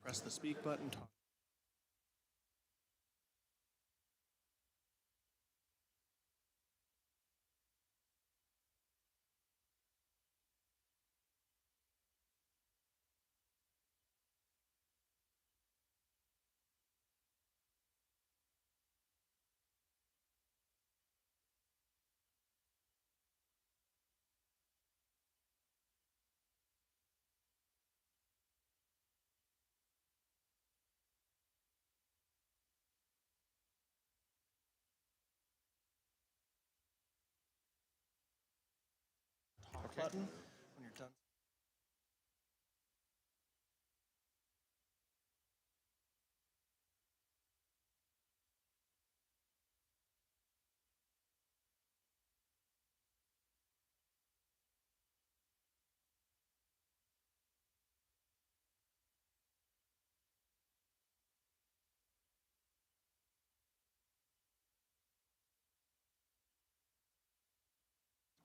Press the speak button. Talk button when you're done.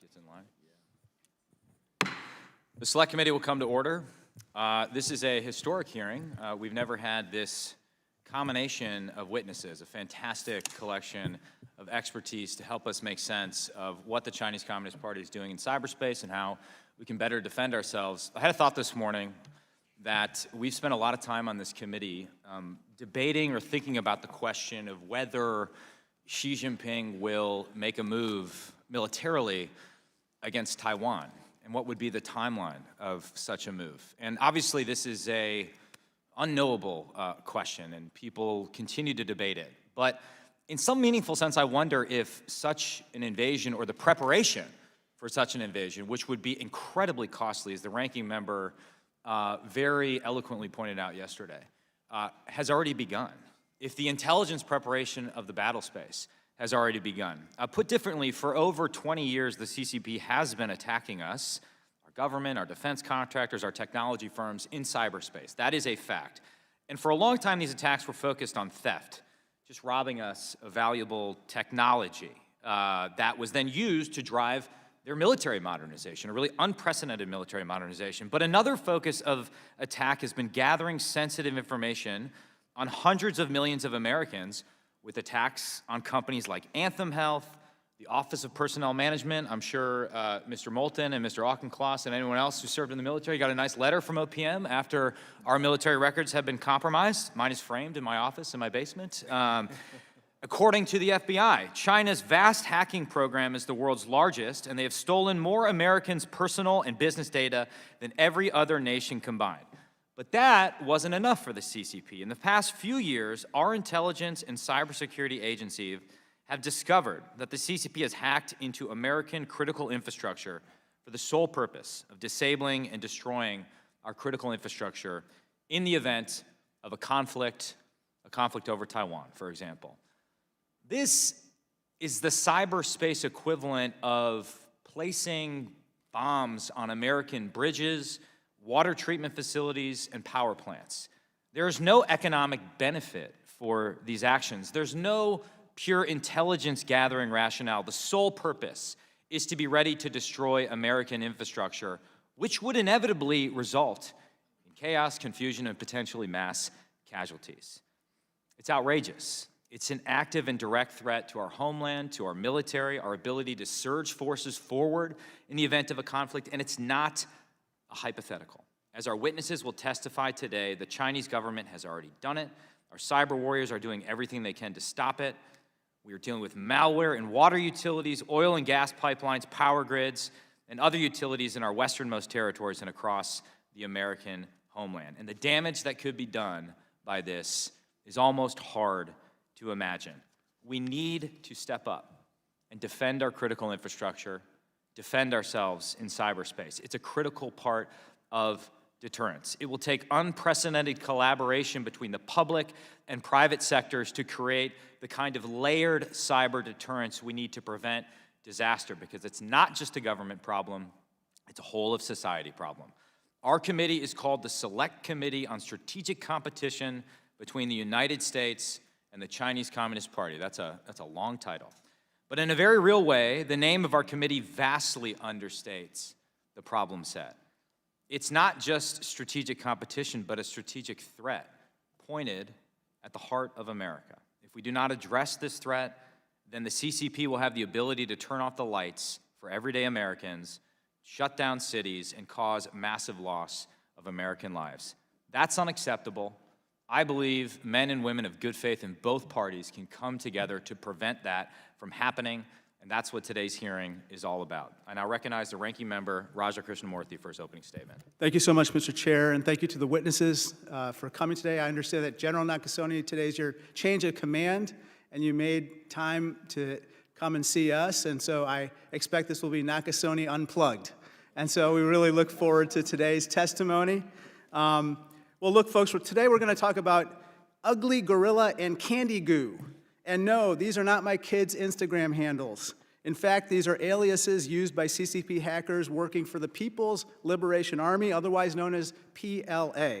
Gets in line. The Select Committee will come to order. This is a historic hearing. We've never had this combination of witnesses, a fantastic collection of expertise to help us make sense of what the Chinese Communist Party is doing in cyberspace and how we can better defend ourselves. I had a thought this morning that we've spent a lot of time on this committee debating or thinking about the question of whether Xi Jinping will make a move militarily against Taiwan, and what would be the timeline of such a move. And obviously this is a unknowable question, and people continue to debate it. But in some meaningful sense, I wonder if such an invasion, or the preparation for such an invasion, which would be incredibly costly, as the ranking member very eloquently pointed out yesterday, has already begun. If the intelligence preparation of the battle space has already begun. Put differently, for over 20 years, the CCP has been attacking us, our government, our defense contractors, our technology firms in cyberspace. That is a fact. And for a long time, these attacks were focused on theft, just robbing us of valuable technology that was then used to drive their military modernization, a really unprecedented military modernization. But another focus of attack has been gathering sensitive information on hundreds of millions of Americans, with attacks on companies like Anthem Health, the Office of Personnel Management. I'm sure Mr. Moulton and Mr. Auchincloss and anyone else who served in the military got a nice letter from OPM after our military records have been compromised. Mine is framed in my office in my basement. According to the FBI, China's vast hacking program is the world's largest, and they have stolen more Americans' personal and business data than every other nation combined. But that wasn't enough for the CCP. In the past few years, our intelligence and cybersecurity agencies have discovered that the CCP has hacked into American critical infrastructure for the sole purpose of disabling and destroying our critical infrastructure in the event of a conflict over Taiwan, for example. This is the cyberspace equivalent of placing bombs on American bridges, water treatment facilities, and power plants. There is no economic benefit for these actions. There's no pure intelligence gathering rationale. The sole purpose is to be ready to destroy American infrastructure, which would inevitably result in chaos, confusion, and potentially mass casualties. It's outrageous. It's an active and direct threat to our homeland, to our military, our ability to surge forces forward in the event of a conflict, and it's not a hypothetical. As our witnesses will testify today, the Chinese government has already done it. Our cyber warriors are doing everything they can to stop it. We are dealing with malware in water utilities, oil and gas pipelines, power grids, and other utilities in our westernmost territories and across the American homeland. And the damage that could be done by this is almost hard to imagine. We need to step up and defend our critical infrastructure, defend ourselves in cyberspace. It's a critical part of deterrence. It will take unprecedented collaboration between the public and private sectors to create the kind of layered cyber deterrence we need to prevent disaster, because it's not just a government problem, it's a whole of society problem. Our committee is called the Select Committee on Strategic Competition between the United States and the Chinese Communist Party. That's a long title. But in a very real way, the name of our committee vastly understates the problem set. It's not just strategic competition, but a strategic threat pointed at the heart of America. If we do not address this threat, then the CCP will have the ability to turn off the lights for everyday Americans, shut down cities, and cause massive loss of American lives. That's unacceptable. I believe men and women of good faith in both parties can come together to prevent that from happening, and that's what today's hearing is all about. I now recognize the ranking member, Raja Krishnamurthy, for his opening statement. Thank you so much, Mr. Chair, and thank you to the witnesses for coming today. I understand that General Nakasone, today is your change of command, and you made time to come and see us, and so I expect this will be Nakasone Unplugged. And so we really look forward to today's testimony. Well, look, folks, today we're going to talk about ugly gorilla and candy goo. And no, these are not my kids' Instagram handles. In fact, these are aliases used by CCP hackers working for the People's Liberation Army, otherwise known as PLA.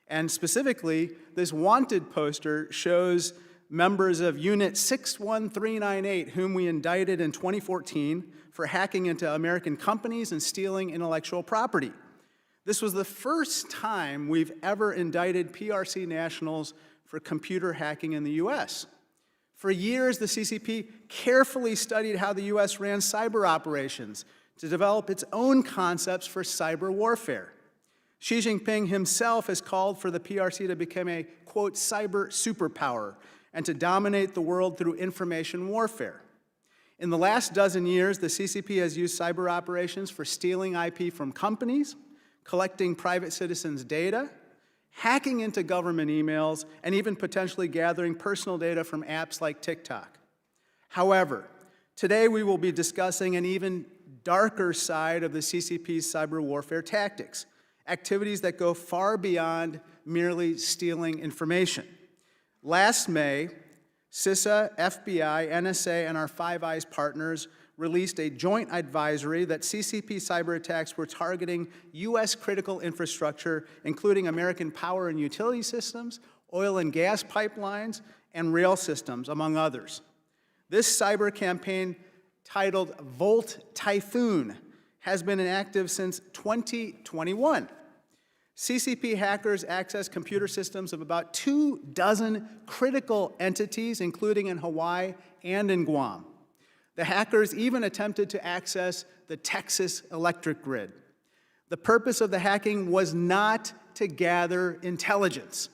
And specifically, this wanted poster shows members of Unit 61398, whom we indicted in 2014 for hacking into American companies and stealing intellectual property. This was the first time we've ever indicted PRC nationals for computer hacking in the U.S. For years, the CCP carefully studied how the U.S. ran cyber operations to develop its own concepts for cyber warfare. Xi Jinping himself has called for the PRC to become a, quote, cyber superpower and to dominate the world through information warfare. In the last dozen years, the CCP has used cyber operations for stealing IP from companies, collecting private citizens' data, hacking into government emails, and even potentially gathering personal data from apps like TikTok. However, today we will be discussing an even darker side of the CCP's cyber warfare tactics, activities that go far beyond merely stealing information. Last May, CISA, FBI, NSA, and our Five Eyes partners released a joint advisory that CCP cyber attacks were targeting U.S. critical infrastructure, including American power and utility systems, oil and gas pipelines, and rail systems, among others. This cyber campaign, titled Volt Typhoon, has been inactive since 2021. CCP hackers access computer systems of about 24 critical entities, including in Hawaii and in Guam. The hackers even attempted to access the Texas electric grid. The purpose of the hacking was not to gather intelligence.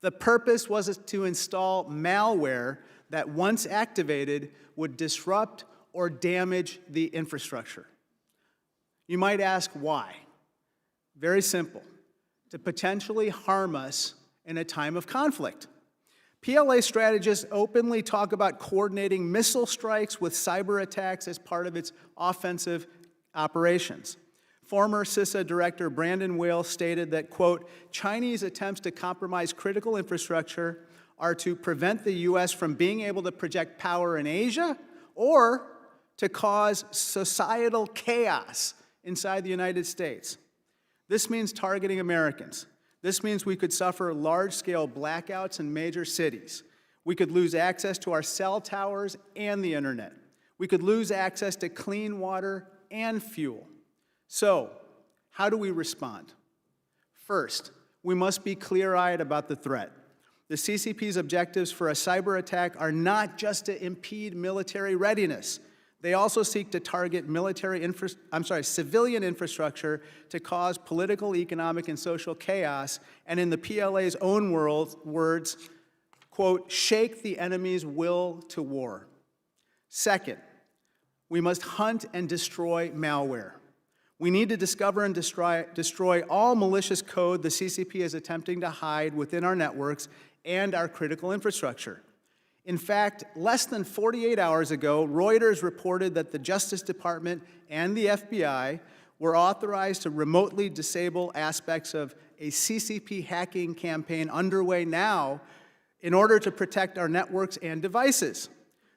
The purpose was to install malware that, once activated, would disrupt or damage the infrastructure. You might ask why. Very simple: to potentially harm us in a time of conflict. PLA strategists openly talk about coordinating missile strikes with cyber attacks as part of its offensive operations. Former CISA Director Brandon Whale stated that, quote, Chinese attempts to compromise critical infrastructure are to prevent the U.S. from being able to project power in Asia or to cause societal chaos inside the United States. This means targeting Americans. This means we could suffer large-scale blackouts in major cities. We could lose access to our cell towers and the internet. We could lose access to clean water and fuel. So, how do we respond? First, we must be clear-eyed about the threat. The CCP's objectives for a cyber attack are not just to impede military readiness. They also seek to target civilian infrastructure to cause political, economic, and social chaos, and in the PLA's own words, quote, shake the enemy's will to war. Second, we must hunt and destroy malware. We need to discover and destroy all malicious code the CCP is attempting to hide within our networks and our critical infrastructure. In fact, less than 48 hours ago, Reuters reported that the Justice Department and the FBI were authorized to remotely disable aspects of a CCP hacking campaign underway now in order to protect our networks and devices.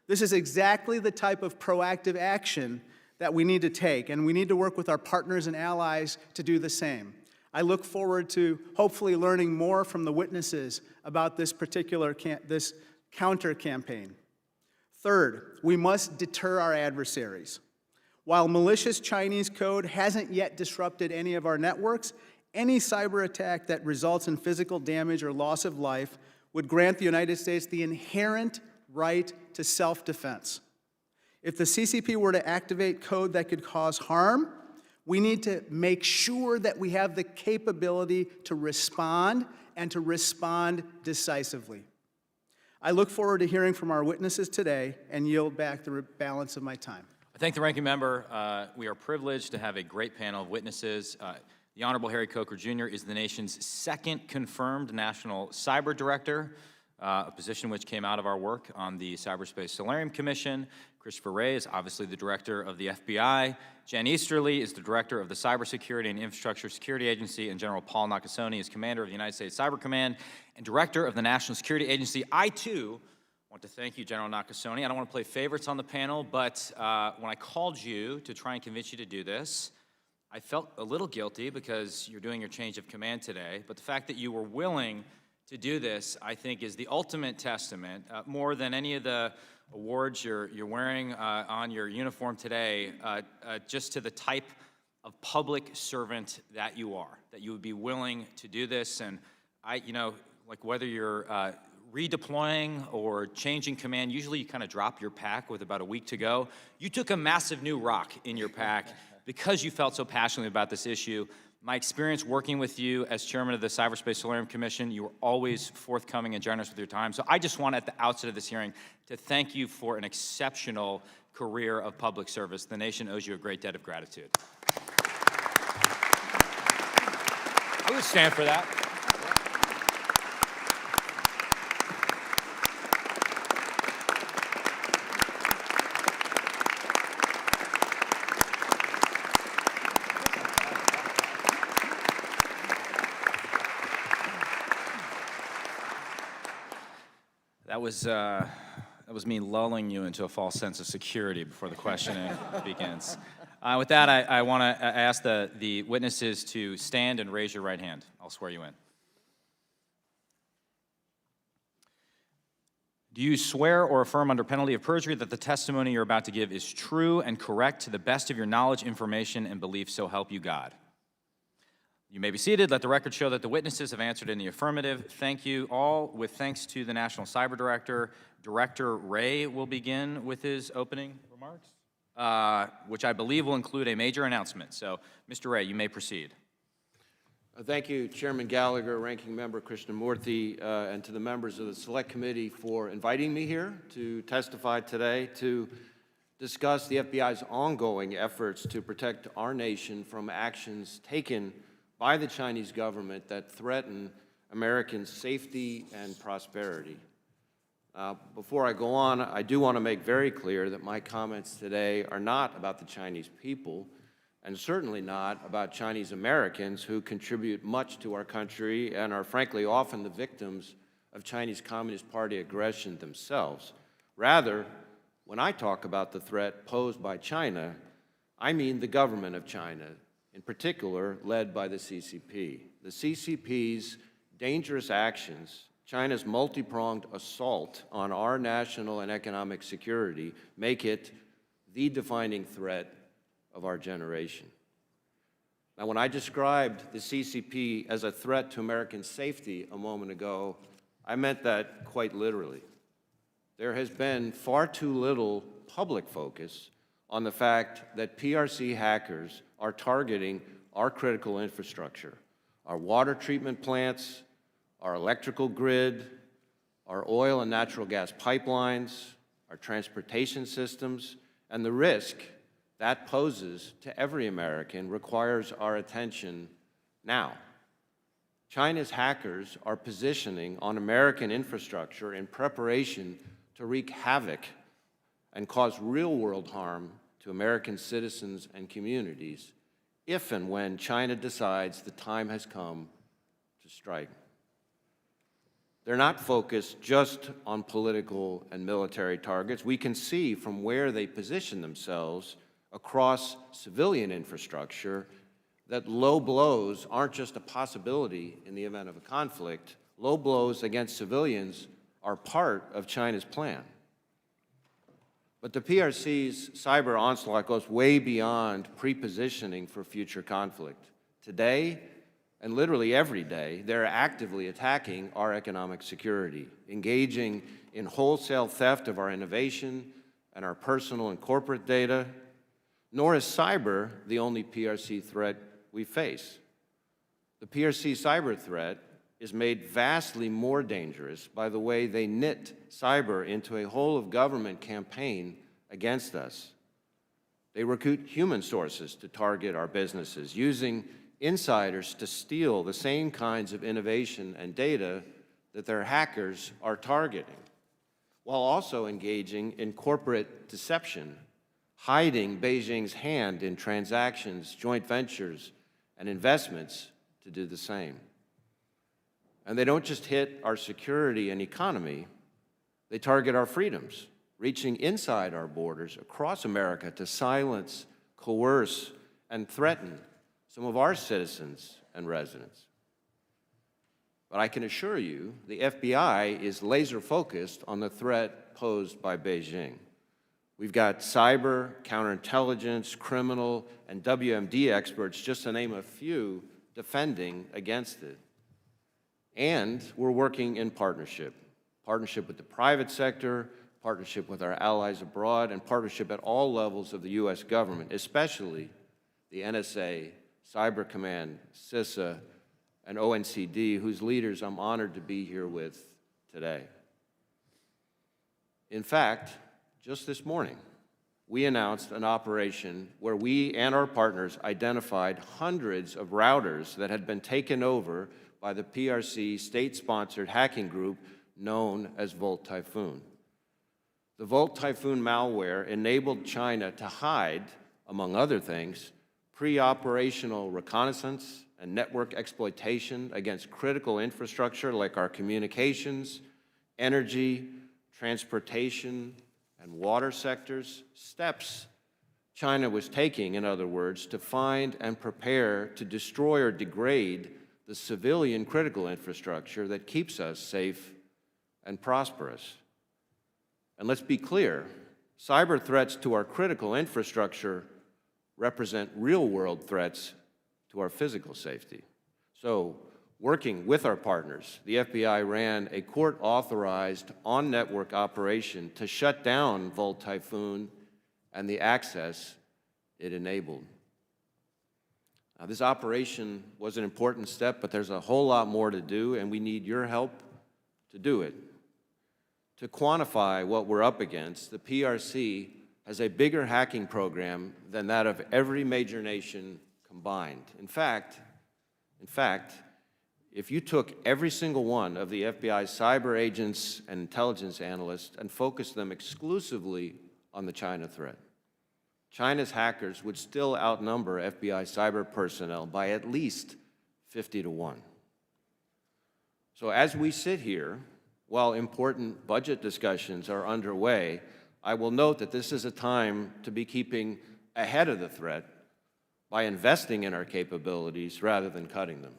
This is exactly the type of proactive action that we need to take, and we need to work with our partners and allies to do the same. I look forward to hopefully learning more from the witnesses about this particular counter campaign. Third, we must deter our adversaries. While malicious Chinese code hasn't yet disrupted any of our networks, any cyber attack that results in physical damage or loss of life would grant the United States the inherent right to self-defense. If the CCP were to activate code that could cause harm, we need to make sure that we have the capability to respond and to respond decisively. I look forward to hearing from our witnesses today and yield back the balance of my time. I thank the ranking member. We are privileged to have a great panel of witnesses. The Honorable Harry Coker Jr. is the nation's second confirmed National Cyber Director, a position which came out of our work on the Cyberspace Solarium Commission. Christopher Wray is obviously the director of the FBI. Jen Easterly is the director of the Cybersecurity and Infrastructure Security Agency, and General Paul Nakasone is commander of the United States Cyber Command and director of the National Security Agency. I, too, want to thank you, General Nakasone. I don't want to play favorites on the panel, but when I called you to try and convince you to do this, I felt a little guilty because you're doing your change of command today, but the fact that you were willing to do this, I think, is the ultimate testament, more than any of the awards you're wearing on your uniform today, just to the type of public servant that you are, that you would be willing to do this. And like whether you're redeploying or changing command, usually you kind of drop your pack with about a week to go. You took a massive new rock in your pack because you felt so passionately about this issue. My experience working with you as chairman of the Cyberspace Solarium Commission, you were always forthcoming and generous with your time. So I just want at the outset of this hearing to thank you for an exceptional career of public service. The nation owes you a great debt of gratitude. I would stand for that. That was me lulling you into a false sense of security before the questioning begins. With that, I want to ask the witnesses to stand and raise your right hand. I'll swear you in. Do you swear or affirm under penalty of perjury that the testimony you're about to give is true and correct to the best of your knowledge, information, and belief, so help you God? You may be seated. Let the record show that the witnesses have answered in the affirmative. Thank you all. With thanks to the National Cyber Director, Director Wray will begin with his opening remarks, which I believe will include a major announcement. So, Mr. Wray, you may proceed. Thank you, Chairman Gallagher, Ranking Member Krishnamurthy, and to the members of the Select Committee for inviting me here to testify today to discuss the FBI's ongoing efforts to protect our nation from actions taken by the Chinese government that threaten American safety and prosperity. Before I go on, I do want to make very clear that my comments today are not about the Chinese people, and certainly not about Chinese Americans who contribute much to our country and are frankly often the victims of Chinese Communist Party aggression themselves. Rather, when I talk about the threat posed by China, I mean the government of China, in particular led by the CCP. The CCP's dangerous actions, China's multi-pronged assault on our national and economic security, make it the defining threat of our generation. Now, when I described the CCP as a threat to American safety a moment ago, I meant that quite literally. There has been far too little public focus on the fact that PRC hackers are targeting our critical infrastructure, our water treatment plants, our electrical grid, our oil and natural gas pipelines, our transportation systems, and the risk that poses to every American requires our attention now. China's hackers are positioning on American infrastructure in preparation to wreak havoc and cause real-world harm to American citizens and communities if and when China decides the time has come to strike. They're not focused just on political and military targets. We can see from where they position themselves across civilian infrastructure that low blows aren't just a possibility in the event of a conflict. Low blows against civilians are part of China's plan. But the PRC's cyber onslaught goes way beyond pre-positioning for future conflict. Today, and literally every day, they're actively attacking our economic security, engaging in wholesale theft of our innovation and our personal and corporate data. Nor is cyber the only PRC threat we face. The PRC cyber threat is made vastly more dangerous by the way they knit cyber into a whole-of-government campaign against us. They recruit human sources to target our businesses, using insiders to steal the same kinds of innovation and data that their hackers are targeting, while also engaging in corporate deception, hiding Beijing's hand in transactions, joint ventures, and investments to do the same. And they don't just hit our security and economy, they target our freedoms, reaching inside our borders across America to silence, coerce, and threaten some of our citizens and residents. But I can assure you, the FBI is laser-focused on the threat posed by Beijing. We've got cyber, counterintelligence, criminal, and WMD experts, just to name a few, defending against it. And we're working in partnership with the private sector, partnership with our allies abroad, and partnership at all levels of the U.S. government, especially the NSA, Cyber Command, CISA, and ONCD, whose leaders I'm honored to be here with today. In fact, just this morning, we announced an operation where we and our partners identified hundreds of routers that had been taken over by the PRC state-sponsored hacking group known as Volt Typhoon. The Volt Typhoon malware enabled China to hide, among other things, pre-operational reconnaissance and network exploitation against critical infrastructure like our communications, energy, transportation, and water sectors, steps China was taking, in other words, to find and prepare to destroy or degrade the civilian critical infrastructure that keeps us safe and prosperous. And let's be clear, cyber threats to our critical infrastructure represent real-world threats to our physical safety. So, working with our partners, the FBI ran a court-authorized on-network operation to shut down Volt Typhoon and the access it enabled. Now, this operation was an important step, but there's a whole lot more to do, and we need your help to do it. To quantify what we're up against, the PRC has a bigger hacking program than that of every major nation combined. In fact, if you took every single one of the FBI's cyber agents and intelligence analysts and focused them exclusively on the China threat, China's hackers would still outnumber FBI cyber personnel by at least 50 to 1. So as we sit here, while important budget discussions are underway, I will note that this is a time to be keeping ahead of the threat by investing in our capabilities rather than cutting them.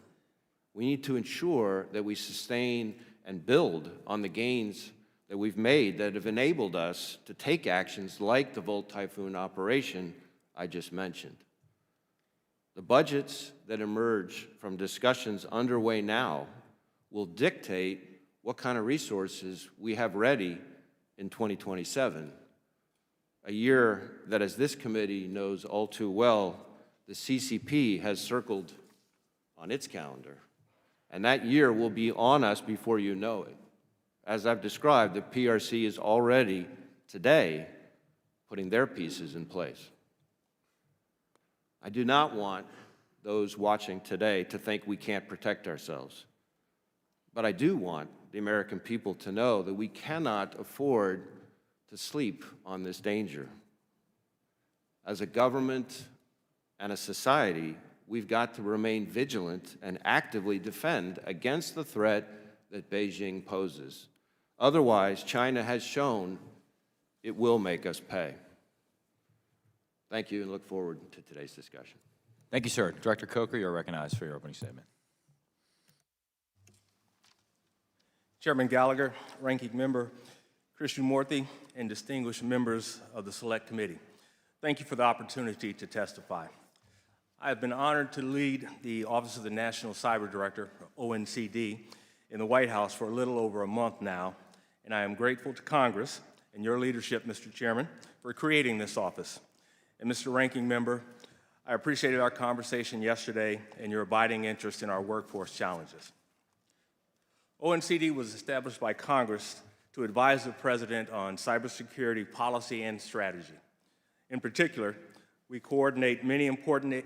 We need to ensure that we sustain and build on the gains that we've made that have enabled us to take actions like the Volt Typhoon operation I just mentioned. The budgets that emerge from discussions underway now will dictate what kind of resources we have ready in 2027, a year that, as this committee knows all too well, the CCP has circled on its calendar. And that year will be on us before you know it. As I've described, the PRC is already, today, putting their pieces in place. I do not want those watching today to think we can't protect ourselves. But I do want the American people to know that we cannot afford to sleep on this danger. As a government and a society, we've got to remain vigilant and actively defend against the threat that Beijing poses. Otherwise, China has shown it will make us pay. Thank you, and look forward to today's discussion. Thank you, sir. Director Coker, you're recognized for your opening statement. Chairman Gallagher, Ranking Member Krishnamurthy, and distinguished members of the Select Committee. Thank you for the opportunity to testify. I have been honored to lead the Office of the National Cyber Director, ONCD, in the White House for a little over a month now, and I am grateful to Congress and your leadership, Mr. Chairman, for creating this office. And Mr. Ranking Member, I appreciated our conversation yesterday and your abiding interest in our workforce challenges. ONCD was established by Congress to advise the President on cybersecurity policy and strategy. In particular, we coordinate many important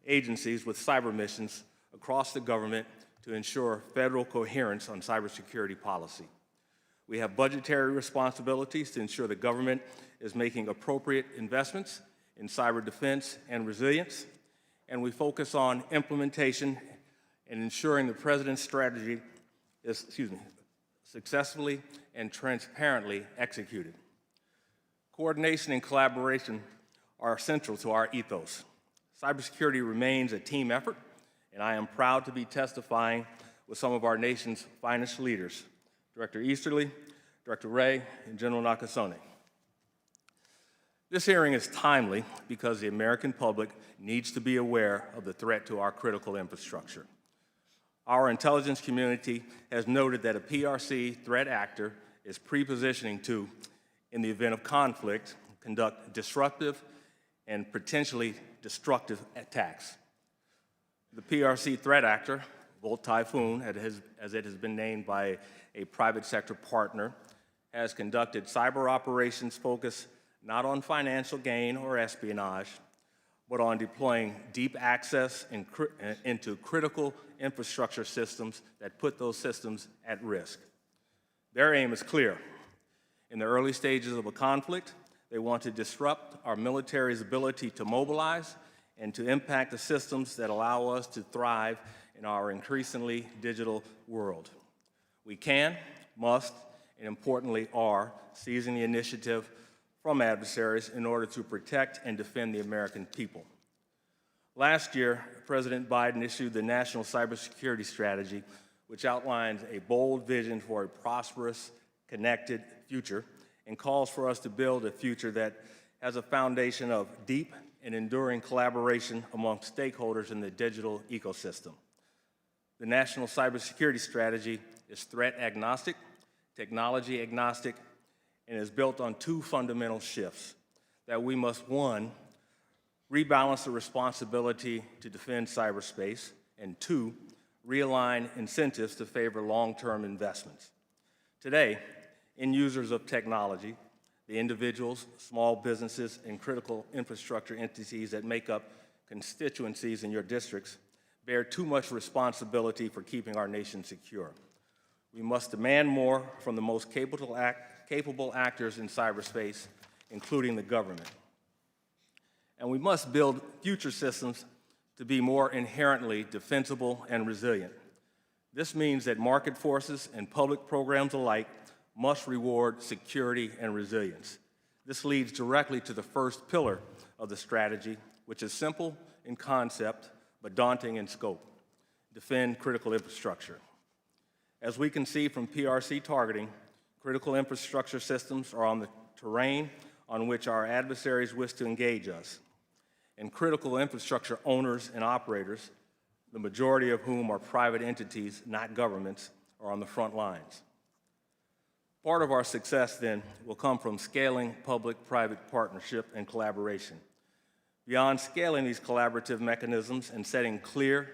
agencies with cyber missions across the government to ensure federal coherence on cybersecurity policy. We have budgetary responsibilities to ensure the government is making appropriate investments in cyber defense and resilience, and we focus on implementation and ensuring the President's strategy is, successfully and transparently executed. Coordination and collaboration are central to our ethos. Cybersecurity remains a team effort, and I am proud to be testifying with some of our nation's finest leaders, Director Easterly, Director Wray, and General Nakasone. This hearing is timely because the American public needs to be aware of the threat to our critical infrastructure. Our intelligence community has noted that a PRC threat actor is pre-positioning to, in the event of conflict, conduct disruptive and potentially destructive attacks. The PRC threat actor, Volt Typhoon, as it has been named by a private sector partner, has conducted cyber operations focused not on financial gain or espionage, but on deploying deep access into critical infrastructure systems that put those systems at risk. Their aim is clear. In the early stages of a conflict, they want to disrupt our military's ability to mobilize and to impact the systems that allow us to thrive in our increasingly digital world. We can, must, and importantly are seizing the initiative from adversaries in order to protect and defend the American people. Last year, President Biden issued the National Cybersecurity Strategy, which outlines a bold vision for a prosperous, connected future and calls for us to build a future that has a foundation of deep and enduring collaboration among stakeholders in the digital ecosystem. The National Cybersecurity Strategy is threat agnostic, technology agnostic, and is built on two fundamental shifts: that we must, one, rebalance the responsibility to defend cyberspace, and two, realign incentives to favor long-term investments. Today, end users of technology, the individuals, small businesses, and critical infrastructure entities that make up constituencies in your districts bear too much responsibility for keeping our nation secure. We must demand more from the most capable actors in cyberspace, including the government. And we must build future systems to be more inherently defensible and resilient. This means that market forces and public programs alike must reward security and resilience. This leads directly to the first pillar of the strategy, which is simple in concept, but daunting in scope: defend critical infrastructure. As we can see from PRC targeting, critical infrastructure systems are on the terrain on which our adversaries wish to engage us. And critical infrastructure owners and operators, the majority of whom are private entities, not governments, are on the front lines. Part of our success, then, will come from scaling public-private partnership and collaboration. Beyond scaling these collaborative mechanisms and setting clear,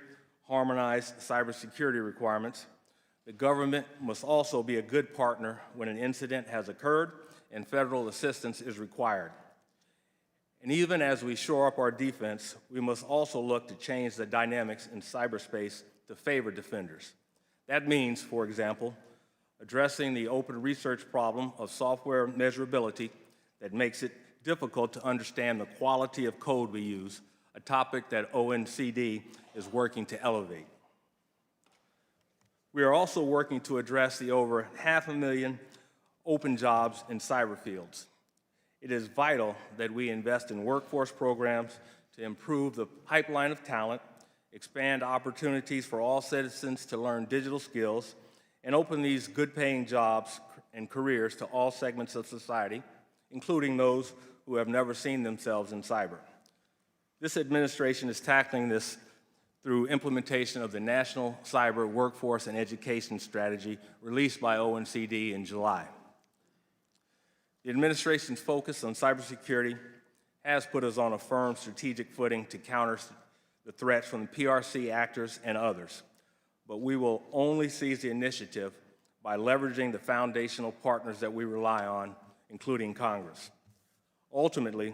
harmonized cybersecurity requirements, the government must also be a good partner when an incident has occurred and federal assistance is required. And even as we shore up our defense, we must also look to change the dynamics in cyberspace to favor defenders. That means, for example, addressing the open research problem of software measurability that makes it difficult to understand the quality of code we use, a topic that ONCD is working to elevate. We are also working to address the over 500,000 open jobs in cyber fields. It is vital that we invest in workforce programs to improve the pipeline of talent, expand opportunities for all citizens to learn digital skills, and open these good-paying jobs and careers to all segments of society, including those who have never seen themselves in cyber. This administration is tackling this through implementation of the National Cyber Workforce and Education Strategy released by OECD in July. The administration's focus on cybersecurity has put us on a firm strategic footing to counter the threats from the PRC actors and others, but we will only seize the initiative by leveraging the foundational partners that we rely on, including Congress. Ultimately,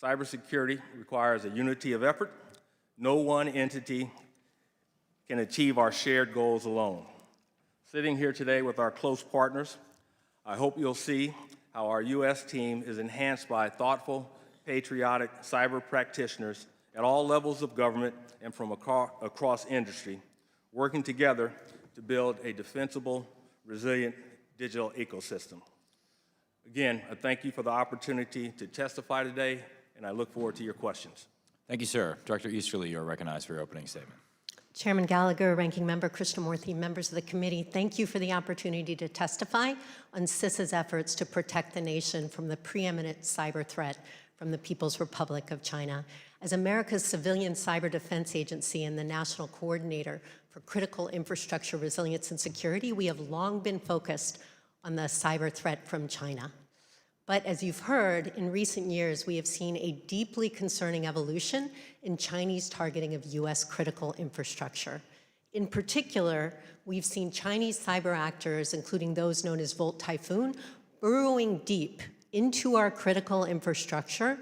cybersecurity requires a unity of effort. No one entity can achieve our shared goals alone. Sitting here today with our close partners, I hope you'll see how our U.S. team is enhanced by thoughtful, patriotic cyber practitioners at all levels of government and from across industry, working together to build a defensible, resilient digital ecosystem. Again, I thank you for the opportunity to testify today, and I look forward to your questions. Thank you, sir. Director Easterly, you are recognized for your opening statement. Chairman Gallagher, Ranking Member Krishnamurthy, members of the committee, thank you for the opportunity to testify on CISA's efforts to protect the nation from the preeminent cyber threat from the People's Republic of China. As America's civilian cyber defense agency and the national coordinator for critical infrastructure resilience and security, we have long been focused on the cyber threat from China. But as you've heard, in recent years, we have seen a deeply concerning evolution in Chinese targeting of U.S. critical infrastructure. In particular, we've seen Chinese cyber actors, including those known as Volt Typhoon, burrowing deep into our critical infrastructure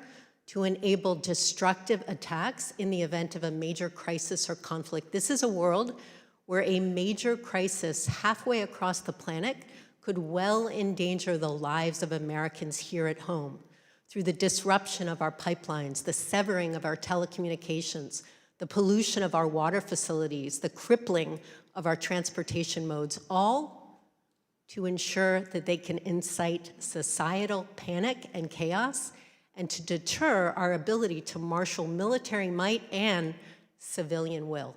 to enable destructive attacks in the event of a major crisis or conflict. This is a world where a major crisis halfway across the planet could well endanger the lives of Americans here at home through the disruption of our pipelines, the severing of our telecommunications, the pollution of our water facilities, the crippling of our transportation modes, all to ensure that they can incite societal panic and chaos and to deter our ability to marshal military might and civilian will.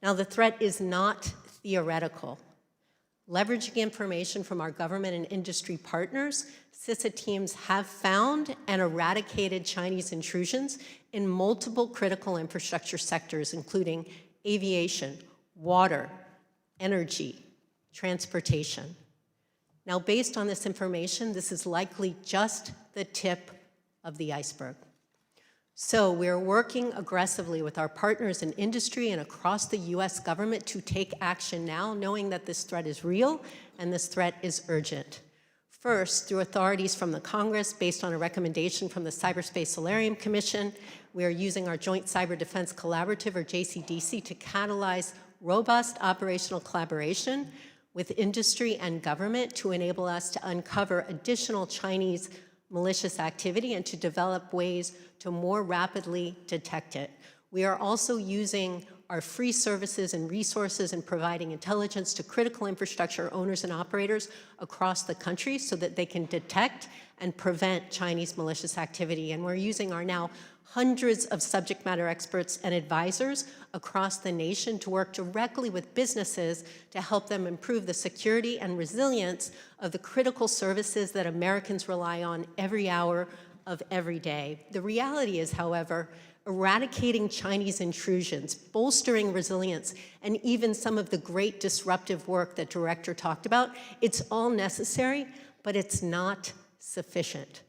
Now, the threat is not theoretical. Leveraging information from our government and industry partners, CISA teams have found and eradicated Chinese intrusions in multiple critical infrastructure sectors, including aviation, water, energy, transportation. Now, based on this information, this is likely just the tip of the iceberg. So we're working aggressively with our partners in industry and across the U.S. government to take action now, knowing that this threat is real and this threat is urgent. First, through authorities from the Congress, based on a recommendation from the Cyberspace Solarium Commission, we are using our Joint Cyber Defense Collaborative, or JCDC, to catalyze robust operational collaboration with industry and government to enable us to uncover additional Chinese malicious activity and to develop ways to more rapidly detect it. We are also using our free services and resources and providing intelligence to critical infrastructure owners and operators across the country so that they can detect and prevent Chinese malicious activity. And we're using our now hundreds of subject matter experts and advisors across the nation to work directly with businesses to help them improve the security and resilience of the critical services that Americans rely on every hour of every day. The reality is, however, eradicating Chinese intrusions, bolstering resilience, and even some of the great disruptive work that Director talked about, it's all necessary, but it's not sufficient.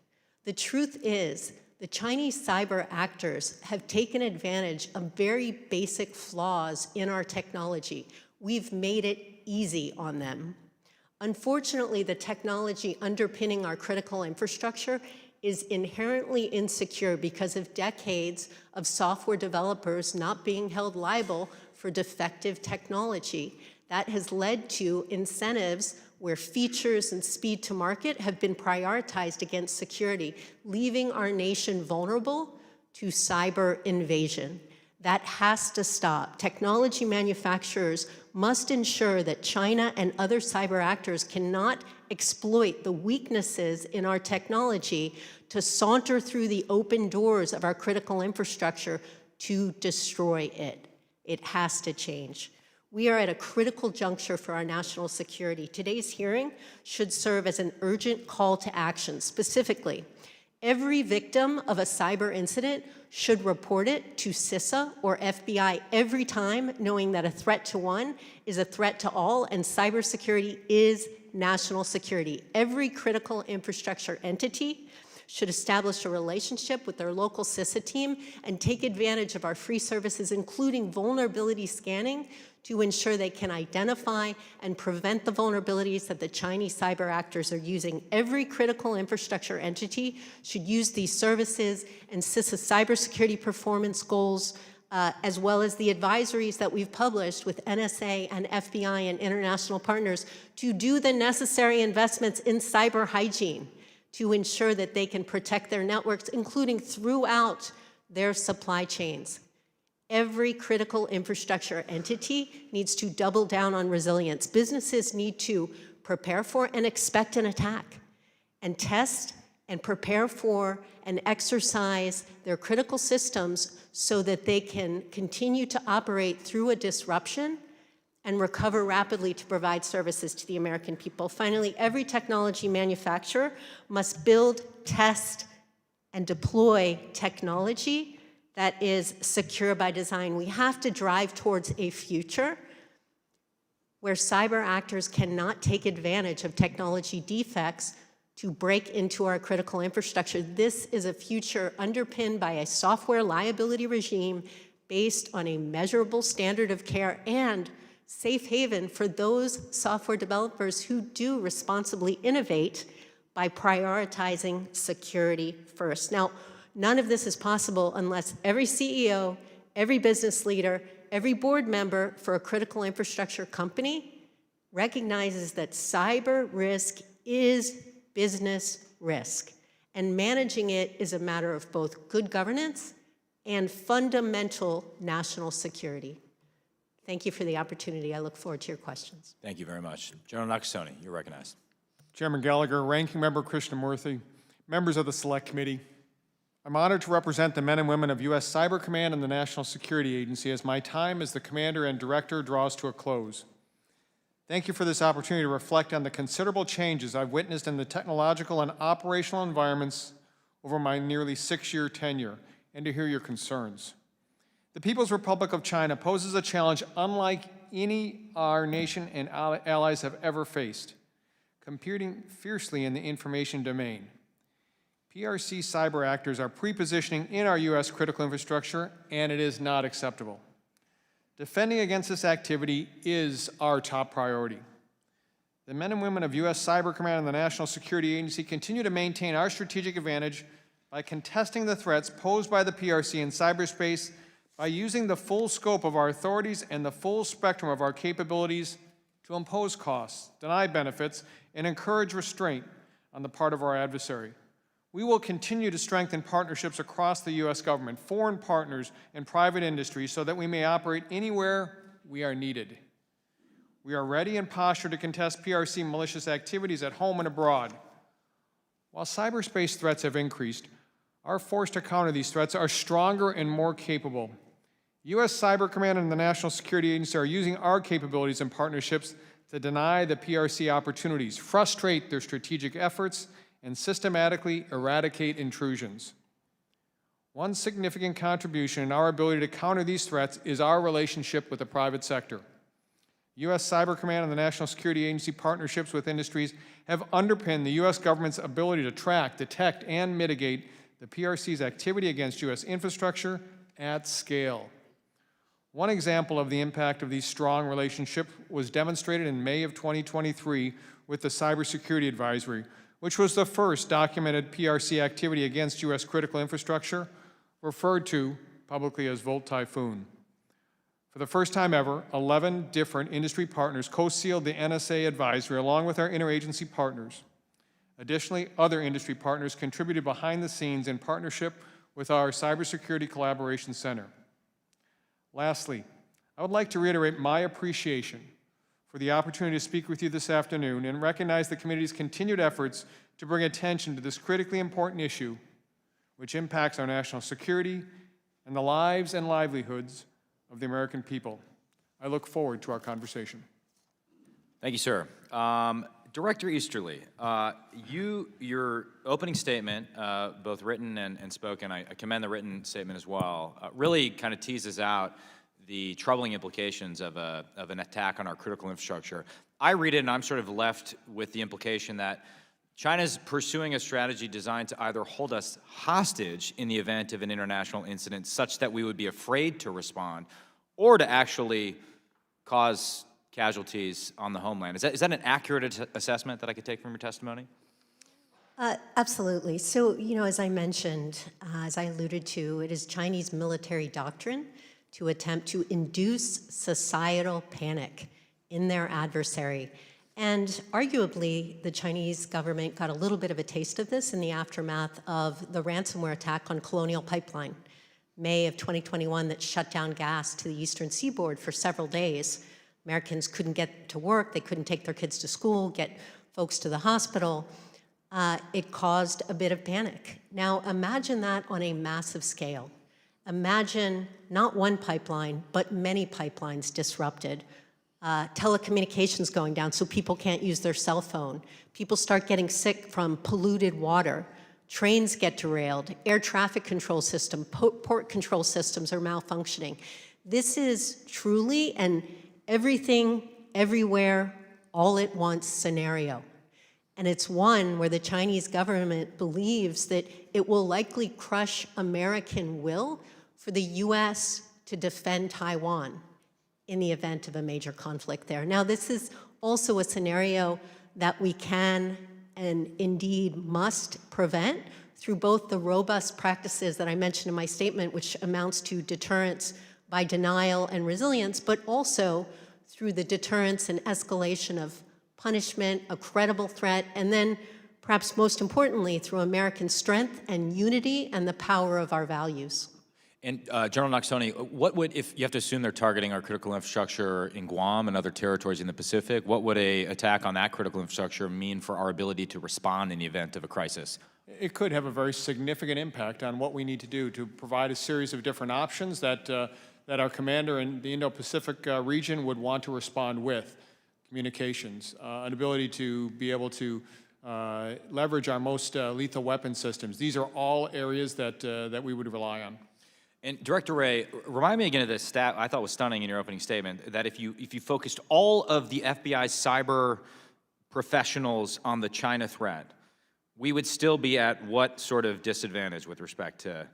The truth is, the Chinese cyber actors have taken advantage of very basic flaws in our technology. We've made it easy on them. Unfortunately, the technology underpinning our critical infrastructure is inherently insecure because of decades of software developers not being held liable for defective technology. That has led to incentives where features and speed to market have been prioritized against security, leaving our nation vulnerable to cyber invasion. That has to stop. Technology manufacturers must ensure that China and other cyber actors cannot exploit the weaknesses in our technology to saunter through the open doors of our critical infrastructure to destroy it. It has to change. We are at a critical juncture for our national security. Today's hearing should serve as an urgent call to action. Specifically, every victim of a cyber incident should report it to CISA or FBI every time, knowing that a threat to one is a threat to all, and cybersecurity is national security. Every critical infrastructure entity should establish a relationship with their local CISA team and take advantage of our free services, including vulnerability scanning, to ensure they can identify and prevent the vulnerabilities that the Chinese cyber actors are using. Every critical infrastructure entity should use these services and CISA cybersecurity performance goals, as well as the advisories that we've published with NSA and FBI and international partners to do the necessary investments in cyber hygiene to ensure that they can protect their networks, including throughout their supply chains. Every critical infrastructure entity needs to double down on resilience. Businesses need to prepare for and expect an attack, and test and prepare for and exercise their critical systems so that they can continue to operate through a disruption and recover rapidly to provide services to the American people. Finally, every technology manufacturer must build, test, and deploy technology that is secure by design. We have to drive towards a future where cyber actors cannot take advantage of technology defects to break into our critical infrastructure. This is a future underpinned by a software liability regime based on a measurable standard of care and safe haven for those software developers who do responsibly innovate by prioritizing security first. Now, none of this is possible unless every CEO, every business leader, every board member for a critical infrastructure company recognizes that cyber risk is business risk, and managing it is a matter of both good governance and fundamental national security. Thank you for the opportunity. I look forward to your questions. Thank you very much. General Nakasone, you're recognized. Chairman Gallagher, Ranking Member Krishnamurthy, members of the Select Committee, I'm honored to represent the men and women of U.S. Cyber Command and the National Security Agency as my time as the Commander and Director draws to a close. Thank you for this opportunity to reflect on the considerable changes I've witnessed in the technological and operational environments over my nearly 6-year tenure, and to hear your concerns. The People's Republic of China poses a challenge unlike any our nation and allies have ever faced, competing fiercely in the information domain. PRC cyber actors are pre-positioning in our U.S. critical infrastructure, and it is not acceptable. Defending against this activity is our top priority. The men and women of U.S. Cyber Command and the National Security Agency continue to maintain our strategic advantage by contesting the threats posed by the PRC in cyberspace by using the full scope of our authorities and the full spectrum of our capabilities to impose costs, deny benefits, and encourage restraint on the part of our adversary. We will continue to strengthen partnerships across the U.S. government, foreign partners, and private industry so that we may operate anywhere we are needed. We are ready and postured to contest PRC malicious activities at home and abroad. While cyberspace threats have increased, our force to counter these threats are stronger and more capable. U.S. Cyber Command and the National Security Agency are using our capabilities and partnerships to deny the PRC opportunities, frustrate their strategic efforts, and systematically eradicate intrusions. One significant contribution in our ability to counter these threats is our relationship with the private sector. U.S. Cyber Command and the National Security Agency partnerships with industries have underpinned the U.S. government's ability to track, detect, and mitigate the PRC's activity against U.S. infrastructure at scale. One example of the impact of these strong relationships was demonstrated in May of 2023 with the Cybersecurity Advisory, which was the first documented PRC activity against U.S. critical infrastructure, referred to publicly as Volt Typhoon. For the first time ever, 11 different industry partners co-sealed the NSA advisory along with our interagency partners. Additionally, other industry partners contributed behind the scenes in partnership with our Cybersecurity Collaboration Center. Lastly, I would like to reiterate my appreciation for the opportunity to speak with you this afternoon and recognize the committee's continued efforts to bring attention to this critically important issue, which impacts our national security and the lives and livelihoods of the American people. I look forward to our conversation. Thank you, sir. Director Easterly, your opening statement, both written and spoken, I commend the written statement as well, really kind of teases out the troubling implications of an attack on our critical infrastructure. I read it and I'm sort of left with the implication that China's pursuing a strategy designed to either hold us hostage in the event of an international incident such that we would be afraid to respond, or to actually cause casualties on the homeland. Is that an accurate assessment that I could take from your testimony? Absolutely. So, as I mentioned, as I alluded to, it is Chinese military doctrine to attempt to induce societal panic in their adversary. And arguably, the Chinese government got a little bit of a taste of this in the aftermath of the ransomware attack on Colonial Pipeline, May of 2021, that shut down gas to the eastern seaboard for several days. Americans couldn't get to work, they couldn't take their kids to school, get folks to the hospital. It caused a bit of panic. Now, imagine that on a massive scale. Imagine not one pipeline, but many pipelines disrupted. Telecommunications going down so people can't use their cell phone. People start getting sick from polluted water. Trains get derailed. Air traffic control system, port control systems are malfunctioning. This is truly an everything, everywhere, all at once scenario. And it's one where the Chinese government believes that it will likely crush American will for the US to defend Taiwan in the event of a major conflict there. Now, this is also a scenario that we can and indeed must prevent through both the robust practices that I mentioned in my statement, which amounts to deterrence by denial and resilience, but also through the deterrence and escalation of punishment, a credible threat, and then perhaps most importantly, through American strength and unity and the power of our values. And General Nakasone, what would, if you have to assume they're targeting our critical infrastructure in Guam and other territories in the Pacific, what would an attack on that critical infrastructure mean for our ability to respond in the event of a crisis? It could have a very significant impact on what we need to do to provide a series of different options that our commander in the Indo-Pacific region would want to respond with. Communications, an ability to be able to leverage our most lethal weapon systems. These are all areas that we would rely on. And Director Wray, remind me again of this stat I thought was stunning in your opening statement, that if you focused all of the FBI's cyber professionals on the China threat, we would still be at what sort of disadvantage with respect to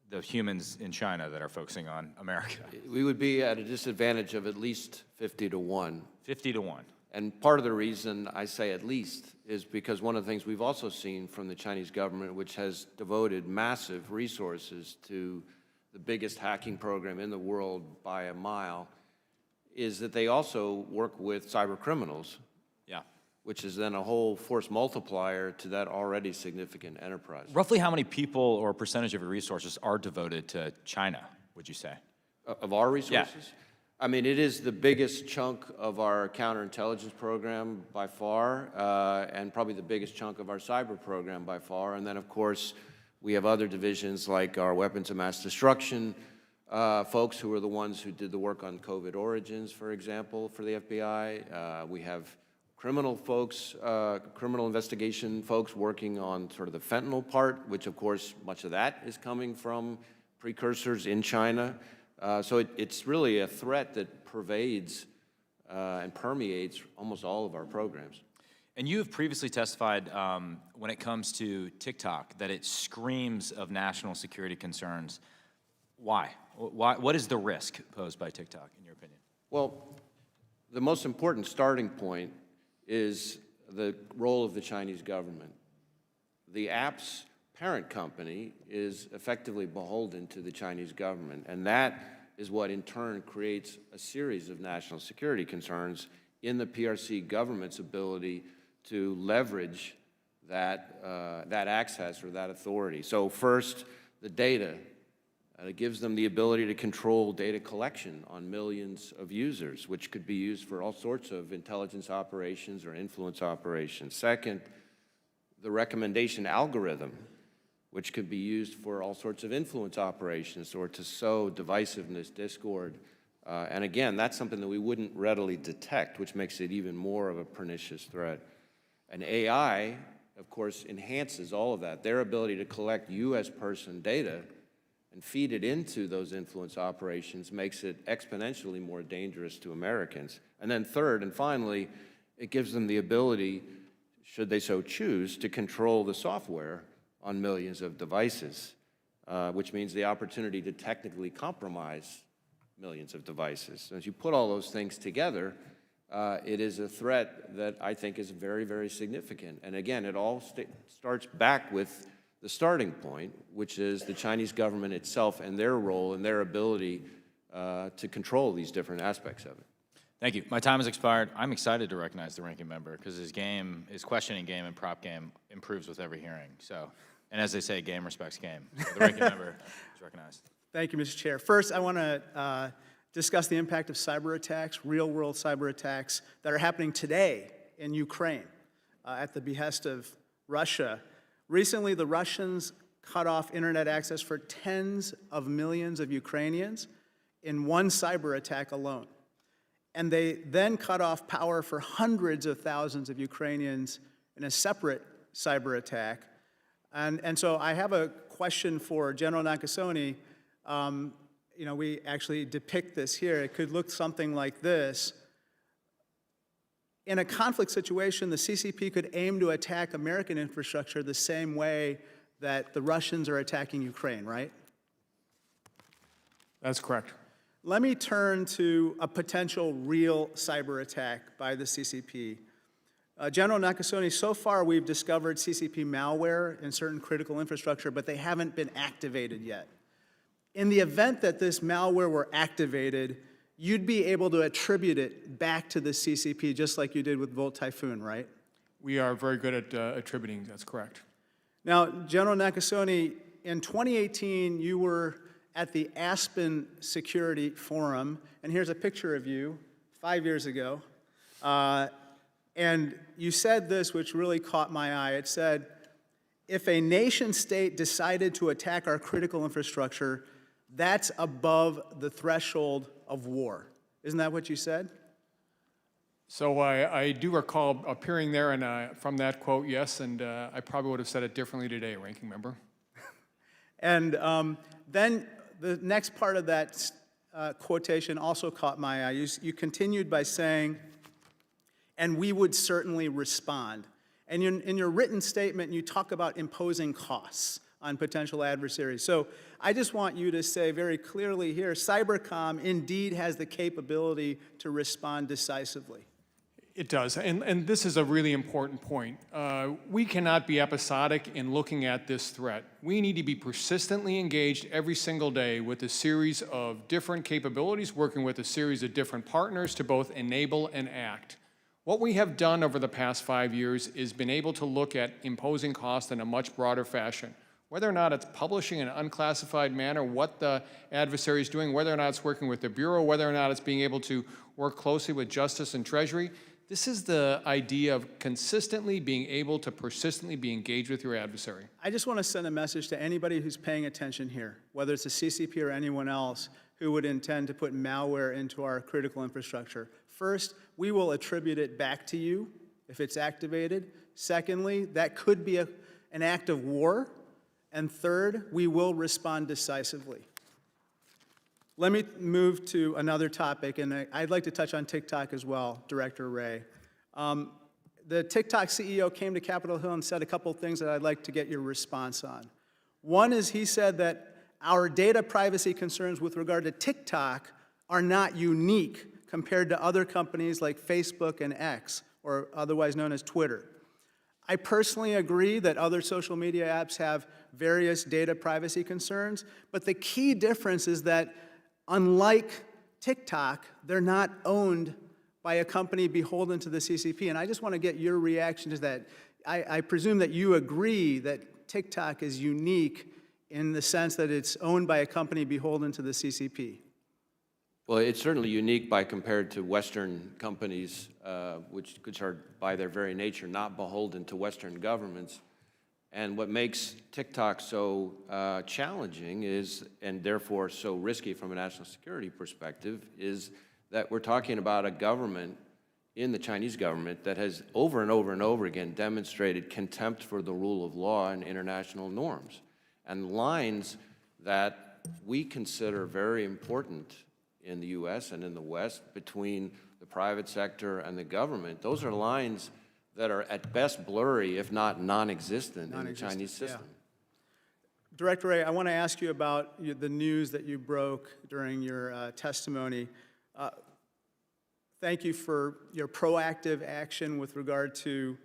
the humans in China that are focusing on America? We would be at a disadvantage of at least 50 to 1. 50 to 1. And part of the reason I say at least is because one of the things we've also seen from the Chinese government, which has devoted massive resources to the biggest hacking program in the world by a mile, is that they also work with cyber criminals. Yeah. Which is then a whole force multiplier to that already significant enterprise. Roughly how many people or percentage of your resources are devoted to China, would you say? Of our resources? Yeah. I mean, it is the biggest chunk of our counterintelligence program by far, and probably the biggest chunk of our cyber program by far. And then, of course, we have other divisions like our weapons of mass destruction folks who are the ones who did the work on COVID origins, for example, for the FBI. We have criminal folks, criminal investigation folks working on sort of the fentanyl part, which, of course, much of that is coming from precursors in China. So it's really a threat that pervades and permeates almost all of our programs. And you have previously testified when it comes to TikTok that it screams of national security concerns. Why? What is the risk posed by TikTok, in your opinion? Well, the most important starting point is the role of the Chinese government. The app's parent company is effectively beholden to the Chinese government, and that is what in turn creates a series of national security concerns in the PRC government's ability to leverage that access or that authority. So first, the data. It gives them the ability to control data collection on millions of users, which could be used for all sorts of intelligence operations or influence operations. Second, the recommendation algorithm, which could be used for all sorts of influence operations or to sow divisiveness, discord, And again, that's something that we wouldn't readily detect, which makes it even more of a pernicious threat. And AI, of course, enhances all of that. Their ability to collect U.S. person data and feed it into those influence operations makes it exponentially more dangerous to Americans. And then third and finally, it gives them the ability, should they so choose, to control the software on millions of devices, which means the opportunity to technically compromise millions of devices. As you put all those things together, it is a threat that I think is very, very significant. And again, it all starts back with the starting point, which is the Chinese government itself and their role and their ability to control these different aspects of it. Thank you. My time has expired. I'm excited to recognize the ranking member because his questioning game and prop game improves with every hearing. So, and as they say, game respects game. So the ranking member is recognized. Thank you, Mr. Chair. First, I want to discuss the impact of cyber attacks, real-world cyber attacks that are happening today in Ukraine at the behest of Russia. Recently, the Russians cut off internet access for tens of millions of Ukrainians in one cyber attack alone. And they then cut off power for hundreds of thousands of Ukrainians in a separate cyber attack. And so I have a question for General Nakasone. You know, we actually depict this here. It could look something like this. In a conflict situation, the CCP could aim to attack American infrastructure the same way that the Russians are attacking Ukraine, right? That's correct. Let me turn to a potential real cyber attack by the CCP. General Nakasone, so far we've discovered CCP malware in certain critical infrastructure, but they haven't been activated yet. In the event that this malware were activated, you'd be able to attribute it back to the CCP, just like you did with Volt Typhoon, right? We are very good at attributing, that's correct. Now, General Nakasone, in 2018, you were at the Aspen Security Forum, and here's a picture of you 5 years ago. And you said this, which really caught my eye. It said, if a nation state decided to attack our critical infrastructure, that's above the threshold of war. Isn't that what you said? So I do recall appearing there and from that quote, yes, and I probably would have said it differently today, Ranking Member. And then the next part of that quotation also caught my eye. You continued by saying, and we would certainly respond. And in your written statement, you talk about imposing costs on potential adversaries. So I just want you to say very clearly here, Cybercom indeed has the capability to respond decisively. It does, and this is a really important point. We cannot be episodic in looking at this threat. We need to be persistently engaged every single day with a series of different capabilities, working with a series of different partners to both enable and act. What we have done over the past 5 years is been able to look at imposing costs in a much broader fashion. Whether or not it's publishing in an unclassified manner what the adversary is doing, whether or not it's working with the Bureau, whether or not it's being able to work closely with Justice and Treasury, this is the idea of consistently being able to persistently be engaged with your adversary. I just want to send a message to anybody who's paying attention here, whether it's the CCP or anyone else who would intend to put malware into our critical infrastructure. First, we will attribute it back to you if it's activated. Secondly, that could be an act of war. And third, we will respond decisively. Let me move to another topic, and I'd like to touch on TikTok as well, Director Wray. The TikTok CEO came to Capitol Hill and said a couple things that I'd like to get your response on. One is he said that our data privacy concerns with regard to TikTok are not unique compared to other companies like Facebook and X, or otherwise known as Twitter. I personally agree that other social media apps have various data privacy concerns, but the key difference is that unlike TikTok, they're not owned by a company beholden to the CCP. And I just want to get your reaction to that. I presume that you agree that TikTok is unique in the sense that it's owned by a company beholden to the CCP. Well, it's certainly unique by compared to Western companies, which are by their very nature not beholden to Western governments. And what makes TikTok so challenging is, and therefore so risky from a national security perspective, is that we're talking about a government in the Chinese government that has over and over and over again demonstrated contempt for the rule of law and international norms. And lines that we consider very important in the U.S. and in the West between the private sector and the government, those are lines that are at best blurry, if not non-existent in the Chinese system. Yeah. Director Wray, I want to ask you about the news that you broke during your testimony. Thank you for your proactive action with regard to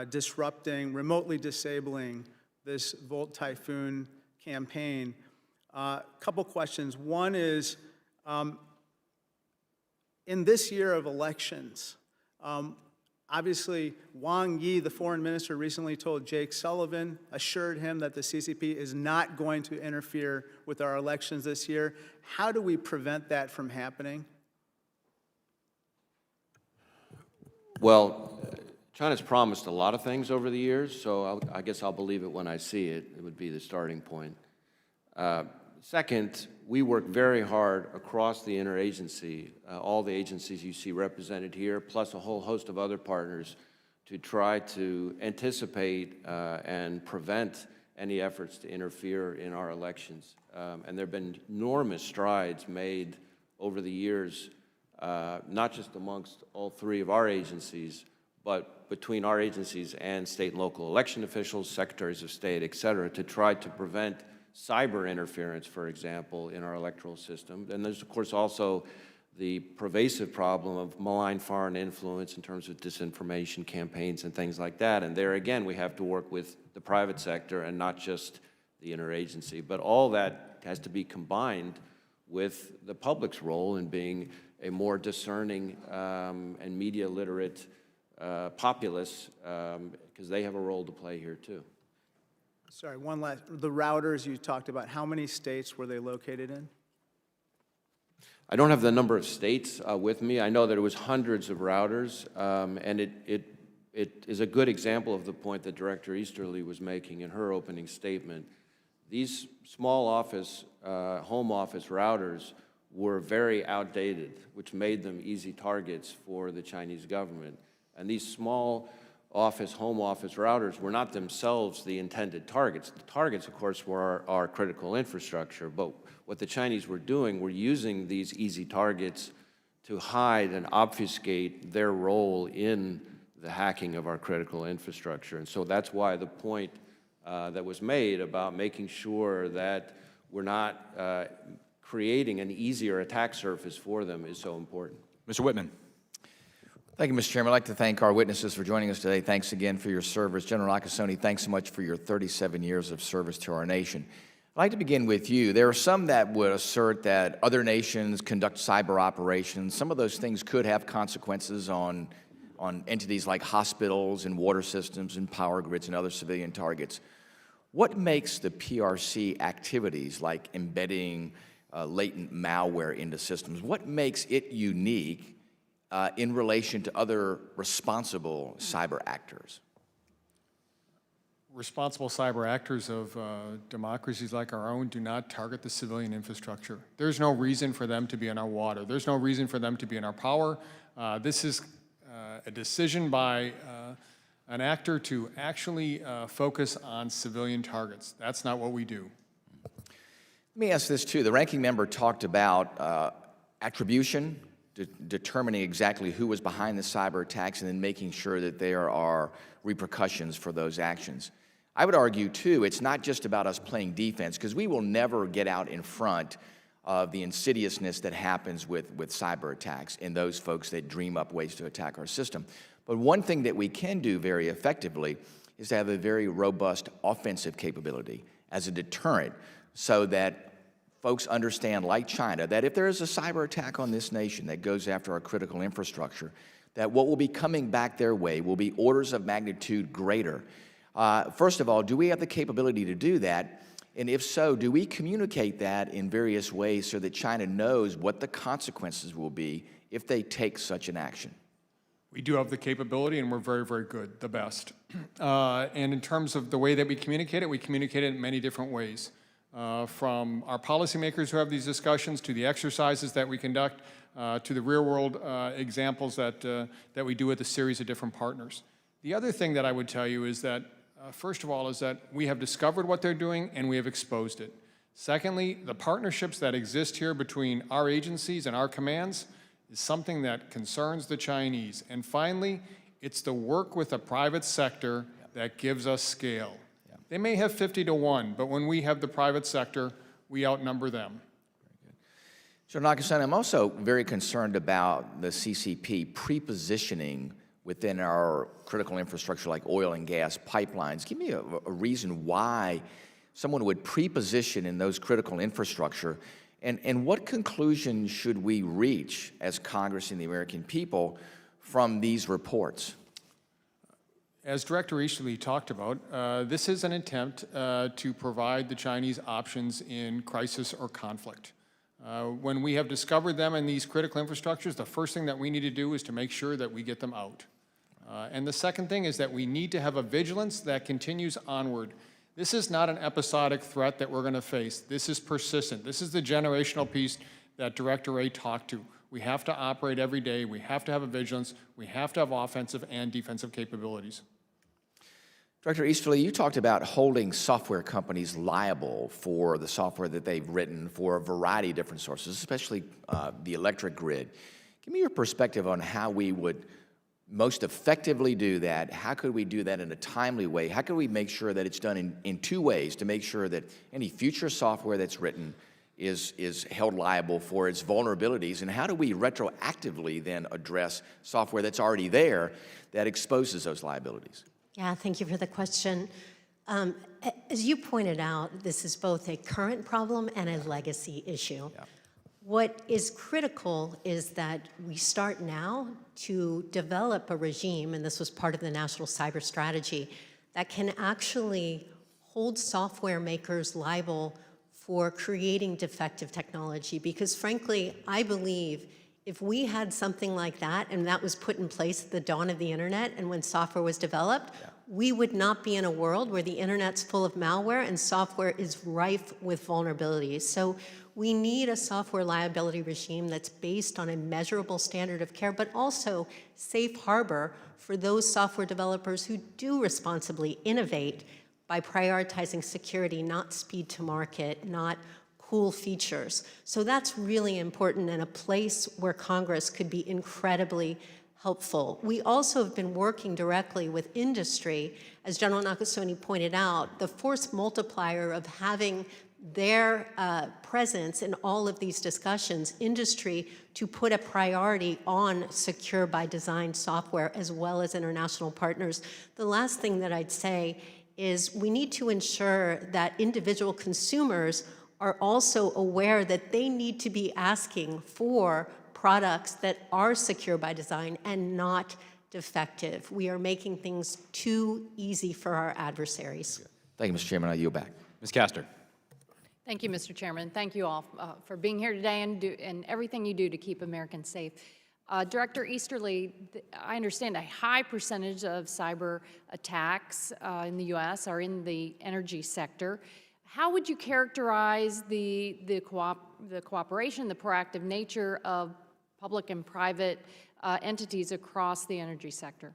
disrupting, remotely disabling this Volt Typhoon campaign. Couple questions. One is, in this year of elections, obviously, Wang Yi, the foreign minister, recently told Jake Sullivan, assured him that the CCP is not going to interfere with our elections this year. How do we prevent that from happening? Well, China's promised a lot of things over the years, so I guess I'll believe it when I see it. It would be the starting point. Second, we work very hard across the interagency, all the agencies you see represented here, plus a whole host of other partners, to try to anticipate and prevent any efforts to interfere in our elections. And there have been enormous strides made over the years, not just amongst all three of our agencies, but between our agencies and state and local election officials, secretaries of state, et cetera, to try to prevent cyber interference, for example, in our electoral system. And there's, of course, also the pervasive problem of malign foreign influence in terms of disinformation campaigns and things like that. And there, again, we have to work with the private sector and not just the interagency. But all that has to be combined with the public's role in being a more discerning and media literate populace, because they have a role to play here, too. Sorry, one last. The routers you talked about, how many states were they located in? I don't have the number of states with me. I know that it was hundreds of routers, and it is a good example of the point that Director Easterly was making in her opening statement. These small office, home office routers were very outdated, which made them easy targets for the Chinese government. And these small office, home office routers were not themselves the intended targets. The targets, of course, were our critical infrastructure, but what the Chinese were doing were using these easy targets to hide and obfuscate their role in the hacking of our critical infrastructure. And so that's why the point that was made about making sure that we're not creating an easier attack surface for them is so important. Mr. Whitman. Thank you, Mr. Chairman. I'd like to thank our witnesses for joining us today. Thanks again for your service. General Nakasone, thanks so much for your 37 years of service to our nation. I'd like to begin with you. There are some that would assert that other nations conduct cyber operations. Some of those things could have consequences on entities like hospitals and water systems and power grids and other civilian targets. What makes the PRC activities, like embedding latent malware into systems, what makes it unique in relation to other responsible cyber actors? Responsible cyber actors of democracies like our own do not target the civilian infrastructure. There's no reason for them to be in our water. There's no reason for them to be in our power. This is a decision by an actor to actually focus on civilian targets. That's not what we do. Let me ask this too. The ranking member talked about attribution, determining exactly who was behind the cyber attacks, and then making sure that there are repercussions for those actions. I would argue, too, it's not just about us playing defense, because we will never get out in front of the insidiousness that happens with cyber attacks and those folks that dream up ways to attack our system. But one thing that we can do very effectively is to have a very robust offensive capability as a deterrent, so that folks understand, like China, that if there is a cyber attack on this nation that goes after our critical infrastructure, that what will be coming back their way will be orders of magnitude greater. First of all, do we have the capability to do that? And if so, do we communicate that in various ways so that China knows what the consequences will be if they take such an action? We do have the capability, and we're very, very good, the best. And in terms of the way that we communicate it in many different ways. From our policymakers who have these discussions, to the exercises that we conduct, to the real-world examples that we do with a series of different partners. The other thing that I would tell you is that, first of all, is that we have discovered what they're doing and we have exposed it. Secondly, the partnerships that exist here between our agencies and our commands is something that concerns the Chinese. And finally, it's the work with the private sector that gives us scale. They may have 50 to 1, but when we have the private sector, we outnumber them. General Nakasone, I'm also very concerned about the CCP pre-positioning within our critical infrastructure like oil and gas pipelines. Give me a reason why someone would pre-position in those critical infrastructure, and what conclusion should we reach as Congress and the American people from these reports? As Director Easterly talked about, this is an attempt to provide the Chinese options in crisis or conflict. When we have discovered them in these critical infrastructures, the first thing that we need to do is to make sure that we get them out. And the second thing is that we need to have a vigilance that continues onward. This is not an episodic threat that we're going to face. This is persistent. This is the generational piece that Director Wray talked to. We have to operate every day. We have to have a vigilance. We have to have offensive and defensive capabilities. Director Easterly, you talked about holding software companies liable for the software that they've written for a variety of different sources, especially the electric grid. Give me your perspective on how we would most effectively do that. How could we do that in a timely way? How could we make sure that it's done in two ways to make sure that any future software that's written is held liable for its vulnerabilities? And how do we retroactively then address software that's already there that exposes those liabilities? Yeah, thank you for the question. As you pointed out, this is both a current problem and a legacy issue. Yeah. What is critical is that we start now to develop a regime, and this was part of the National Cyber Strategy, that can actually hold software makers liable for creating defective technology. Because frankly, I believe if we had something like that and that was put in place at the dawn of the internet and when software was developed, we would not be in a world where the internet's full of malware and software is rife with vulnerabilities. So we need a software liability regime that's based on a measurable standard of care, but also safe harbor for those software developers who do responsibly innovate by prioritizing security, not speed to market, not cool features. So that's really important and a place where Congress could be incredibly helpful. We also have been working directly with industry. As General Nakasone pointed out, the force multiplier of having their presence in all of these discussions, industry to put a priority on secure by design software as well as international partners. The last thing that I'd say is we need to ensure that individual consumers are also aware that they need to be asking for products that are secure by design and not defective. We are making things too easy for our adversaries. Thank you, Mr. Chairman. I yield back. Ms. Castor. Thank you, Mr. Chairman. Thank you all for being here today and everything you do to keep Americans safe. Director Easterly, I understand a high percentage of cyber attacks in the U.S. are in the energy sector. How would you characterize the cooperation, the proactive nature of public and private entities across the energy sector?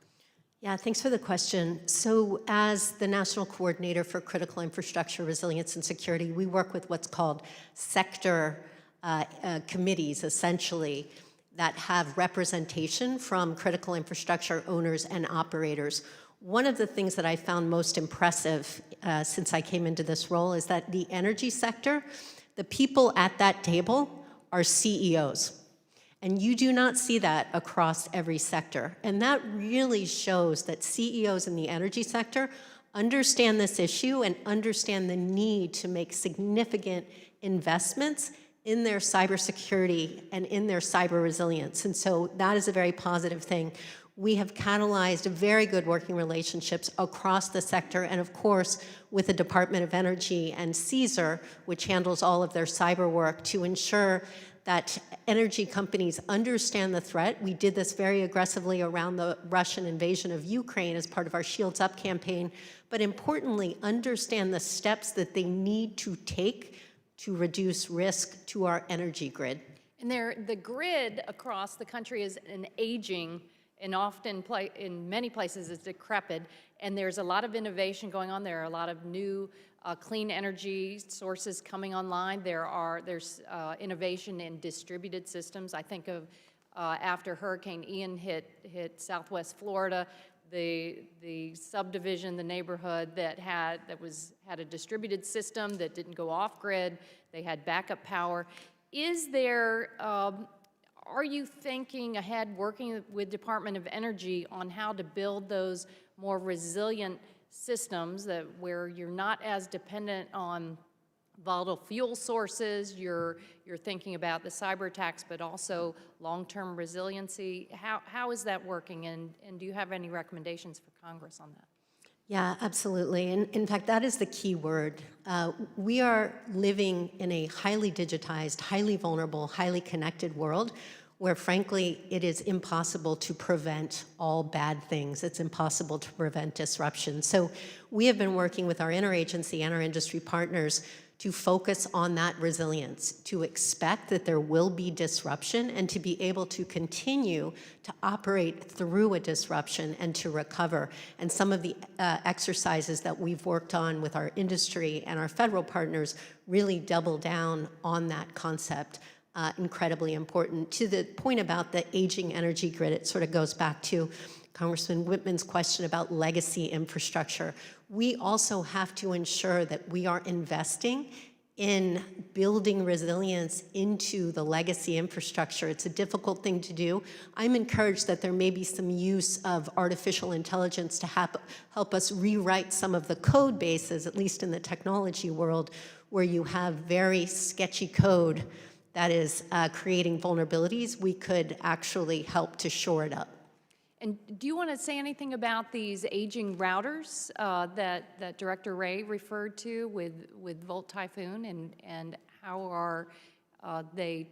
Yeah, thanks for the question. So as the National Coordinator for Critical Infrastructure Resilience and Security, we work with what's called sector committees, essentially, that have representation from critical infrastructure owners and operators. One of the things that I found most impressive since I came into this role is that the energy sector, the people at that table are CEOs. And you do not see that across every sector. And that really shows that CEOs in the energy sector understand this issue and understand the need to make significant investments in their cybersecurity and in their cyber resilience. And so that is a very positive thing. We have catalyzed very good working relationships across the sector, and of course, with the Department of Energy and CSER, which handles all of their cyber work, to ensure that energy companies understand the threat. We did this very aggressively around the Russian invasion of Ukraine as part of our Shields Up campaign, but importantly, understand the steps that they need to take to reduce risk to our energy grid. And the grid across the country is an aging, and often in many places it's decrepit, and there's a lot of innovation going on. There are a lot of new clean energy sources coming online. There's innovation in distributed systems. I think of after Hurricane Ian hit Southwest Florida, the subdivision, the neighborhood that had a distributed system that didn't go off grid. They had backup power. Are you thinking ahead, working with Department of Energy on how to build those more resilient systems where you're not as dependent on volatile fuel sources, you're thinking about the cyber attacks, but also long-term resiliency? How is that working, and do you have any recommendations for Congress on that? Yeah, absolutely. And in fact, that is the key word. We are living in a highly digitized, highly vulnerable, highly connected world where, frankly, it is impossible to prevent all bad things. It's impossible to prevent disruption. So we have been working with our interagency and our industry partners to focus on that resilience, to expect that there will be disruption and to be able to continue to operate through a disruption and to recover. And some of the exercises that we've worked on with our industry and our federal partners really double down on that concept. Incredibly important. To the point about the aging energy grid, it sort of goes back to Congressman Whitman's question about legacy infrastructure. We also have to ensure that we are investing in building resilience into the legacy infrastructure. It's a difficult thing to do. I'm encouraged that there may be some use of artificial intelligence to help us rewrite some of the code bases, at least in the technology world, where you have very sketchy code that is creating vulnerabilities. We could actually help to shore it up. And do you want to say anything about these aging routers that Director Wray referred to with Volt Typhoon, and how are they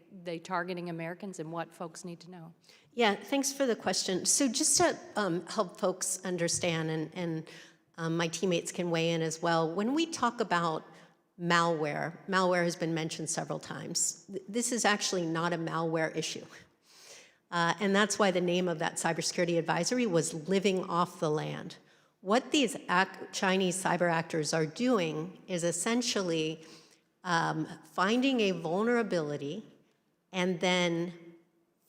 targeting Americans, and what folks need to know? Yeah, thanks for the question. So just to help folks understand, and my teammates can weigh in as well, when we talk about malware has been mentioned several times. This is actually not a malware issue. And that's why the name of that cybersecurity advisory was Living Off the Land. What these Chinese cyber actors are doing is essentially finding a vulnerability and then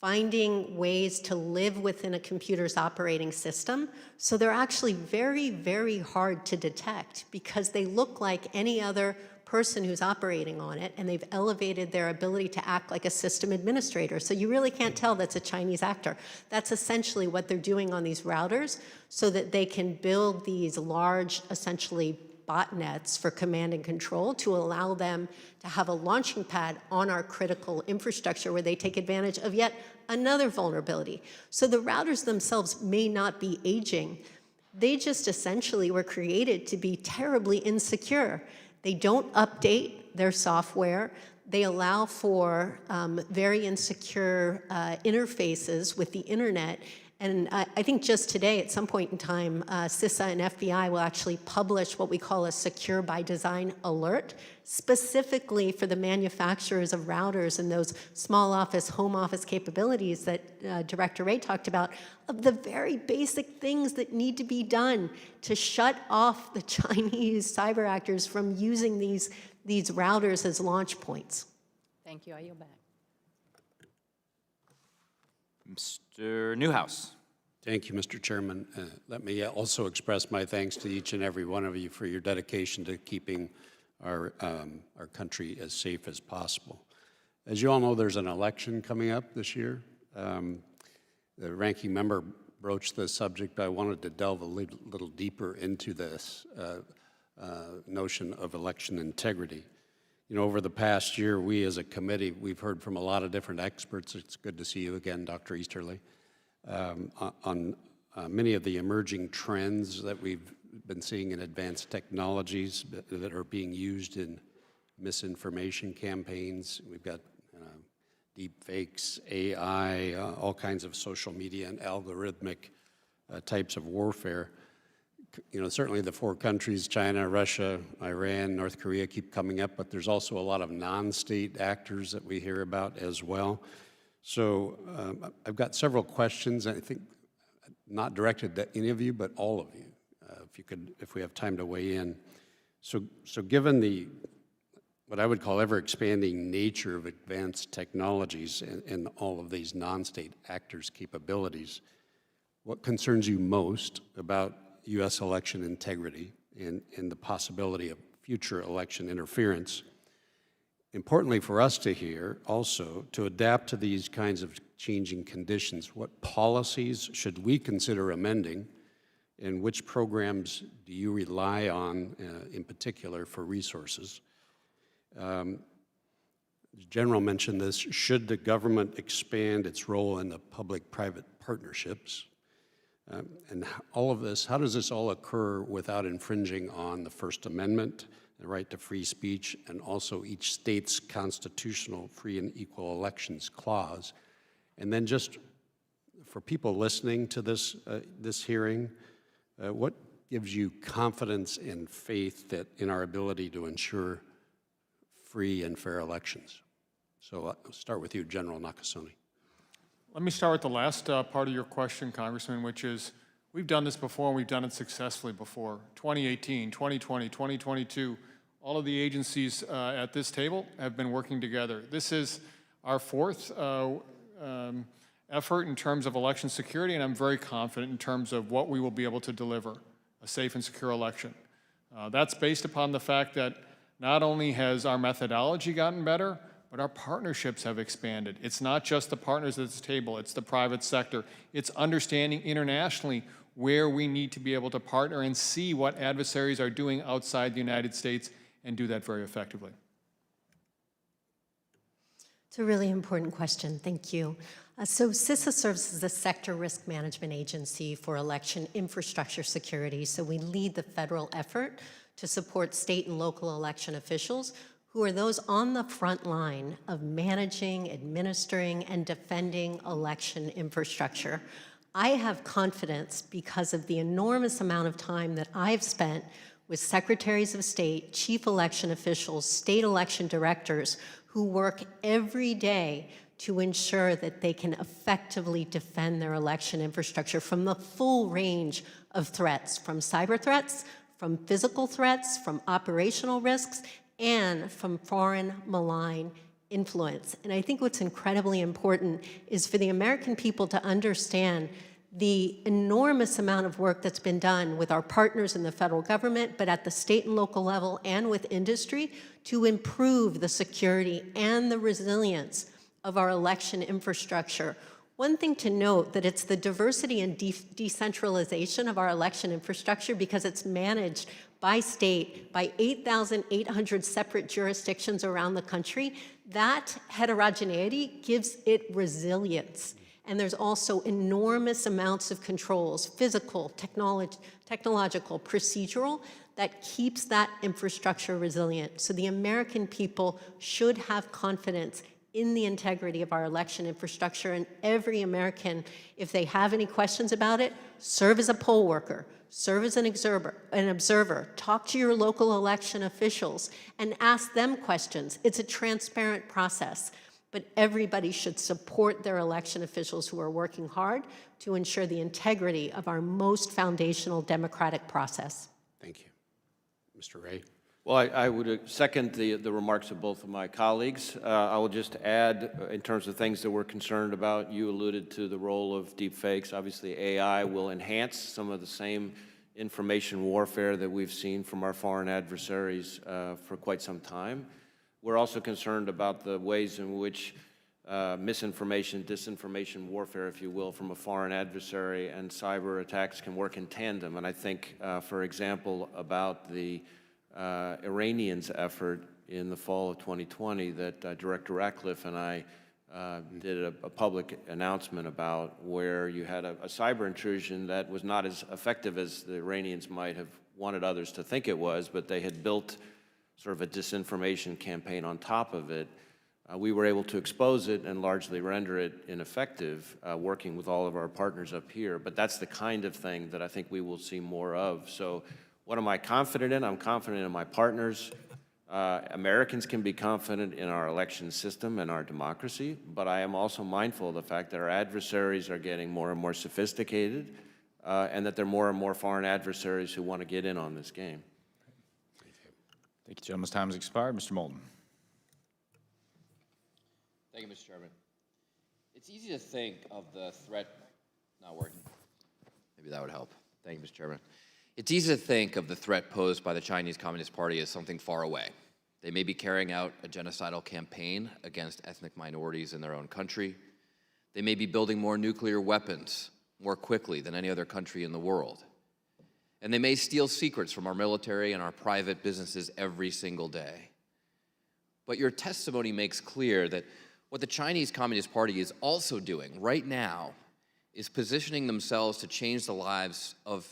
finding ways to live within a computer's operating system. So they're actually very, very hard to detect because they look like any other person who's operating on it, and they've elevated their ability to act like a system administrator. So you really can't tell that's a Chinese actor. That's essentially what they're doing on these routers so that they can build these large, essentially, botnets for command and control to allow them to have a launching pad on our critical infrastructure where they take advantage of yet another vulnerability. So the routers themselves may not be aging. They just essentially were created to be terribly insecure. They don't update their software. They allow for very insecure interfaces with the internet. And I think just today, at some point in time, CISA and FBI will actually publish what we call a secure by design alert, specifically for the manufacturers of routers and those small office, home office capabilities that Director Wray talked about, of the very basic things that need to be done to shut off the Chinese cyber actors from using these routers as launch points. Thank you. I yield back. Mr. Newhouse. Thank you, Mr. Chairman. Let me also express my thanks to each and every one of you for your dedication to keeping our country as safe as possible. As you all know, there's an election coming up this year. The ranking member broached the subject, but I wanted to delve a little deeper into this notion of election integrity. You know, over the past year, we as a committee, we've heard from a lot of different experts. It's good to see you again, Dr. Easterly, on many of the emerging trends that we've been seeing in advanced technologies that are being used in misinformation campaigns. We've got deep fakes, AI, all kinds of social media and algorithmic types of warfare. You know, certainly the four countries, China, Russia, Iran, North Korea, keep coming up, but there's also a lot of non-state actors that we hear about as well. So I've got several questions, I think not directed to any of you, but all of you, if we have time to weigh in. So given the, what I would call ever-expanding nature of advanced technologies and all of these non-state actors' capabilities, what concerns you most about U.S. election integrity and the possibility of future election interference? Importantly for us to hear also, to adapt to these kinds of changing conditions, what policies should we consider amending, and which programs do you rely on in particular for resources? The General mentioned this, should the government expand its role in the public-private partnerships? And all of this, how does this all occur without infringing on the First Amendment, the right to free speech, and also each state's constitutional free and equal elections clause? And then just for people listening to this, this hearing, what gives you confidence and faith that in our ability to ensure free and fair elections? So I'll start with you, General Nakasone. Let me start with the last part of your question, Congressman, which is we've done this before and we've done it successfully before. 2018, 2020, 2022, all of the agencies at this table have been working together. This is our fourth effort in terms of election security, and I'm very confident in terms of what we will be able to deliver, a safe and secure election. That's based upon the fact that not only has our methodology gotten better, but our partnerships have expanded. It's not just the partners at this table, it's the private sector. It's understanding internationally where we need to be able to partner and see what adversaries are doing outside the United States and do that very effectively. It's a really important question, thank you. So CISA serves as the sector risk management agency for election infrastructure security. So we lead the federal effort to support state and local election officials who are those on the front line of managing, administering, and defending election infrastructure. I have confidence because of the enormous amount of time that I've spent with secretaries of state, chief election officials, state election directors who work every day to ensure that they can effectively defend their election infrastructure from the full range of threats, from cyber threats, from physical threats, from operational risks, and from foreign malign influence. And I think what's incredibly important is for the American people to understand the enormous amount of work that's been done with our partners in the federal government, but at the state and local level and with industry to improve the security and the resilience of our election infrastructure. One thing to note that it's the diversity and decentralization of our election infrastructure because it's managed by state, by 8,800 separate jurisdictions around the country. That heterogeneity gives it resilience. And there's also enormous amounts of controls, physical, technological, procedural, that keeps that infrastructure resilient. So the American people should have confidence in the integrity of our election infrastructure, and every American, if they have any questions about it, serve as a poll worker, serve as an observer, talk to your local election officials, and ask them questions. It's a transparent process, but everybody should support their election officials who are working hard to ensure the integrity of our most foundational democratic process. Thank you. Mr. Wray. Well, I would second the remarks of both of my colleagues. I will just add, in terms of things that we're concerned about, you alluded to the role of deep fakes. Obviously, AI will enhance some of the same information warfare that we've seen from our foreign adversaries for quite some time. We're also concerned about the ways in which misinformation, disinformation warfare, if you will, from a foreign adversary and cyber attacks can work in tandem. And I think, for example, about the Iranians' effort in the fall of 2020 that Director Ratcliffe and I did a public announcement about, where you had a cyber intrusion that was not as effective as the Iranians might have wanted others to think it was, but they had built sort of a disinformation campaign on top of it. we were able to expose it and largely render it ineffective, working with all of our partners up here. But that's the kind of thing that I think we will see more of. So what am I confident in? I'm confident in my partners. Americans can be confident in our election system and our democracy, but I am also mindful of the fact that our adversaries are getting more and more sophisticated, and that there are more and more foreign adversaries who want to get in on this game. Thank you, gentleman's time has expired. Mr. Moulton. Thank you, Mr. Chairman. It's easy to think of the threat, not working. Maybe that would help. Thank you, Mr. Chairman. It's easy to think of the threat posed by the Chinese Communist Party as something far away. They may be carrying out a genocidal campaign against ethnic minorities in their own country. They may be building more nuclear weapons more quickly than any other country in the world. And they may steal secrets from our military and our private businesses every single day. But your testimony makes clear that what the Chinese Communist Party is also doing right now is positioning themselves to change the lives of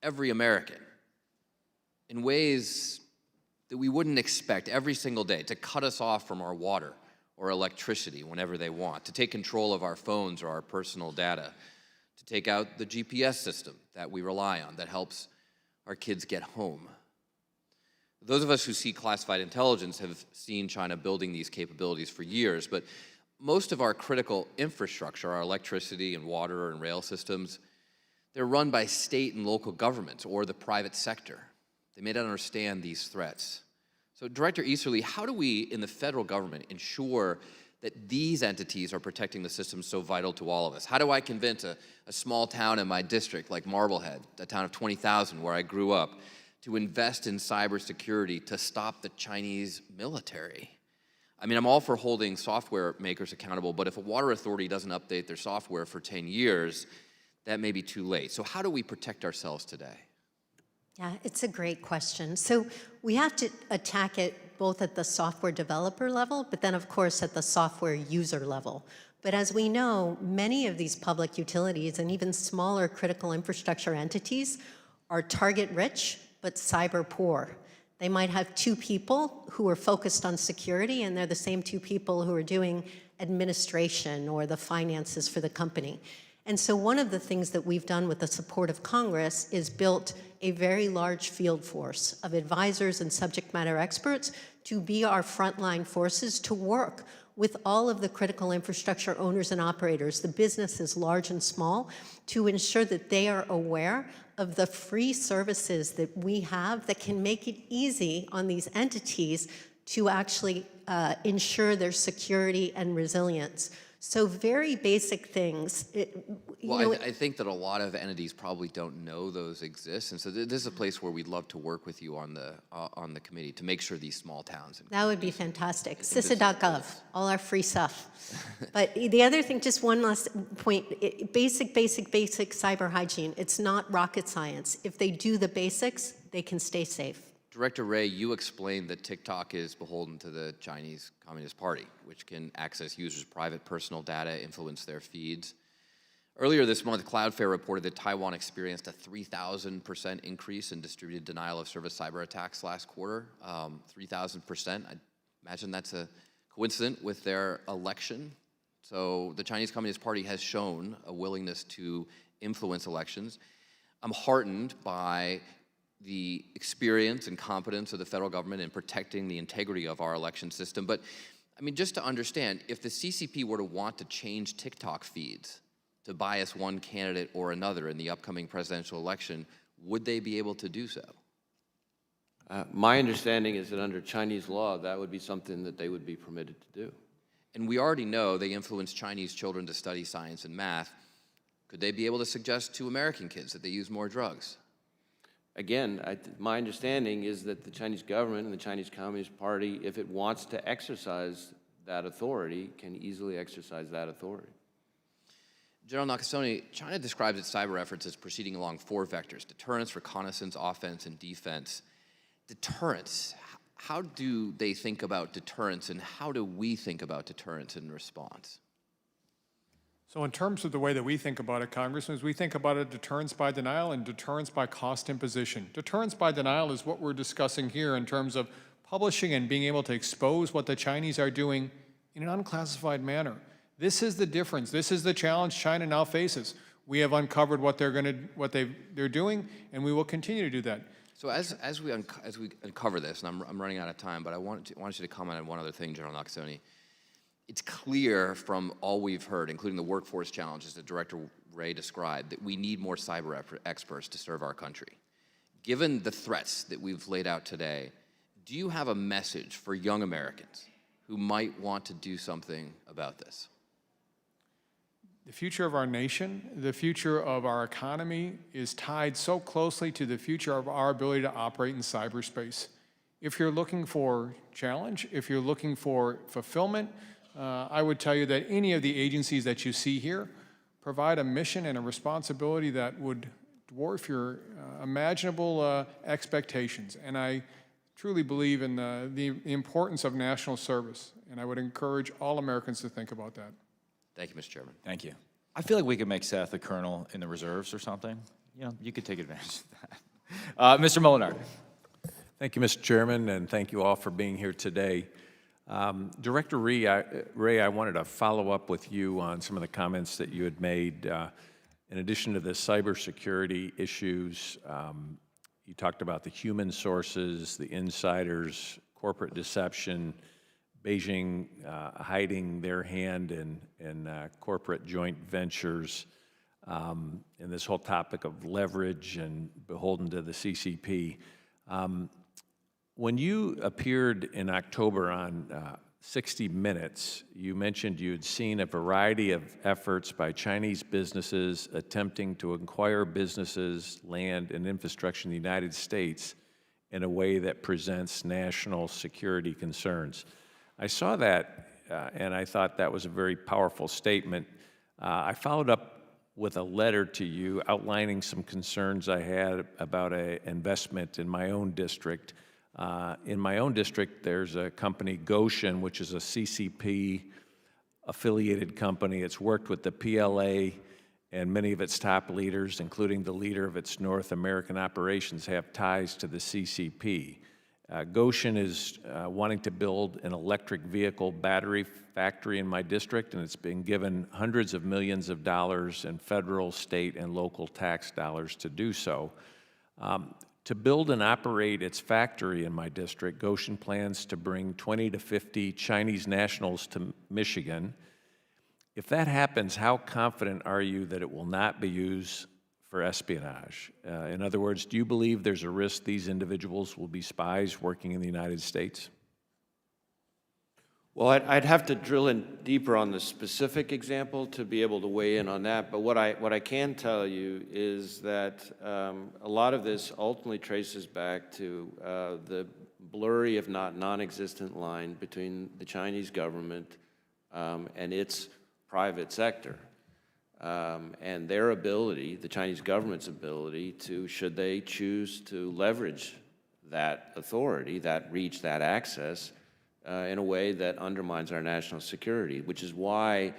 every American in ways that we wouldn't expect every single day, to cut us off from our water or electricity whenever they want, to take control of our phones or our personal data, to take out the GPS system that we rely on that helps our kids get home. Those of us who see classified intelligence have seen China building these capabilities for years, but most of our critical infrastructure, our electricity and water and rail systems, they're run by state and local governments or the private sector. They may not understand these threats. So Director Easterly, how do we in the federal government ensure that these entities are protecting the system so vital to all of us? How do I convince a small town in my district like Marblehead, a town of 20,000 where I grew up, to invest in cybersecurity to stop the Chinese military? I mean, I'm all for holding software makers accountable, but if a water authority doesn't update their software for 10 years, that may be too late. So how do we protect ourselves today? Yeah, it's a great question. So we have to attack it both at the software developer level, but then of course at the software user level. But as we know, many of these public utilities and even smaller critical infrastructure entities are target rich, but cyber poor. They might have two people who are focused on security, and they're the same two people who are doing administration or the finances for the company. And so one of the things that we've done with the support of Congress is built a very large field force of advisors and subject matter experts to be our frontline forces to work with all of the critical infrastructure owners and operators, the businesses large and small, to ensure that they are aware of the free services that we have that can make it easy on these entities to actually ensure their security and resilience. So very basic things. I think that a lot of entities probably don't know those exist, and so this is a place where we'd love to work with you on the committee to make sure these small towns. That would be fantastic. CISA.gov, all our free stuff. But the other thing, just one last point, basic cyber hygiene. It's not rocket science. If they do the basics, they can stay safe. Director Wray, you explained that TikTok is beholden to the Chinese Communist Party, which can access users' private personal data, influence their feeds. Earlier this month, Cloudflare reported that Taiwan experienced a 3,000% increase in distributed denial of service cyber attacks last quarter. 3,000%. I imagine that's a coincident with their election. So the Chinese Communist Party has shown a willingness to influence elections. I'm heartened by the experience and competence of the federal government in protecting the integrity of our election system. But, I mean, just to understand, if the CCP were to want to change TikTok feeds to bias one candidate or another in the upcoming presidential election, would they be able to do so? My understanding is that under Chinese law, that would be something that they would be permitted to do. And we already know they influence Chinese children to study science and math. Could they be able to suggest to American kids that they use more drugs? Again, my understanding is that the Chinese government and the Chinese Communist Party, if it wants to exercise that authority, can easily exercise that authority. General Nakasone, China describes its cyber efforts as proceeding along 4 vectors: deterrence, reconnaissance, offense, and defense. Deterrence, how do they think about deterrence, and how do we think about deterrence in response? So in terms of the way that we think about it, Congressman, is we think about it deterrence by denial and deterrence by cost imposition. Deterrence by denial is what we're discussing here in terms of publishing and being able to expose what the Chinese are doing in an unclassified manner. This is the difference. This is the challenge China now faces. We have uncovered what they're doing, and we will continue to do that. So as we uncover this, and I'm running out of time, but I want you to comment on one other thing, General Nakasone. It's clear from all we've heard, including the workforce challenges that Director Wray described, that we need more cyber experts to serve our country. Given the threats that we've laid out today, do you have a message for young Americans who might want to do something about this? The future of our nation, the future of our economy is tied so closely to the future of our ability to operate in cyberspace. If you're looking for challenge, if you're looking for fulfillment, I would tell you that any of the agencies that you see here provide a mission and a responsibility that would dwarf your imaginable expectations. And I truly believe in the importance of national service, and I would encourage all Americans to think about that. Thank you, Mr. Chairman. Thank you. I feel like we could make Seth a colonel in the reserves or something. You know, you could take advantage of that. Mr. Molinar. Thank you, Mr. Chairman, and thank you all for being here today. Director Wray, I wanted to follow up with you on some of the comments that you had made. In addition to the cybersecurity issues, you talked about the human sources, the insiders, corporate deception, Beijing hiding their hand in corporate joint ventures, and this whole topic of leverage and beholden to the CCP. When you appeared in October on 60 Minutes, you mentioned you had seen a variety of efforts by Chinese businesses attempting to acquire businesses, land, and infrastructure in the United States in a way that presents national security concerns. I saw that, and I thought that was a very powerful statement. I followed up with a letter to you outlining some concerns I had about an investment in my own district. In my own district, there's a company, Goshen, which is a CCP-affiliated company. It's worked with the PLA, and many of its top leaders, including the leader of its North American operations, have ties to the CCP. Goshen is wanting to build an electric vehicle battery factory in my district, and it's been given hundreds of millions of dollars in federal, state, and local tax dollars to do so. To build and operate its factory in my district, Goshen plans to bring 20 to 50 Chinese nationals to Michigan. If that happens, how confident are you that it will not be used for espionage? In other words, do you believe there's a risk these individuals will be spies working in the United States? Well, I'd have to drill in deeper on the specific example to be able to weigh in on that. But what I can tell you is that a lot of this ultimately traces back to the blurry, if not non-existent, line between the Chinese government and its private sector. And their ability, the Chinese government's ability to, should they choose to leverage that authority, that reach, that access, in a way that undermines our national security, which is why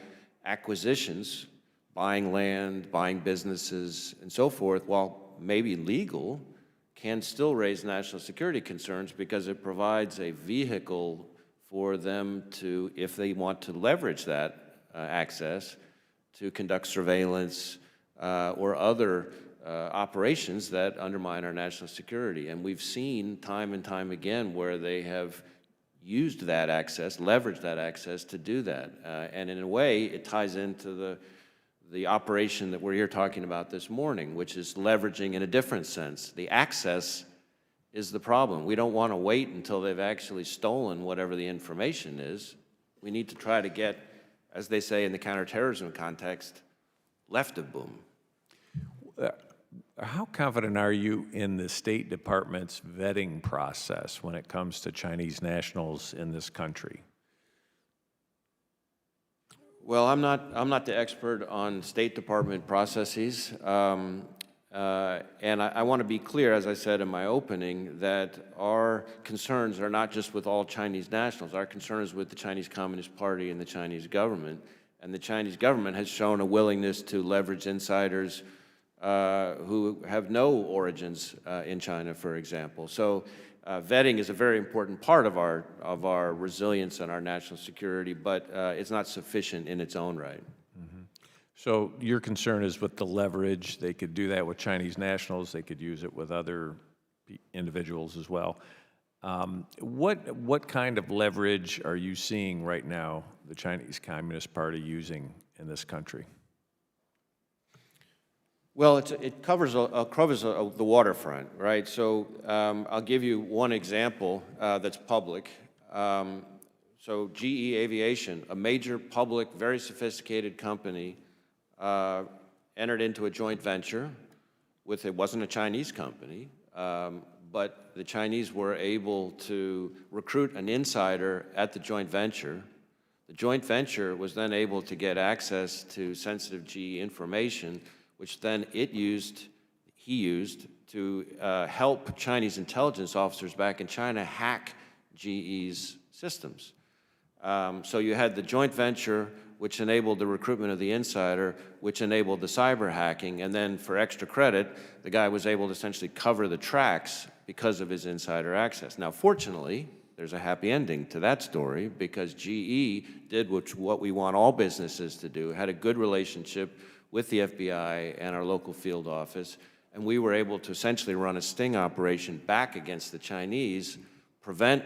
acquisitions, buying land, buying businesses, and so forth, while maybe legal, can still raise national security concerns because it provides a vehicle for them to, if they want to leverage that access, to conduct surveillance or other operations that undermine our national security. And we've seen time and time again where they have used that access, leveraged that access to do that. And in a way, it ties into the operation that we're here talking about this morning, which is leveraging in a different sense. The access is the problem. We don't want to wait until they've actually stolen whatever the information is. We need to try to get, as they say in the counterterrorism context, left of boom. How confident are you in the State Department's vetting process when it comes to Chinese nationals in this country? Well, I'm not the expert on State Department processes, and I want to be clear, as I said in my opening, that our concerns are not just with all Chinese nationals. Our concern is with the Chinese Communist Party and the Chinese government, and the Chinese government has shown a willingness to leverage insiders who have no origins in China, for example. So Vetting is a very important part of our resilience and our national security, but it's not sufficient in its own right. So your concern is with the leverage. They could do that with Chinese nationals. They could use it with other individuals as well. What kind of leverage are you seeing right now the Chinese Communist Party using in this country? Well, it covers the waterfront, right? So I'll give you one example that's public. So GE Aviation, a major public, very sophisticated company, entered into a joint venture with, it wasn't a Chinese company, but the Chinese were able to recruit an insider at the joint venture. The joint venture was then able to get access to sensitive GE information, which then he used to help Chinese intelligence officers back in China hack GE's systems. So you had the joint venture, which enabled the recruitment of the insider, which enabled the cyber hacking, and then for extra credit, the guy was able to essentially cover the tracks because of his insider access. Now, fortunately, there's a happy ending to that story because GE did what we want all businesses to do, had a good relationship with the FBI and our local field office, and we were able to essentially run a sting operation back against the Chinese, prevent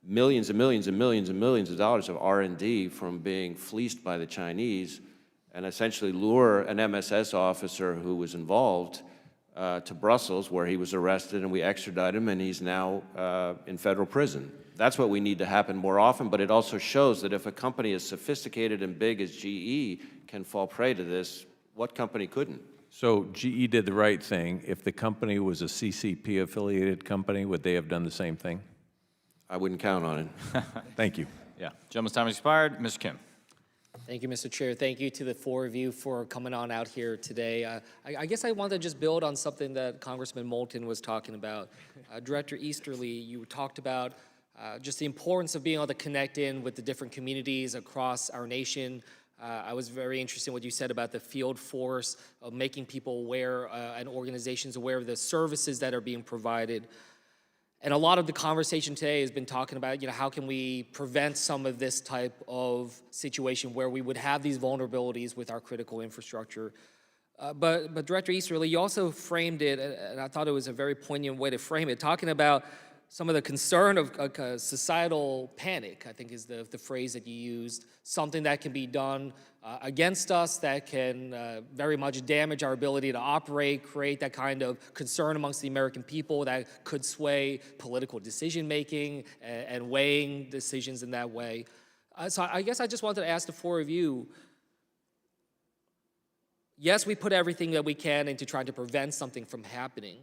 millions and millions and millions and millions of dollars of R&D from being fleeced by the Chinese, and essentially lure an MSS officer who was involved to Brussels, where he was arrested, and we extradited him, and he's now in federal prison. That's what we need to happen more often, but it also shows that if a company as sophisticated and big as GE can fall prey to this, what company couldn't? So GE did the right thing. If the company was a CCP-affiliated company, would they have done the same thing? I wouldn't count on it. Thank you. Yeah, gentleman's time has expired. Mr. Kim. Thank you, Mr. Chair. Thank you to the four of you for coming on out here today. I guess I want to just build on something that Congressman Moulton was talking about. Director Easterly, you talked about just the importance of being able to connect in with the different communities across our nation. I was very interested in what you said about the field force, of making people aware and organizations aware of the services that are being provided. And a lot of the conversation today has been talking about, how can we prevent some of this type of situation where we would have these vulnerabilities with our critical infrastructure. But Director Easterly, you also framed it, and I thought it was a very poignant way to frame it, talking about some of the concern of societal panic, I think is the phrase that you used, something that can be done against us that can very much damage our ability to operate, create that kind of concern amongst the American people that could sway political decision-making and weighing decisions in that way. So I guess I just wanted to ask the four of you, yes, we put everything that we can into trying to prevent something from happening.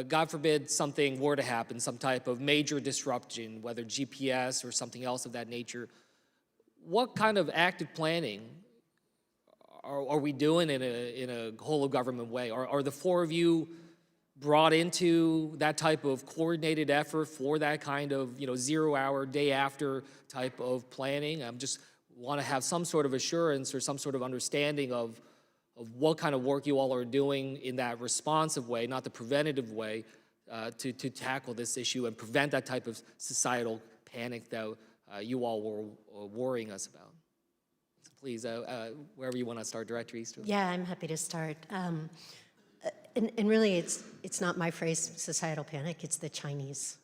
God forbid something were to happen, some type of major disruption, whether GPS or something else of that nature. What kind of active planning are we doing in a whole of government way? Are the four of you brought into that type of coordinated effort for that kind of 0 hour, day after type of planning? I just want to have some sort of assurance or some sort of understanding of what kind of work you all are doing in that responsive way, not the preventative way, to tackle this issue and prevent that type of societal panic that you all were worrying us about. So please, wherever you want to start, Director Easterly. Yeah, I'm happy to start. And really, it's not my phrase, societal panic, it's the Chinese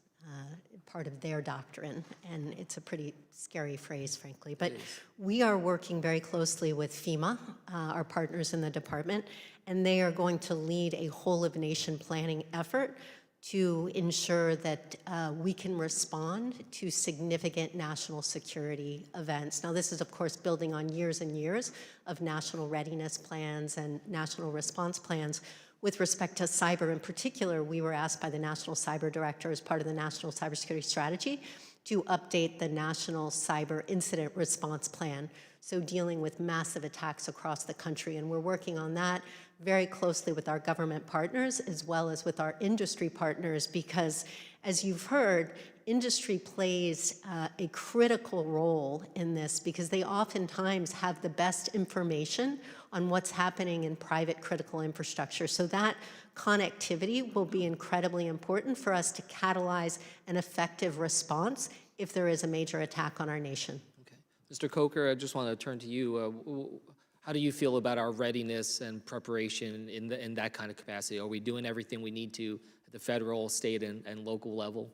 part of their doctrine, and it's a pretty scary phrase, frankly. But we are working very closely with FEMA, our partners in the department, and they are going to lead a whole-of-nation planning effort to ensure that we can respond to significant national security events. Now, this is, of course, building on years and years of national readiness plans and national response plans. With respect to cyber in particular, we were asked by the National Cyber Director as part of the National Cybersecurity Strategy to update the National Cyber Incident Response Plan, so dealing with massive attacks across the country. And we're working on that very closely with our government partners as well as with our industry partners, because As you've heard, industry plays a critical role in this because they oftentimes have the best information on what's happening in private critical infrastructure. So that connectivity will be incredibly important for us to catalyze an effective response if there is a major attack on our nation. Okay. Mr. Coker, I just want to turn to you. How do you feel about our readiness and preparation in that kind of capacity? Are we doing everything we need to at the federal, state, and local level?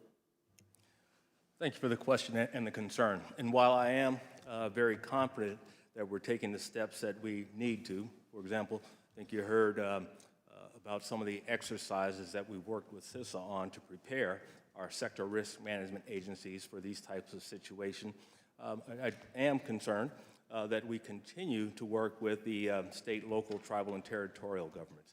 Thank you for the question and the concern. And while I am very confident that we're taking the steps that we need to, for example, I think you heard about some of the exercises that we worked with CISA on to prepare our sector risk management agencies for these types of situations. I am concerned that we continue to work with the state, local, tribal, and territorial governments.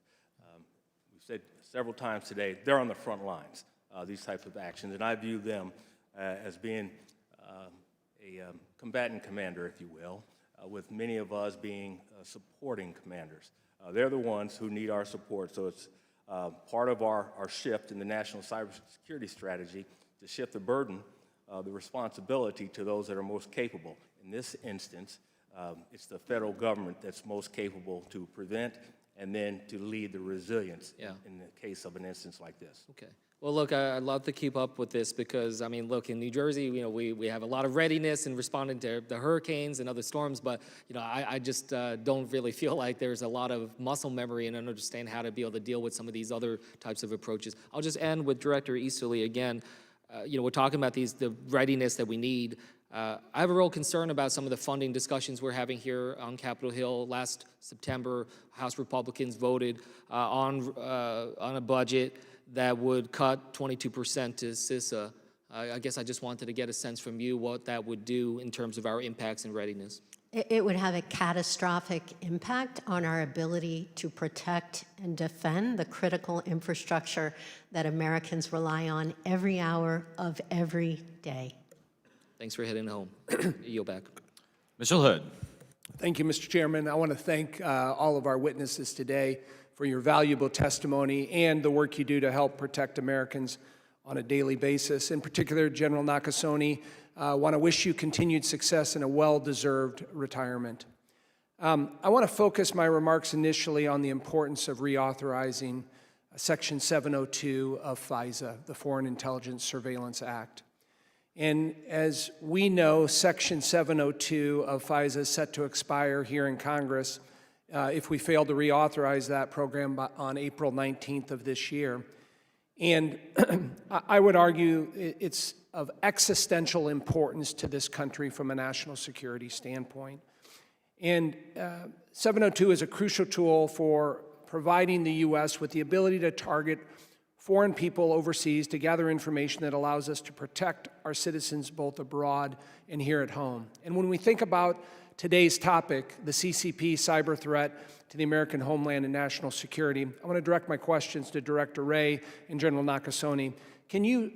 We've said several times today, they're on the front lines, these types of actions, and I view them as being a combatant commander, if you will, with many of us being supporting commanders. They're the ones who need our support, so it's part of our shift in the national cybersecurity strategy to shift the burden, the responsibility to those that are most capable. In this instance, it's the federal government that's most capable to prevent and then to lead the resilience in the case of an instance like this. Okay. Well, look, I'd love to keep up with this because, I mean, look, in New Jersey, you know, we have a lot of readiness in responding to the hurricanes and other storms, but, you know, I just don't really feel like there's a lot of muscle memory and understand how to be able to deal with some of these other types of approaches. I'll just end with Director Easterly again. You know, we're talking about the readiness that we need. I have a real concern about some of the funding discussions we're having here on Capitol Hill. Last September, House Republicans voted on a budget that would cut 22% to CISA. I guess I just wanted to get a sense from you what that would do in terms of our impacts and readiness. It would have a catastrophic impact on our ability to protect and defend the critical infrastructure that Americans rely on every hour of every day. Thanks for hitting home. Yield back. Mr. Hood. Thank you, Mr. Chairman. I want to thank all of our witnesses today for your valuable testimony and the work you do to help protect Americans on a daily basis. In particular, General Nakasone, I want to wish you continued success and a well-deserved retirement. I want to focus my remarks initially on the importance of reauthorizing Section 702 of FISA, the Foreign Intelligence Surveillance Act. And as we know, Section 702 of FISA is set to expire here in Congress if we fail to reauthorize that program on April 19th of this year. And I would argue it's of existential importance to this country from a national security standpoint. And 702 is a crucial tool for providing the U.S. with the ability to target foreign people overseas to gather information that allows us to protect our citizens both abroad and here at home. And when we think about today's topic, the CCP Cyber Threat to the American Homeland and national security, I want to direct my questions to Director Wray and General Nakasone. Can you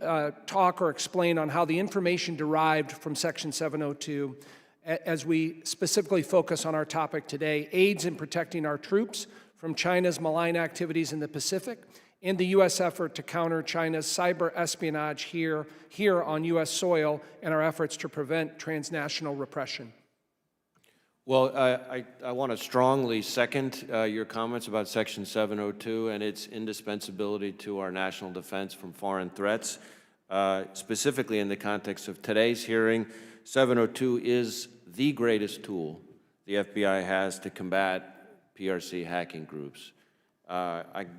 talk or explain on how the information derived from Section 702, as we specifically focus on our topic today, aids in protecting our troops from China's malign activities in the Pacific and the U.S. effort to counter China's cyber espionage here on U.S. soil and our efforts to prevent transnational repression? Well, I want to strongly second your comments about Section 702 and its indispensability to our national defense from foreign threats. Specifically in the context of today's hearing, 702 is the greatest tool the FBI has to combat PRC hacking groups.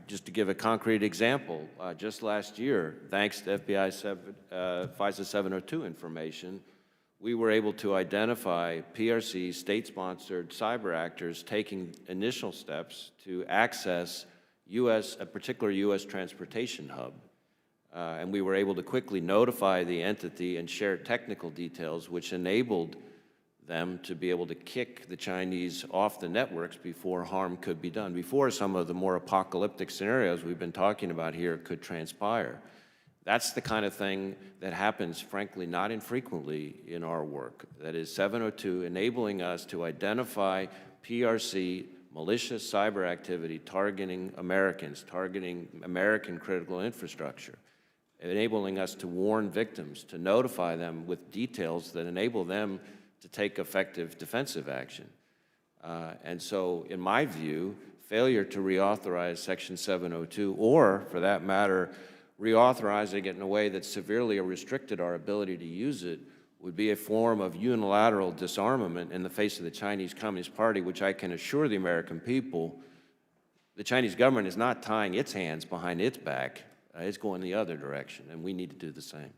Just to give a concrete example, just last year, thanks to FBI FISA 702 information, we were able to identify PRC state-sponsored cyber actors taking initial steps to access a particular U.S. transportation hub. And we were able to quickly notify the entity and share technical details, which enabled them to be able to kick the Chinese off the networks before harm could be done, before some of the more apocalyptic scenarios we've been talking about here could transpire. That's the kind of thing that happens, frankly, not infrequently in our work. That is 702 enabling us to identify PRC malicious cyber activity targeting Americans, targeting American critical infrastructure. enabling us to warn victims, to notify them with details that enable them to take effective defensive action. And so, in my view, failure to reauthorize Section 702, or for that matter, reauthorizing it in a way that severely restricted our ability to use it, would be a form of unilateral disarmament in the face of the Chinese Communist Party, which I can assure the American people, the Chinese government is not tying its hands behind its back. It's going the other direction, and we need to do the same.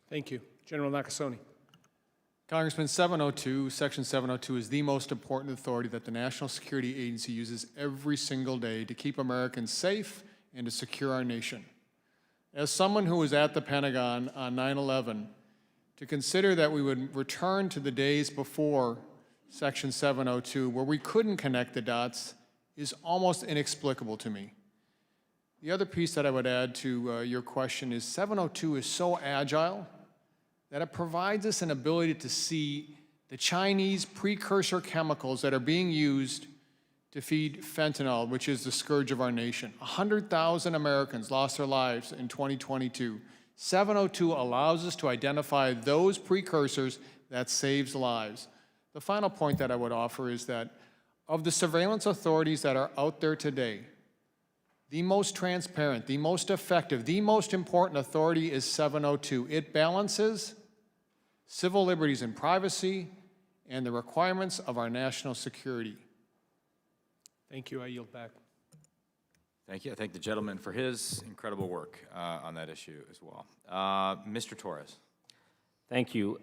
Thank you. General Nakasone. Congressman, Section 702 is the most important authority that the National Security Agency uses every single day to keep Americans safe and to secure our nation. As someone who was at the Pentagon on 9/11, to consider that we would return to the days before Section 702, where we couldn't connect the dots, is almost inexplicable to me. The other piece that I would add to your question is 702 is so agile that it provides us an ability to see the Chinese precursor chemicals that are being used to feed fentanyl, which is the scourge of our nation. 100,000 Americans lost their lives in 2022. 702 allows us to identify those precursors that saves lives. The final point that I would offer is that of the surveillance authorities that are out there today, the most transparent, the most effective, the most important authority is 702. It balances civil liberties and privacy and the requirements of our national security. Thank you. I yield back. Thank you. I thank the gentleman for his incredible work on that issue as well. Mr. Torres. Thank you.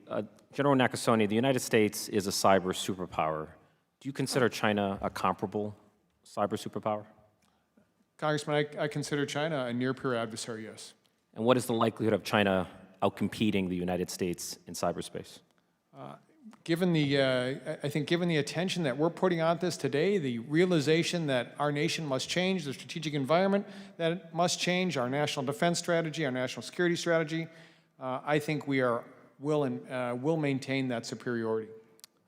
General Nakasone, the United States is a cyber superpower. Do you consider China a comparable cyber superpower? Congressman, I consider China a near-peer adversary, yes. And what is the likelihood of China outcompeting the United States in cyberspace? Given the attention that we're putting on this today, the realization that our nation must change, the strategic environment that it must change, our national defense strategy, our national security strategy, I think will maintain that superiority.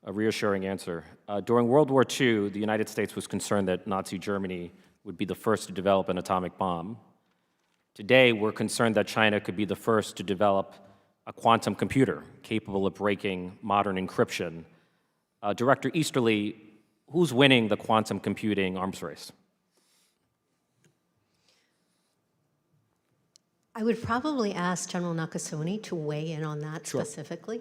A reassuring answer. During World War II, the United States was concerned that Nazi Germany would be the first to develop an atomic bomb. Today, we're concerned that China could be the first to develop a quantum computer capable of breaking modern encryption. Director Easterly, who's winning the quantum computing arms race? I would probably ask General Nakasone to weigh in on that specifically.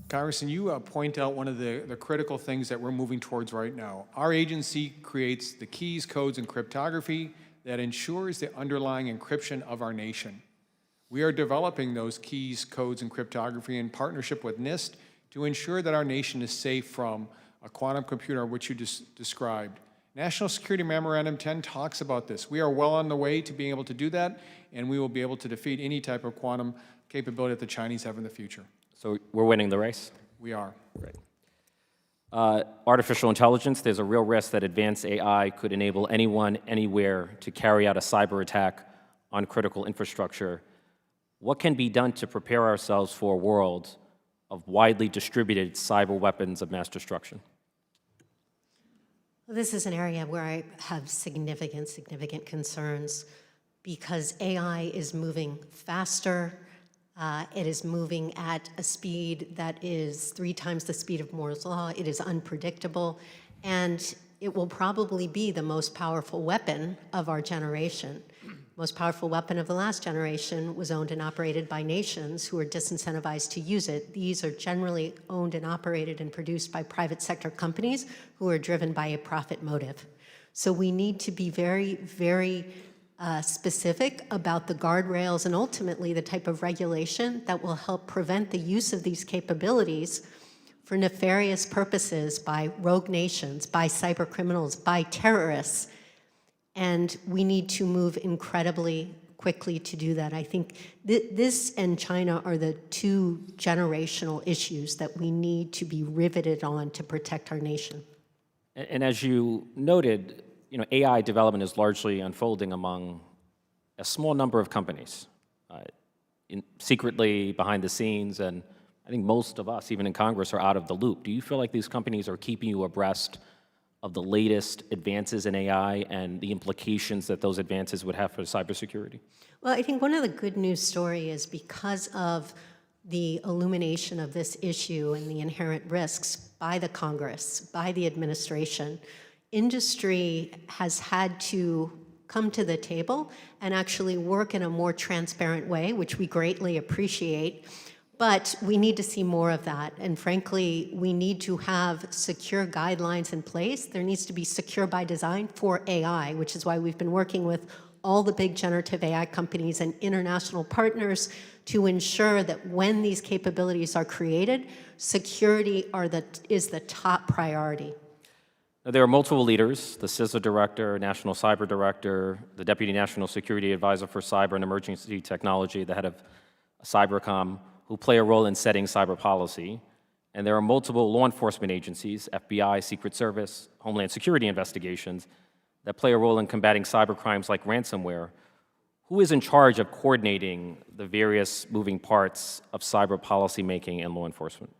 Congressman, you point out one of the critical things that we're moving towards right now. Our agency creates the keys, codes, and cryptography that ensures the underlying encryption of our nation. We are developing those keys, codes, and cryptography in partnership with NIST to ensure that our nation is safe from a quantum computer, which you just described. National Security Memorandum 10 talks about this. We are well on the way to being able to do that, and we will be able to defeat any type of quantum capability that the Chinese have in the future. So we're winning the race? We are. Right. Artificial intelligence, there's a real risk that advanced AI could enable anyone, anywhere to carry out a cyber attack on critical infrastructure. What can be done to prepare ourselves for a world of widely distributed cyber weapons of mass destruction? Well, this is an area where I have significant concerns because AI is moving faster. It is moving at a speed that is 3 times the speed of Moore's Law. It is unpredictable, and it will probably be the most powerful weapon of our generation. Most powerful weapon of the last generation was owned and operated by nations who are disincentivized to use it. These are generally owned and operated and produced by private sector companies who are driven by a profit motive. So we need to be very, very specific about the guardrails and ultimately the type of regulation that will help prevent the use of these capabilities for nefarious purposes by rogue nations, by cyber criminals, by terrorists. And we need to move incredibly quickly to do that. I think this and China are the 2 generational issues that we need to be riveted on to protect our nation. And as you noted, AI development is largely unfolding among a small number of companies, secretly behind the scenes, and I think most of us, even in Congress, are out of the loop. Do you feel like these companies are keeping you abreast of the latest advances in AI and the implications that those advances would have for cybersecurity? Well, I think one of the good news story is because of the illumination of this issue and the inherent risks by the Congress, by the administration, industry has had to come to the table and actually work in a more transparent way, which we greatly appreciate. But we need to see more of that. And frankly, we need to have secure guidelines in place. There needs to be secure by design for AI, which is why we've been working with all the big generative AI companies and international partners to ensure that when these capabilities are created, security is the top priority. Now, there are multiple leaders, the CISA director, national cyber director, the deputy national security advisor for cyber and emergency technology, the head of Cybercom, who play a role in setting cyber policy. And there are multiple law enforcement agencies, FBI, Secret Service, Homeland Security investigations, that play a role in combating cyber crimes like ransomware. Who is in charge of coordinating the various moving parts of cyber policy making and law enforcement?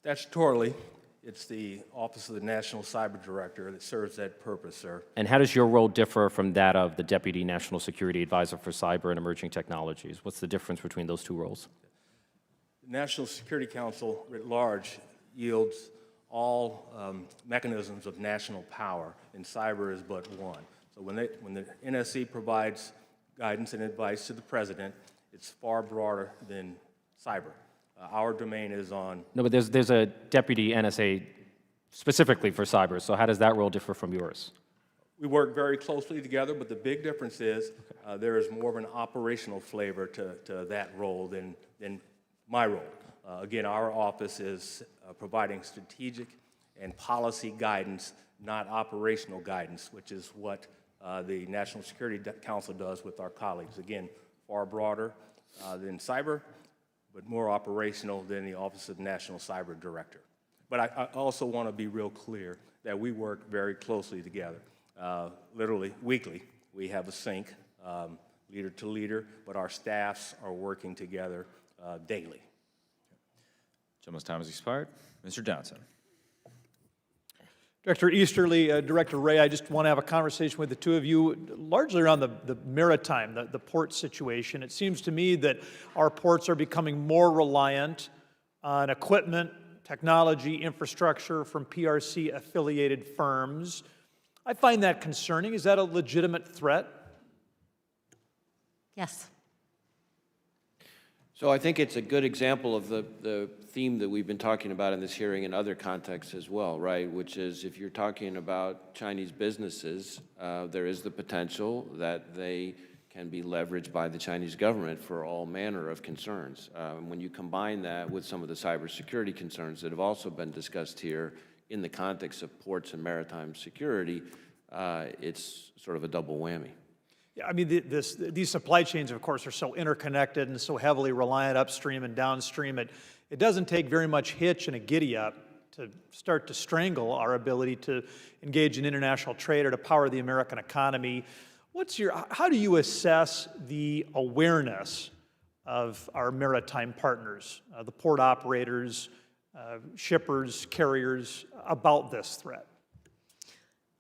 Statutorily, it's the Office of the National Cyber Director that serves that purpose, sir. And how does your role differ from that of the Deputy National Security Advisor for Cyber and Emerging Technologies? What's the difference between those two roles? The National Security Council writ large yields all mechanisms of national power, and cyber is but one. So when the NSC provides guidance and advice to the president, it's far broader than cyber. Our domain is on... No, but there's a deputy NSA specifically for cyber, so how does that role differ from yours? We work very closely together, but the big difference is there is more of an operational flavor to that role than my role. Again, our office is providing strategic and policy guidance, not operational guidance, which is what the National Security Council does with our colleagues. Again, far broader than cyber, but more operational than the Office of National Cyber Director. But I also want to be real clear that we work very closely together. Literally, weekly, we have a sync, leader to leader, but our staffs are working together daily. Gentleman's time has expired. Mr. Johnson. Director Easterly, Director Wray, I just want to have a conversation with the two of you, largely around the maritime, the port situation. It seems to me that our ports are becoming more reliant on equipment, technology, infrastructure from PRC-affiliated firms. I find that concerning. Is that a legitimate threat? Yes. So I think it's a good example of the theme that we've been talking about in this hearing in other contexts as well, right? Which is if you're talking about Chinese businesses, there is the potential that they can be leveraged by the Chinese government for all manner of concerns. When you combine that with some of the cybersecurity concerns that have also been discussed here in the context of ports and maritime security, it's sort of a double whammy. Yeah, I mean, these supply chains, of course, are so interconnected and so heavily reliant upstream and downstream. It doesn't take very much hitch and a giddy-up to start to strangle our ability to engage in international trade or to power the American economy. How do you assess the awareness of our maritime partners, the port operators, shippers, carriers, about this threat?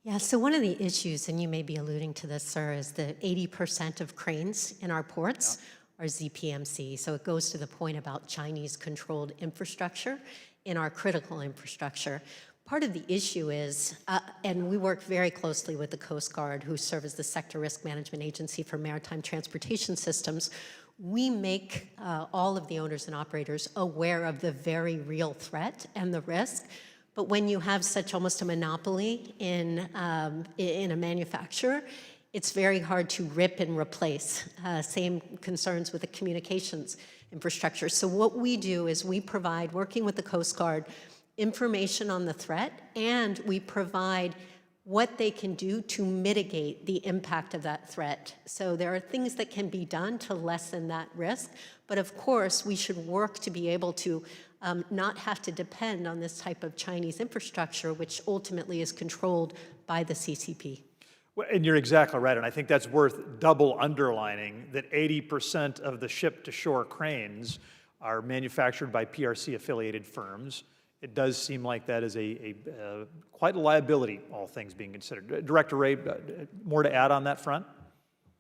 Yeah, so one of the issues, and you may be alluding to this, sir, is that 80% of cranes in our ports are ZPMC. So it goes to the point about Chinese-controlled infrastructure in our critical infrastructure. Part of the issue is, and we work very closely with the Coast Guard, who serve as the Sector Risk Management Agency for Maritime Transportation Systems, we make all of the owners and operators aware of the very real threat and the risk. But when you have such almost a monopoly in a manufacturer, it's very hard to rip and replace. Same concerns with the communications infrastructure. So what we do is we provide, working with the Coast Guard, information on the threat, and we provide what they can do to mitigate the impact of that threat. So there are things that can be done to lessen that risk, but of course we should work to be able to not have to depend on this type of Chinese infrastructure, which ultimately is controlled by the CCP. Well, and you're exactly right, and I think that's worth double underlining that 80% of the ship-to-shore cranes are manufactured by PRC-affiliated firms, it does seem like that is quite a liability, all things being considered. Director Wray, more to add on that front?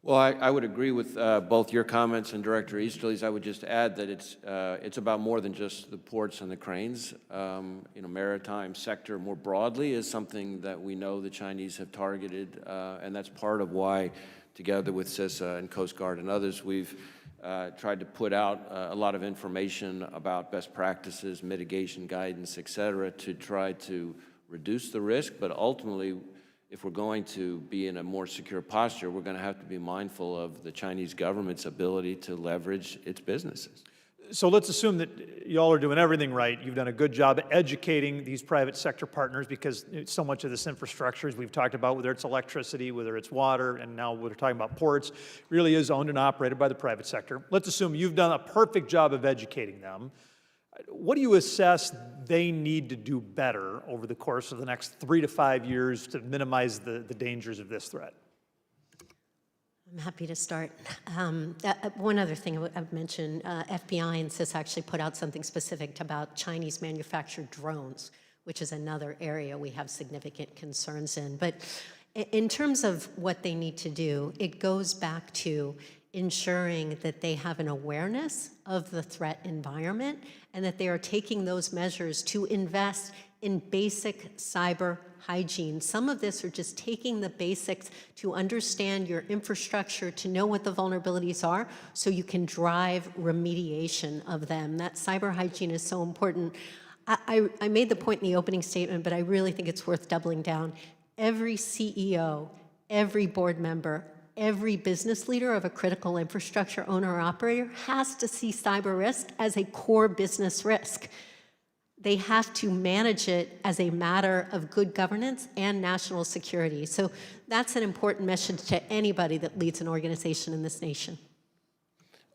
Well, I would agree with both your comments and Director Easterly's. I would just add that it's about more than just the ports and the cranes. Maritime sector more broadly is something that we know the Chinese have targeted, and that's part of why, together with CISA and Coast Guard and others, we've tried to put out a lot of information about best practices, mitigation guidance, et cetera, to try to reduce the risk, but ultimately, if we're going to be in a more secure posture, we're going to have to be mindful of the Chinese government's ability to leverage its businesses. So let's assume that y'all are doing everything right. You've done a good job educating these private sector partners, because so much of this infrastructure, as we've talked about, whether it's electricity, whether it's water, and now we're talking about ports, really is owned and operated by the private sector. Let's assume you've done a perfect job of educating them. What do you assess they need to do better over the course of the next 3 to 5 years to minimize the dangers of this threat? I'm happy to start. One other thing I would mention, FBI and CISA actually put out something specific about Chinese manufactured drones, which is another area we have significant concerns in. But in terms of what they need to do, it goes back to ensuring that they have an awareness of the threat environment and that they are taking those measures to invest in basic cyber hygiene. Some of this are just taking the basics to understand your infrastructure, to know what the vulnerabilities are, so you can drive remediation of them. That cyber hygiene is so important. I made the point in the opening statement, but I really think it's worth doubling down. Every CEO, every board member, every business leader of a critical infrastructure owner or operator has to see cyber risk as a core business risk. They have to manage it as a matter of good governance and national security. So that's an important message to anybody that leads an organization in this nation.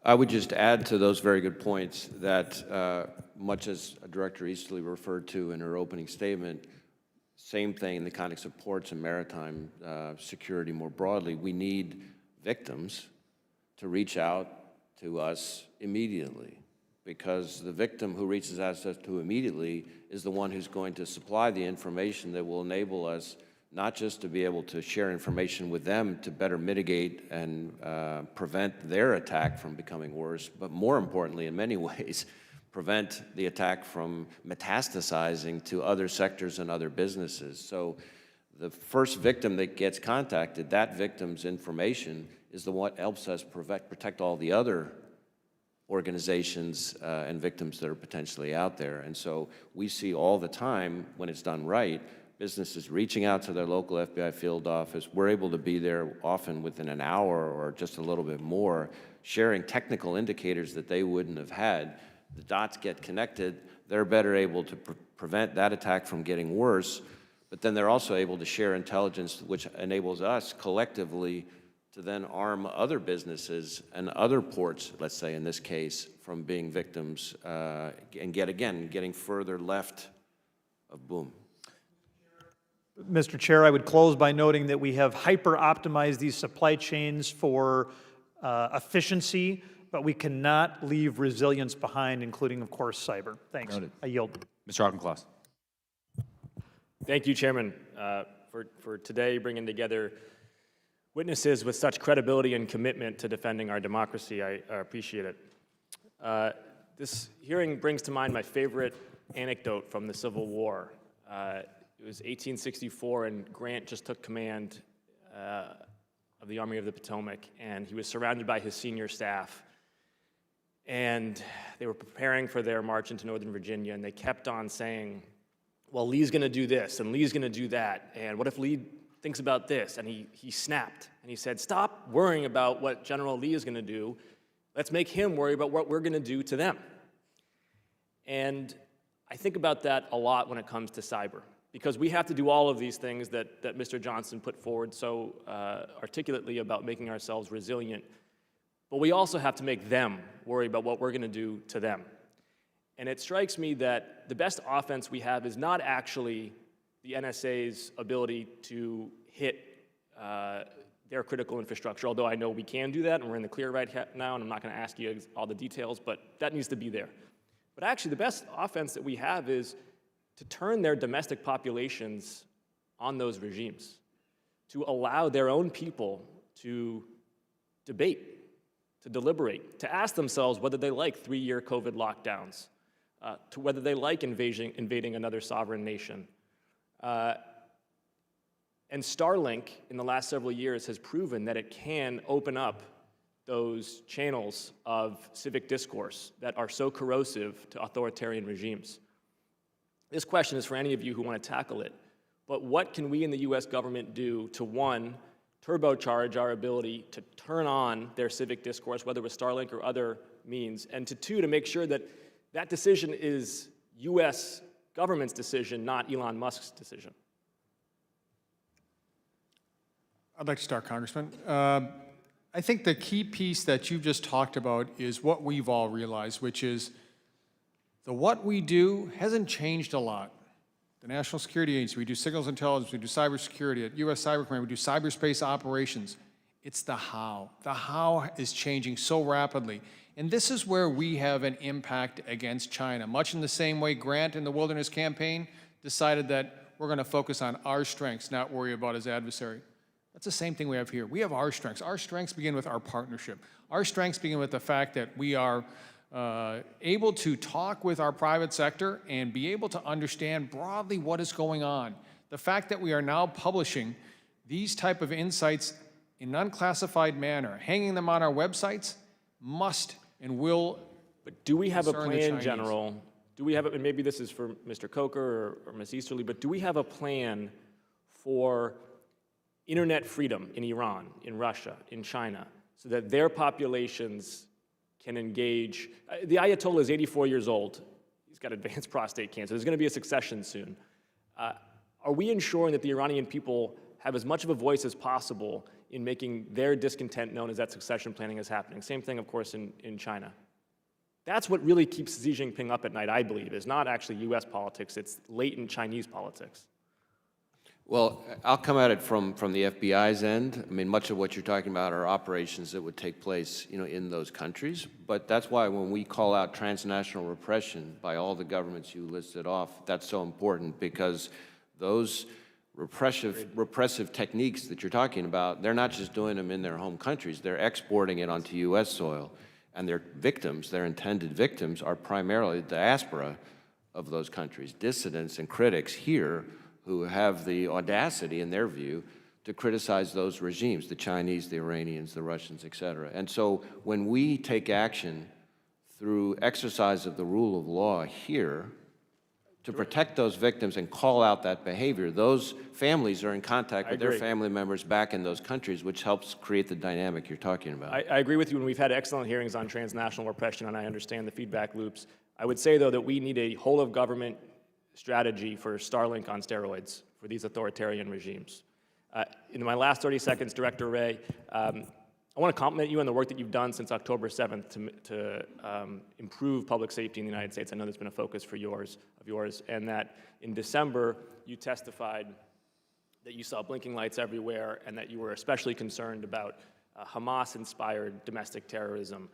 I would just add to those very good points that much as Director Easterly referred to in her opening statement, same thing in the context of ports and maritime security more broadly, we need victims to reach out to us immediately, because the victim who reaches out to immediately is the one who's going to supply the information that will enable us not just to be able to share information with them to better mitigate and prevent their attack from becoming worse, but more importantly, in many ways, prevent the attack from metastasizing to other sectors and other businesses. So the first victim that gets contacted, that victim's information is the one that helps us protect all the other organizations and victims that are potentially out there. And so we see all the time, when it's done right, businesses reaching out to their local FBI field office. We're able to be there often within an hour or just a little bit more, sharing technical indicators that they wouldn't have had. The dots get connected, they're better able to prevent that attack from getting worse, but then they're also able to share intelligence which enables us collectively to then arm other businesses and other ports, let's say in this case, from being victims and getting further left of boom. Mr. Chair, I would close by noting that we have hyper-optimized these supply chains for efficiency, but we cannot leave resilience behind, including, of course, cyber. Thanks. Noted. I yield. Mr. Auchincloss. Thank you, Chairman, for today bringing together witnesses with such credibility and commitment to defending our democracy. I appreciate it. This hearing brings to mind my favorite anecdote from the Civil War. It was 1864, and Grant just took command of the Army of the Potomac, and he was surrounded by his senior staff. And they were preparing for their march into Northern Virginia, and they kept on saying, well, Lee's going to do this, and Lee's going to do that, and what if Lee thinks about this? And he snapped, and he said, stop worrying about what General Lee is going to do. Let's make him worry about what we're going to do to them. And I think about that a lot when it comes to cyber, because we have to do all of these things that Mr. Johnson put forward so articulately about making ourselves resilient, but we also have to make them worry about what we're going to do to them. And it strikes me that the best offense we have is not actually the NSA's ability to hit their critical infrastructure, although I know we can do that, and we're in the clear right now, and I'm not going to ask you all the details, but that needs to be there. But actually, the best offense that we have is to turn their domestic populations on those regimes, to allow their own people to debate, to deliberate, to ask themselves whether they like 3-year COVID lockdowns, to whether they like invading another sovereign nation. And Starlink, in the last several years, has proven that it can open up those channels of civic discourse that are so corrosive to authoritarian regimes. This question is for any of you who want to tackle it, but what can we in the US government do to, one, turbocharge our ability to turn on their civic discourse, whether with Starlink or other means, and to two, to make sure that that decision is US government's decision, not Elon Musk's decision? I'd like to start, Congressman. I think the key piece that you've just talked about is what we've all realized, which is what we do hasn't changed a lot. The National Security Agency, we do signals intelligence, we do cybersecurity. At U.S. Cyber Command, we do cyberspace operations. It's the how. The how is changing so rapidly. And this is where we have an impact against China. Much in the same way Grant in the Wilderness Campaign decided that we're going to focus on our strengths, not worry about his adversary. That's the same thing we have here. We have our strengths. Our strengths begin with our partnership. Our strengths begin with the fact that we are able to talk with our private sector and be able to understand broadly what is going on. The fact that we are now publishing these type of insights in an unclassified manner, hanging them on our websites, must and will. But do we have a concern the plan, Chinese. General? Do we have, and maybe this is for Mr. Coker or Ms. Easterly, but do we have a plan for internet freedom in Iran, in Russia, in China, so that their populations can engage? The Ayatollah is 84 years old. He's got advanced prostate cancer. There's going to be a succession soon. Are we ensuring that the Iranian people have as much of a voice as possible in making their discontent known as that succession planning is happening? Same thing, of course, in China. That's what really keeps Xi Jinping up at night, I believe, is not actually US politics, it's latent Chinese politics. Well, I'll come at it from the FBI's end. I mean, much of what you're talking about are operations that would take place, in those countries. But that's why when we call out transnational repression by all the governments you listed off, that's so important, because those repressive techniques that you're talking about, they're not just doing them in their home countries, they're exporting it onto US soil. And their victims, their intended victims, are primarily the diaspora of those countries, dissidents and critics here who have the audacity, in their view, to criticize those regimes, the Chinese, the Iranians, the Russians, et cetera. And so when we take action through exercise of the rule of law here to protect those victims and call out that behavior, those families are in contact with their family members back in those countries, which helps create the dynamic you're talking about. I agree with you, and we've had excellent hearings on transnational repression, and I understand the feedback loops. I would say, though, that we need a whole-of-government strategy for Starlink on steroids for these authoritarian regimes. In my last 30 seconds, Director Wray, I want to compliment you on the work that you've done since October 7th to improve public safety in the United States. I know that's been a focus of yours, and that in December you testified that you saw blinking lights everywhere and that you were especially concerned about Hamas-inspired domestic terrorism.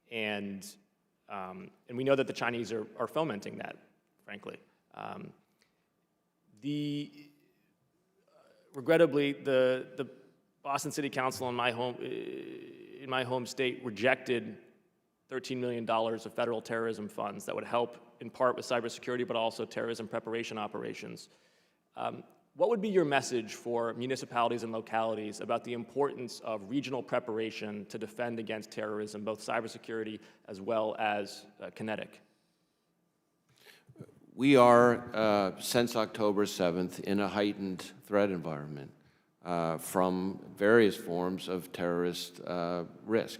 And we know that the Chinese are fomenting that, frankly. Regrettably, the Boston City Council in my home state rejected $13 million of federal terrorism funds that would help in part with cybersecurity, but also terrorism preparation operations. What would be your message for municipalities and localities about the importance of regional preparation to defend against terrorism, both cybersecurity as well as kinetic? We are, since October 7th, in a heightened threat environment from various forms of terrorist risk.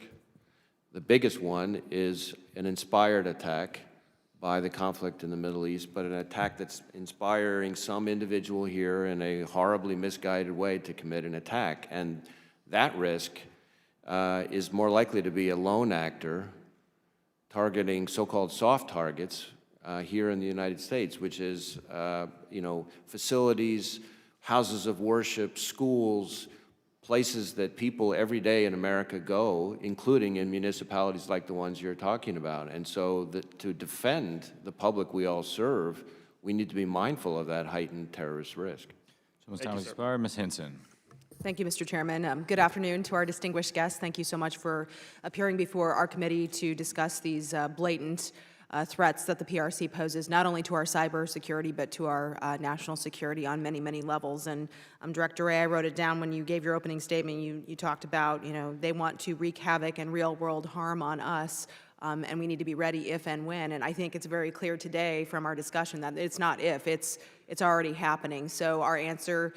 The biggest one is an inspired attack by the conflict in the Middle East, but an attack that's inspiring some individual here in a horribly misguided way to commit an attack. And that risk is more likely to be a lone actor targeting so-called soft targets here in the United States, which is, facilities, houses of worship, schools, places that people every day in America go, including in municipalities like the ones you're talking about. And so to defend the public we all serve, we need to be mindful of that heightened terrorist risk. Someone's time has expired. Ms. Hinson. Thank you, Mr. Chairman. Good afternoon to our distinguished guests. Thank you so much for appearing before our committee to discuss these blatant threats that the PRC poses, not only to our cybersecurity, but to our national security on many, many levels. And Director Wray, I wrote it down when you gave your opening statement. You talked about, they want to wreak havoc and real-world harm on us. And we need to be ready if and when. And I think it's very clear today from our discussion that it's not if, it's already happening. So our answer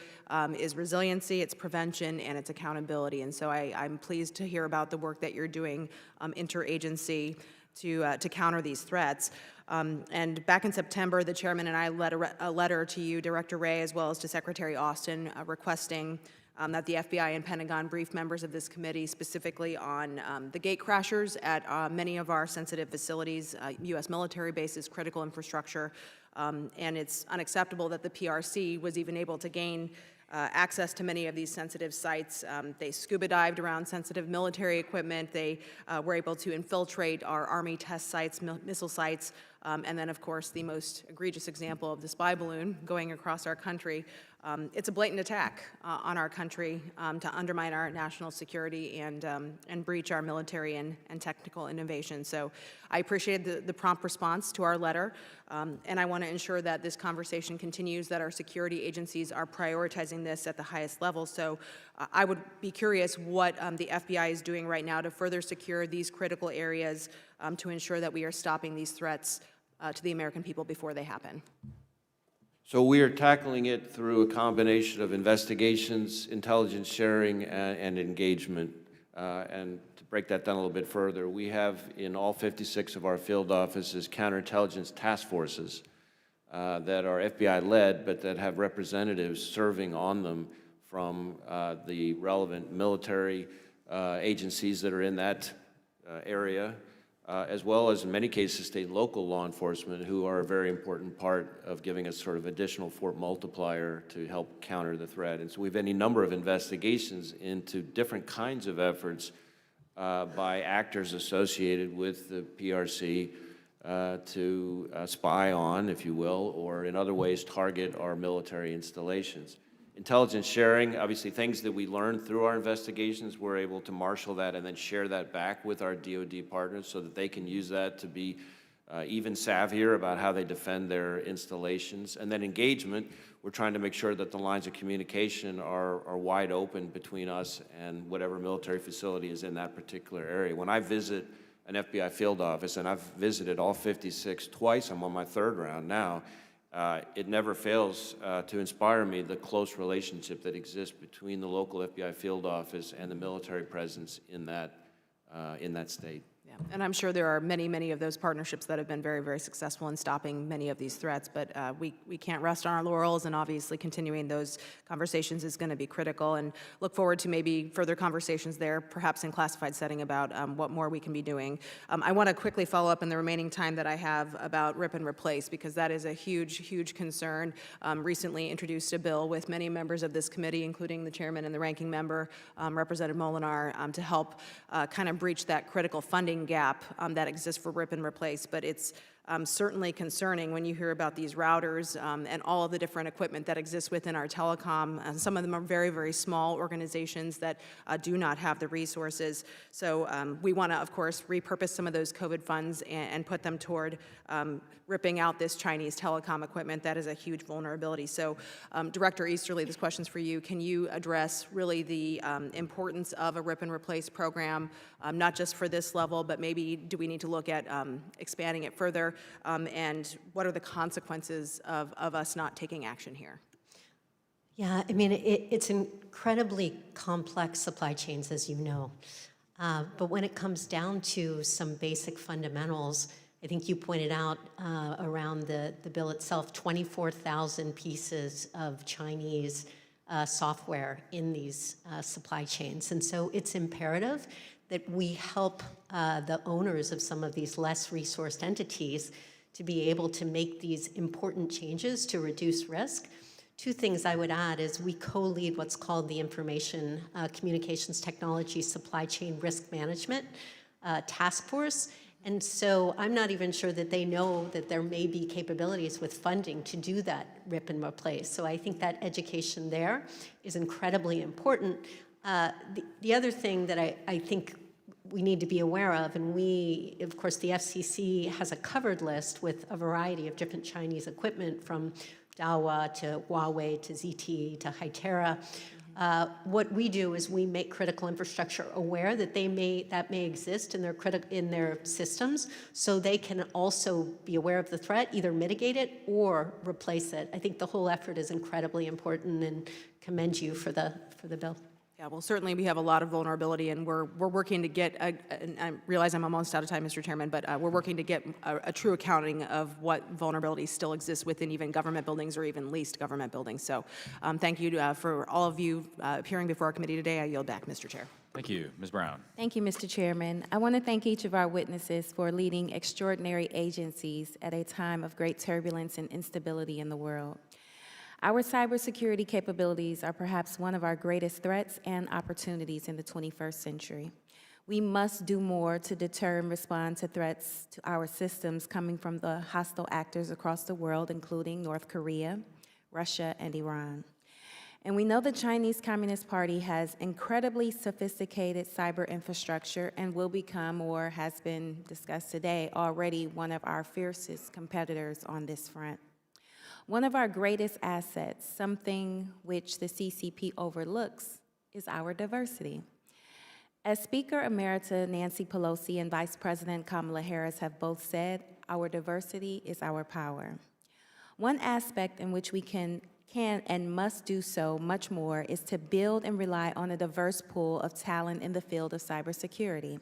is resiliency, it's prevention, and it's accountability. And so I'm pleased to hear about the work that you're doing interagency to counter these threats. And back in September, the chairman and I led a letter to you, Director Wray, as well as to Secretary Austin, requesting that the FBI and Pentagon brief members of this committee specifically on the gate crashers at many of our sensitive facilities, U.S. military bases, critical infrastructure. And it's unacceptable that the PRC was even able to gain access to many of these sensitive sites. They scuba dived around sensitive military equipment. They were able to infiltrate our Army test sites, missile sites, and then, of course, the most egregious example of the spy balloon going across our country. It's a blatant attack on our country to undermine our national security and breach our military and technical innovation. So I appreciate the prompt response to our letter, and I want to ensure that this conversation continues, that our security agencies are prioritizing this at the highest level. So I would be curious what the FBI is doing right now to further secure these critical areas to ensure that we are stopping these threats to the American people before they happen. So we are tackling it through a combination of investigations, intelligence sharing, and engagement. And to break that down a little bit further, we have in all 56 of our field offices counterintelligence task forces that are FBI-led, but that have representatives serving on them from the relevant military agencies that are in that area, as well as in many cases state and local law enforcement, who are a very important part of giving us sort of additional force multiplier to help counter the threat. And so we've had a number of investigations into different kinds of efforts by actors associated with the PRC to spy on, if you will, or in other ways target our military installations. Intelligence sharing, obviously things that we learned through our investigations, we're able to marshal that and then share that back with our DoD partners so that they can use that to be even savvier about how they defend their installations. And then engagement, we're trying to make sure that the lines of communication are wide open between us and whatever military facility is in that particular area. When I visit an FBI field office, and I've visited all 56 twice, I'm on my third round now, it never fails to inspire me, the close relationship that exists between the local FBI field office and the military presence in that state. Yeah, and I'm sure there are many, many of those partnerships that have been very, very successful in stopping many of these threats, but we can't rest on our laurels, and obviously continuing those conversations is going to be critical, and look forward to maybe further conversations there, perhaps in classified setting about what more we can be doing. I want to quickly follow up in the remaining time that I have about rip and replace, because that is a huge, huge concern. Recently introduced a bill with many members of this committee, including the chairman and the ranking member, Representative Molinar, to help kind of breach that critical funding gap that exists for rip and replace, but it's certainly concerning when you hear about these routers and all of the different equipment that exists within our telecom. Some of them are very, very small organizations that do not have the resources. So we want to, of course, repurpose some of those COVID funds and put them toward ripping out this Chinese telecom equipment. That is a huge vulnerability. So Director Easterly, this question's for you. Can you address really the importance of a rip and replace program, not just for this level, but maybe do we need to look at expanding it further? And what are the consequences of us not taking action here? Yeah, I mean, it's incredibly complex supply chains, as you know. But when it comes down to some basic fundamentals, I think you pointed out around the bill itself, 24,000 pieces of Chinese software in these supply chains. And so it's imperative that we help the owners of some of these less resourced entities to be able to make these important changes to reduce risk. Two things I would add is we co-lead what's called the Information Communications Technology Supply Chain Risk Management Task Force. And so I'm not even sure that they know that there may be capabilities with funding to do that rip and replace. So I think that education there is incredibly important. The other thing that I think we need to be aware of, and we, of course, the FCC has a covered list with a variety of different Chinese equipment, from Dahua to Huawei to ZTE to Hytera. What we do is we make critical infrastructure aware that that may exist in their systems, so they can also be aware of the threat, either mitigate it or replace it. I think the whole effort is incredibly important, and commend you for the bill. Yeah, well, certainly we have a lot of vulnerability, and we're working to get, and I realize I'm almost out of time, Mr. Chairman, but we're working to get a true accounting of what vulnerabilities still exist within even government buildings or even leased government buildings. So thank you for all of you appearing before our committee today. I yield back, Mr. Chair. Thank you. Ms. Brown. Thank you, Mr. Chairman. I want to thank each of our witnesses for leading extraordinary agencies at a time of great turbulence and instability in the world. Our cybersecurity capabilities are perhaps one of our greatest threats and opportunities in the 21st century. We must do more to deter and respond to threats to our systems coming from the hostile actors across the world, including North Korea, Russia, and Iran. And we know the Chinese Communist Party has incredibly sophisticated cyber infrastructure and will become, or has been discussed today, already one of our fiercest competitors on this front. One of our greatest assets, something which the CCP overlooks, is our diversity. As Speaker Emerita Nancy Pelosi and Vice President Kamala Harris have both said, our diversity is our power. One aspect in which we can and must do so much more is to build and rely on a diverse pool of talent in the field of cybersecurity.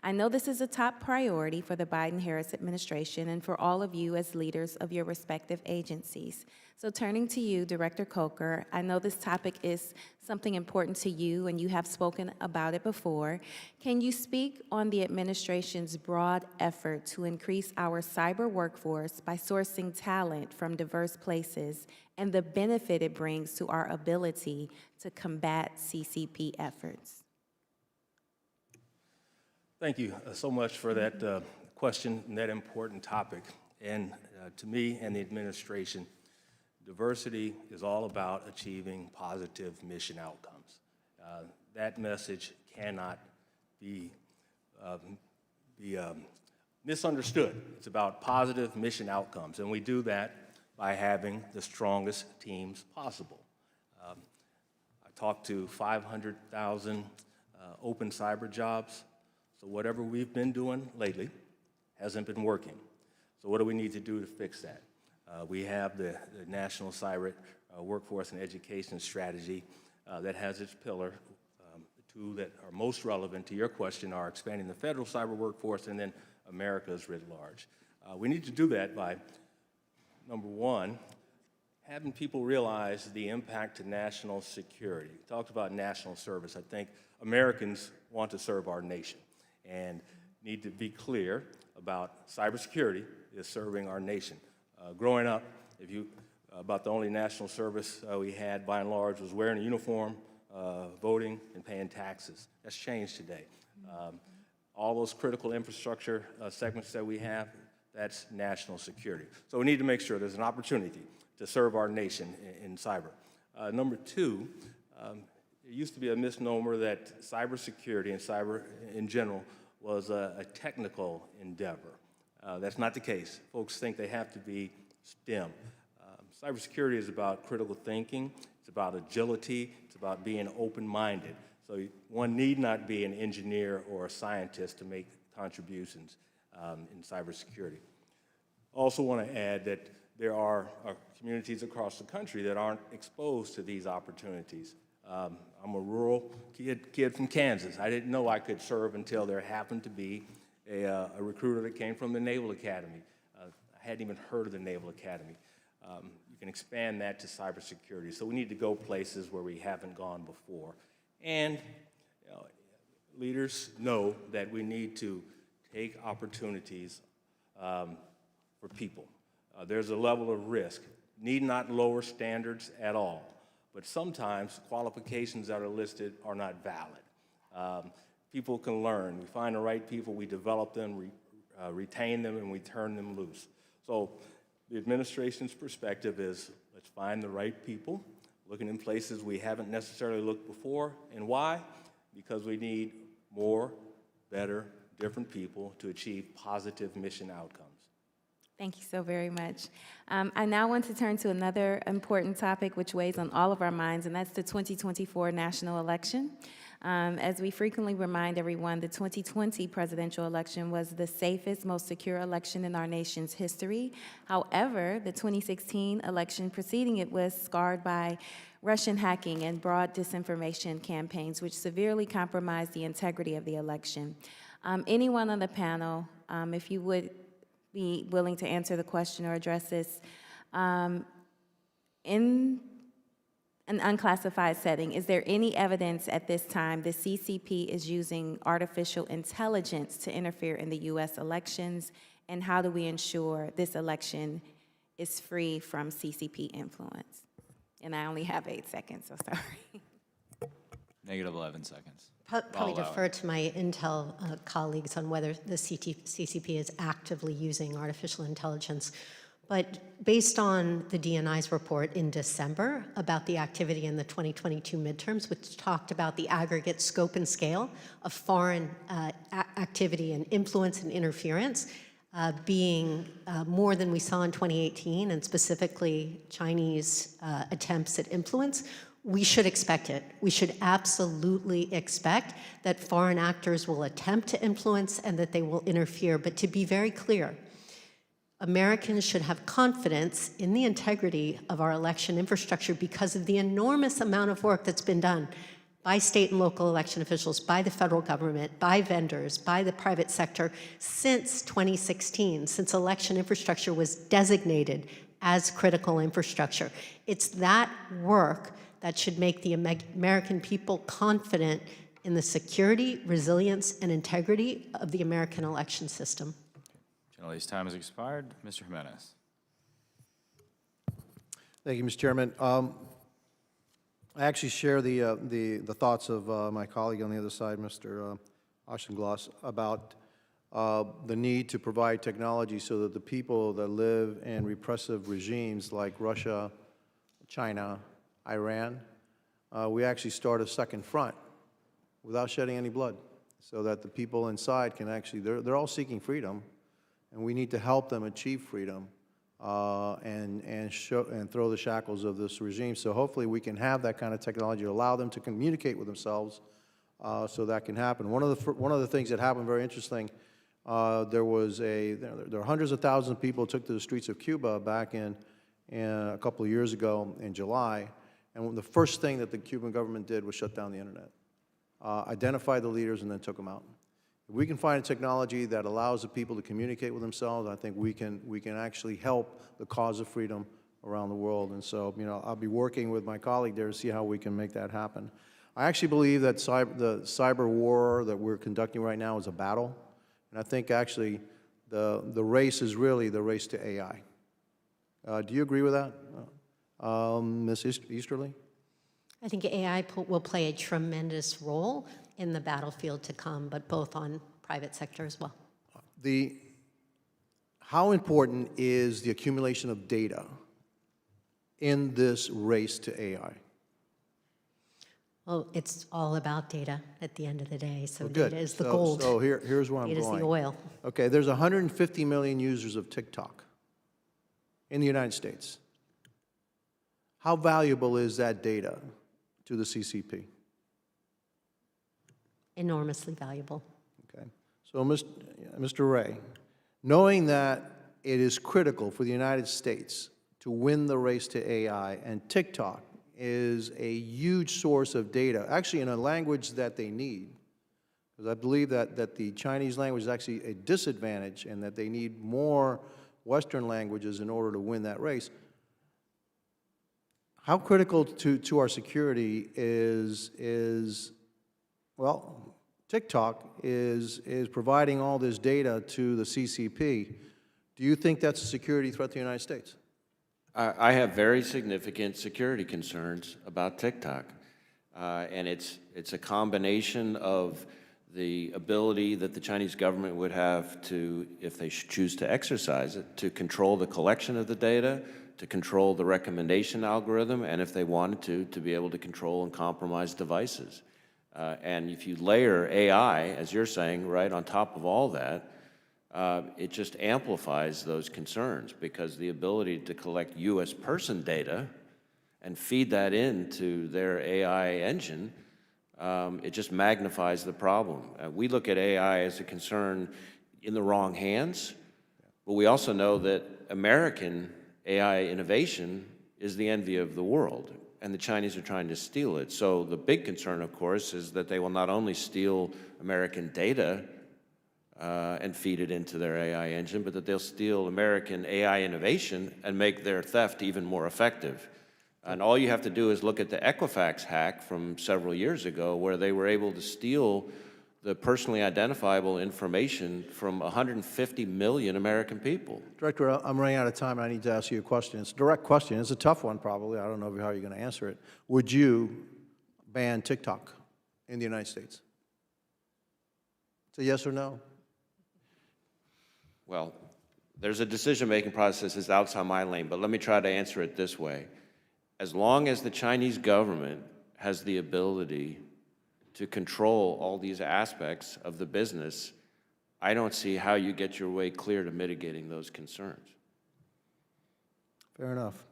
I know this is a top priority for the Biden-Harris administration and for all of you as leaders of your respective agencies. So turning to you, Director Coker, I know this topic is something important to you and you have spoken about it before. Can you speak on the administration's broad effort to increase our cyber workforce by sourcing talent from diverse places and the benefit it brings to our ability to combat CCP efforts? Thank you so much for that question and that important topic. And to me and the administration, diversity is all about achieving positive mission outcomes. That message cannot be misunderstood. It's about positive mission outcomes, and we do that by having the strongest teams possible. I talked to 500,000 open cyber jobs. So whatever we've been doing lately hasn't been working. So what do we need to do to fix that? We have the National Cyber Workforce and Education Strategy that has its pillar. The two that are most relevant to your question are expanding the federal cyber workforce and then America's writ large. We need to do that by, number one, having people realize the impact to national security. We talked about national service. I think Americans want to serve our nation and need to be clear about cybersecurity is serving our nation. Growing up, about the only national service we had by and large was wearing a uniform, voting, and paying taxes. That's changed today. All those critical infrastructure segments that we have, that's national security. So we need to make sure there's an opportunity to serve our nation in cyber. Number two, it used to be a misnomer that cybersecurity and cyber in general was a technical endeavor. That's not the case. Folks think they have to be STEM. Cybersecurity is about critical thinking. It's about agility. It's about being open-minded. So one need not be an engineer or a scientist to make contributions in cybersecurity. Also want to add that there are communities across the country that aren't exposed to these opportunities. I'm a rural kid from Kansas. I didn't know I could serve until there happened to be a recruiter that came from the Naval Academy. I hadn't even heard of the Naval Academy. You can expand that to cybersecurity. So we need to go places where we haven't gone before. And leaders know that we need to take opportunities for people. There's a level of risk. Need not lower standards at all. But sometimes qualifications that are listed are not valid. People can learn. We find the right people, we develop them, retain them and we turn them loose. So the administration's perspective is let's find the right people, looking in places we haven't necessarily looked before. And why? Because we need more, better, different people to achieve positive mission outcomes. Thank you so very much. I now want to turn to another important topic which weighs on all of our minds, and that's the 2024 national election. As we frequently remind everyone, the 2020 presidential election was the safest, most secure election in our nation's history. However, the 2016 election preceding it was scarred by Russian hacking and broad disinformation campaigns, which severely compromised the integrity of the election. Anyone on the panel, if you would be willing to answer the question or address this, in an unclassified setting, is there any evidence at this time the CCP is using artificial intelligence to interfere in the U.S. elections? And how do we ensure this election is free from CCP influence? And I only have 8 seconds, so sorry. Negative 11 seconds. Probably I'll allow defer to my Intel colleagues on whether the CCP is actively using artificial intelligence. But based on the DNI's report in December about the activity in the 2022 midterms, which talked about the aggregate scope and scale of foreign activity and influence and interference being more than we saw in 2018, and specifically Chinese attempts at influence, we should expect it. We should absolutely expect that foreign actors will attempt to influence and that they will interfere. But to be very clear, Americans should have confidence in the integrity of our election infrastructure because of the enormous amount of work that's been done by state and local election officials, by the federal government, by vendors, by the private sector since 2016, since election infrastructure was designated as critical infrastructure. It's that work that should make the American people confident in the security, resilience, and integrity of the American election system. Generally's time has expired. Mr. Jimenez. Thank you, Mr. Chairman. I actually share the thoughts of my colleague on the other side, Mr. Auchincloss, about the need to provide technology so that the people that live in repressive regimes like Russia, China, Iran, we actually start a second front without shedding any blood so that the people inside can actually, they're all seeking freedom, and we need to help them achieve freedom and throw the shackles of this regime. So hopefully we can have that kind of technology to allow them to communicate with themselves so that can happen. One of the things that happened very interesting, there were hundreds of thousands of people who took to the streets of Cuba back in a couple of years ago in July. And the first thing that the Cuban government did was shut down the internet, identify the leaders, and then took them out. If we can find a technology that allows the people to communicate with themselves, I think we can actually help the cause of freedom around the world. And so, you know, I'll be working with my colleague there to see how we can make that happen. I actually believe that the cyber war that we're conducting right now is a battle. And I think actually the race is really the race to AI. Do you agree with that? Ms. Easterly? I think AI will play a tremendous role in the battlefield to come, but both on private sector as well. How important is the accumulation of data in this race to AI? Well, it's all about data at the end of the day, so Good. data is the gold. So here's where I'm going. Data is the oil. Okay, there's 150 million users of TikTok in the United States. How valuable is that data to the CCP? Enormously valuable. Okay. So, Mr. Wray, knowing that it is critical for the United States to win the race to AI, and TikTok is a huge source of data, actually in a language that they need, because I believe that the Chinese language is actually a disadvantage and that they need more Western languages in order to win that race. How critical to our security is well, TikTok is providing all this data to the CCP. Do you think that's a security threat to the United States? I have very significant security concerns about TikTok. And it's a combination of the ability that the Chinese government would have to, if they choose to exercise it, to control the collection of the data, to control the recommendation algorithm, and if they wanted to be able to control and compromise devices. And if you layer AI, as you're saying, right on top of all that, it just amplifies those concerns, because the ability to collect U.S. person data and feed that into their AI engine, it just magnifies the problem. We look at AI as a concern in the wrong hands, but we also know that American AI innovation is the envy of the world, and the Chinese are trying to steal it. So the big concern, of course, is that they will not only steal American data and feed it into their AI engine, but that they'll steal American AI innovation and make their theft even more effective. And all you have to do is look at the Equifax hack from several years ago, where they were able to steal the personally identifiable information from 150 million American people. Director, I'm running out of time. I need to ask you a question. It's a direct question. It's a tough one, probably. I don't know how you're going to answer it. Would you ban TikTok in the United States? It's a yes or no. Well, there's a decision-making process that's outside my lane, but let me try to answer it this way. As long as the Chinese government has the ability to control all these aspects of the business, I don't see how you get your way clear to mitigating those concerns. Fair enough.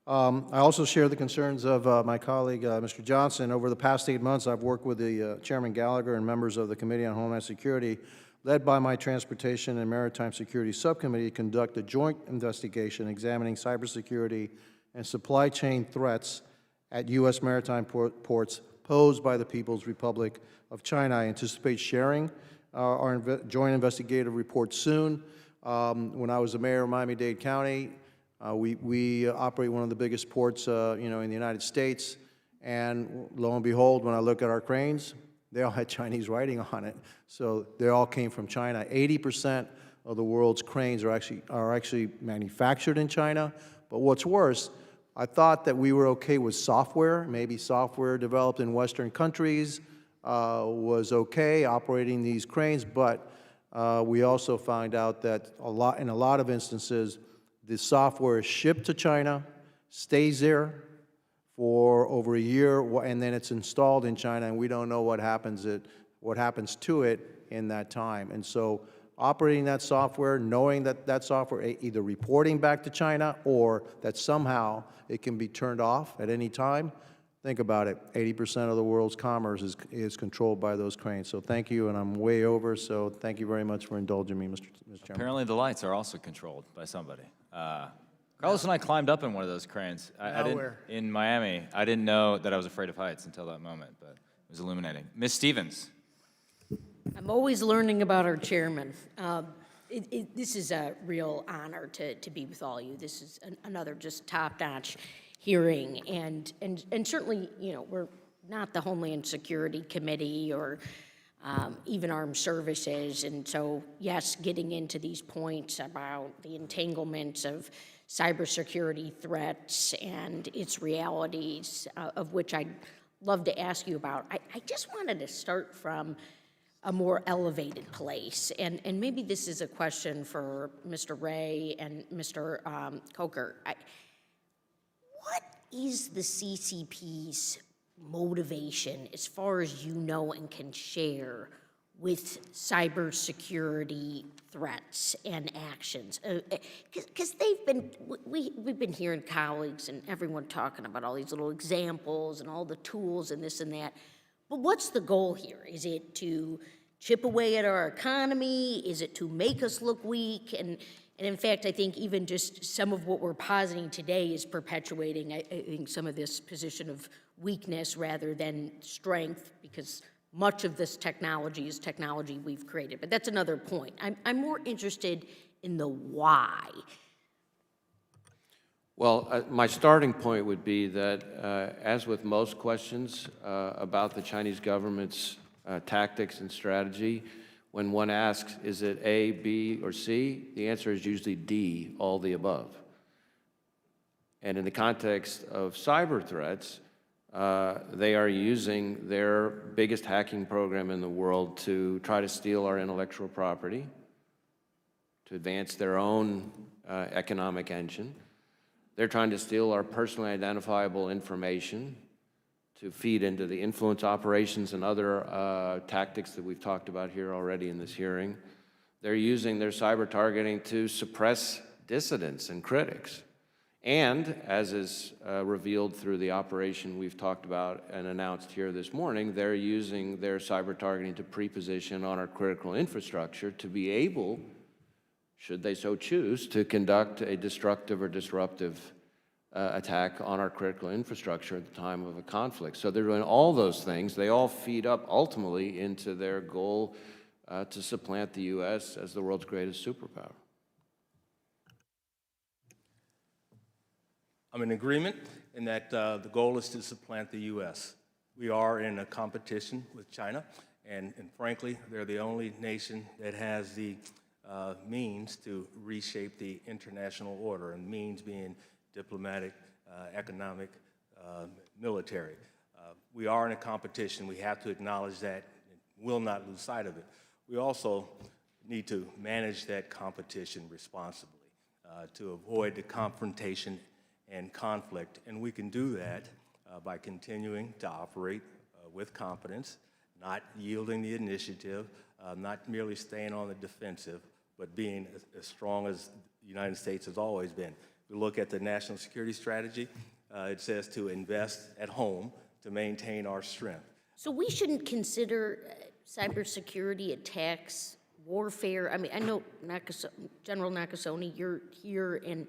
I also share the concerns of my colleague, Mr. Johnson. Over the past 8 months, I've worked with the Chairman Gallagher and members of the Committee on Homeland Security, led by my Transportation and Maritime Security Subcommittee, to conduct a joint investigation examining cybersecurity and supply chain threats at U.S. maritime ports posed by the People's Republic of China. I anticipate sharing our joint investigative report soon. When I was the mayor of Miami-Dade County, we operate one of the biggest ports, in the United States. And lo and behold, when I look at our cranes, they all had Chinese writing on it. So they all came from China. 80% of the world's cranes are actually manufactured in China. But what's worse, I thought that we were okay with software. Maybe software developed in Western countries was okay operating these cranes, but we also found out that in a lot of instances, the software is shipped to China, stays there for over a year, and then it's installed in China, and we don't know what happens to it in that time. And so operating that software, knowing that that software either reporting back to China or that somehow it can be turned off at any time, think about it. 80% of the world's commerce is controlled by those cranes. So thank you, and I'm way over, so thank you very much for indulging me, Mr. Chairman. Apparently the lights are also controlled by somebody. Carlos and I climbed up in one of those cranes. In Miami. I didn't know that I was afraid of heights until that moment, but it was illuminating. Ms. Stevens. I'm always learning about our chairman. This is a real honor to be with all of you. This is another just top-notch hearing, and certainly, we're not the Homeland Security Committee or even Armed Services, and so, yes, getting into these points about the entanglements of cybersecurity threats and its realities, of which I'd love to ask you about. I just wanted to start from a more elevated place, and maybe this is a question for Mr. Wray and Mr. Coker. What is the CCP's motivation, as far as you know and can share, with cybersecurity threats and actions? Because we've been hearing colleagues and everyone talking about all these little examples and all the tools and this and that. But what's the goal here? Is it to chip away at our economy? Is it to make us look weak? And in fact, I think even just some of what we're positing today is perpetuating, I think, some of this position of weakness rather than strength, because much of this technology is technology we've created. But that's another point. I'm more interested in the why. Well, my starting point would be that, as with most questions about the Chinese government's tactics and strategy, when one asks, is it A, B, or C, the answer is usually D, all the above. And in the context of cyber threats, They are using their biggest hacking program in the world to try to steal our intellectual property, to advance their own economic engine. They're trying to steal our personally identifiable information to feed into the influence operations and other tactics that we've talked about here already in this hearing. They're using their cyber targeting to suppress dissidents and critics. And, as is revealed through the operation we've talked about and announced here this morning, they're using their cyber targeting to pre-position on our critical infrastructure to be able, should they so choose, to conduct a destructive or disruptive attack on our critical infrastructure at the time of a conflict. So they're doing all those things. They all feed up ultimately into their goal to supplant the U.S. as the world's greatest superpower. I'm in agreement in that the goal is to supplant the U.S. We are in a competition with China, and frankly, they're the only nation that has the means to reshape the international order, and means being diplomatic, economic, military. We are in a competition. We have to acknowledge that and will not lose sight of it. We also need to manage that competition responsibly to avoid the confrontation and conflict, and we can do that by continuing to operate with competence, not yielding the initiative, not merely staying on the defensive, but being as strong as the United States has always been. We look at the national security strategy, it says to invest at home to maintain our strength. So we shouldn't consider cybersecurity attacks warfare. I mean, I know General Nakasone, you're here, and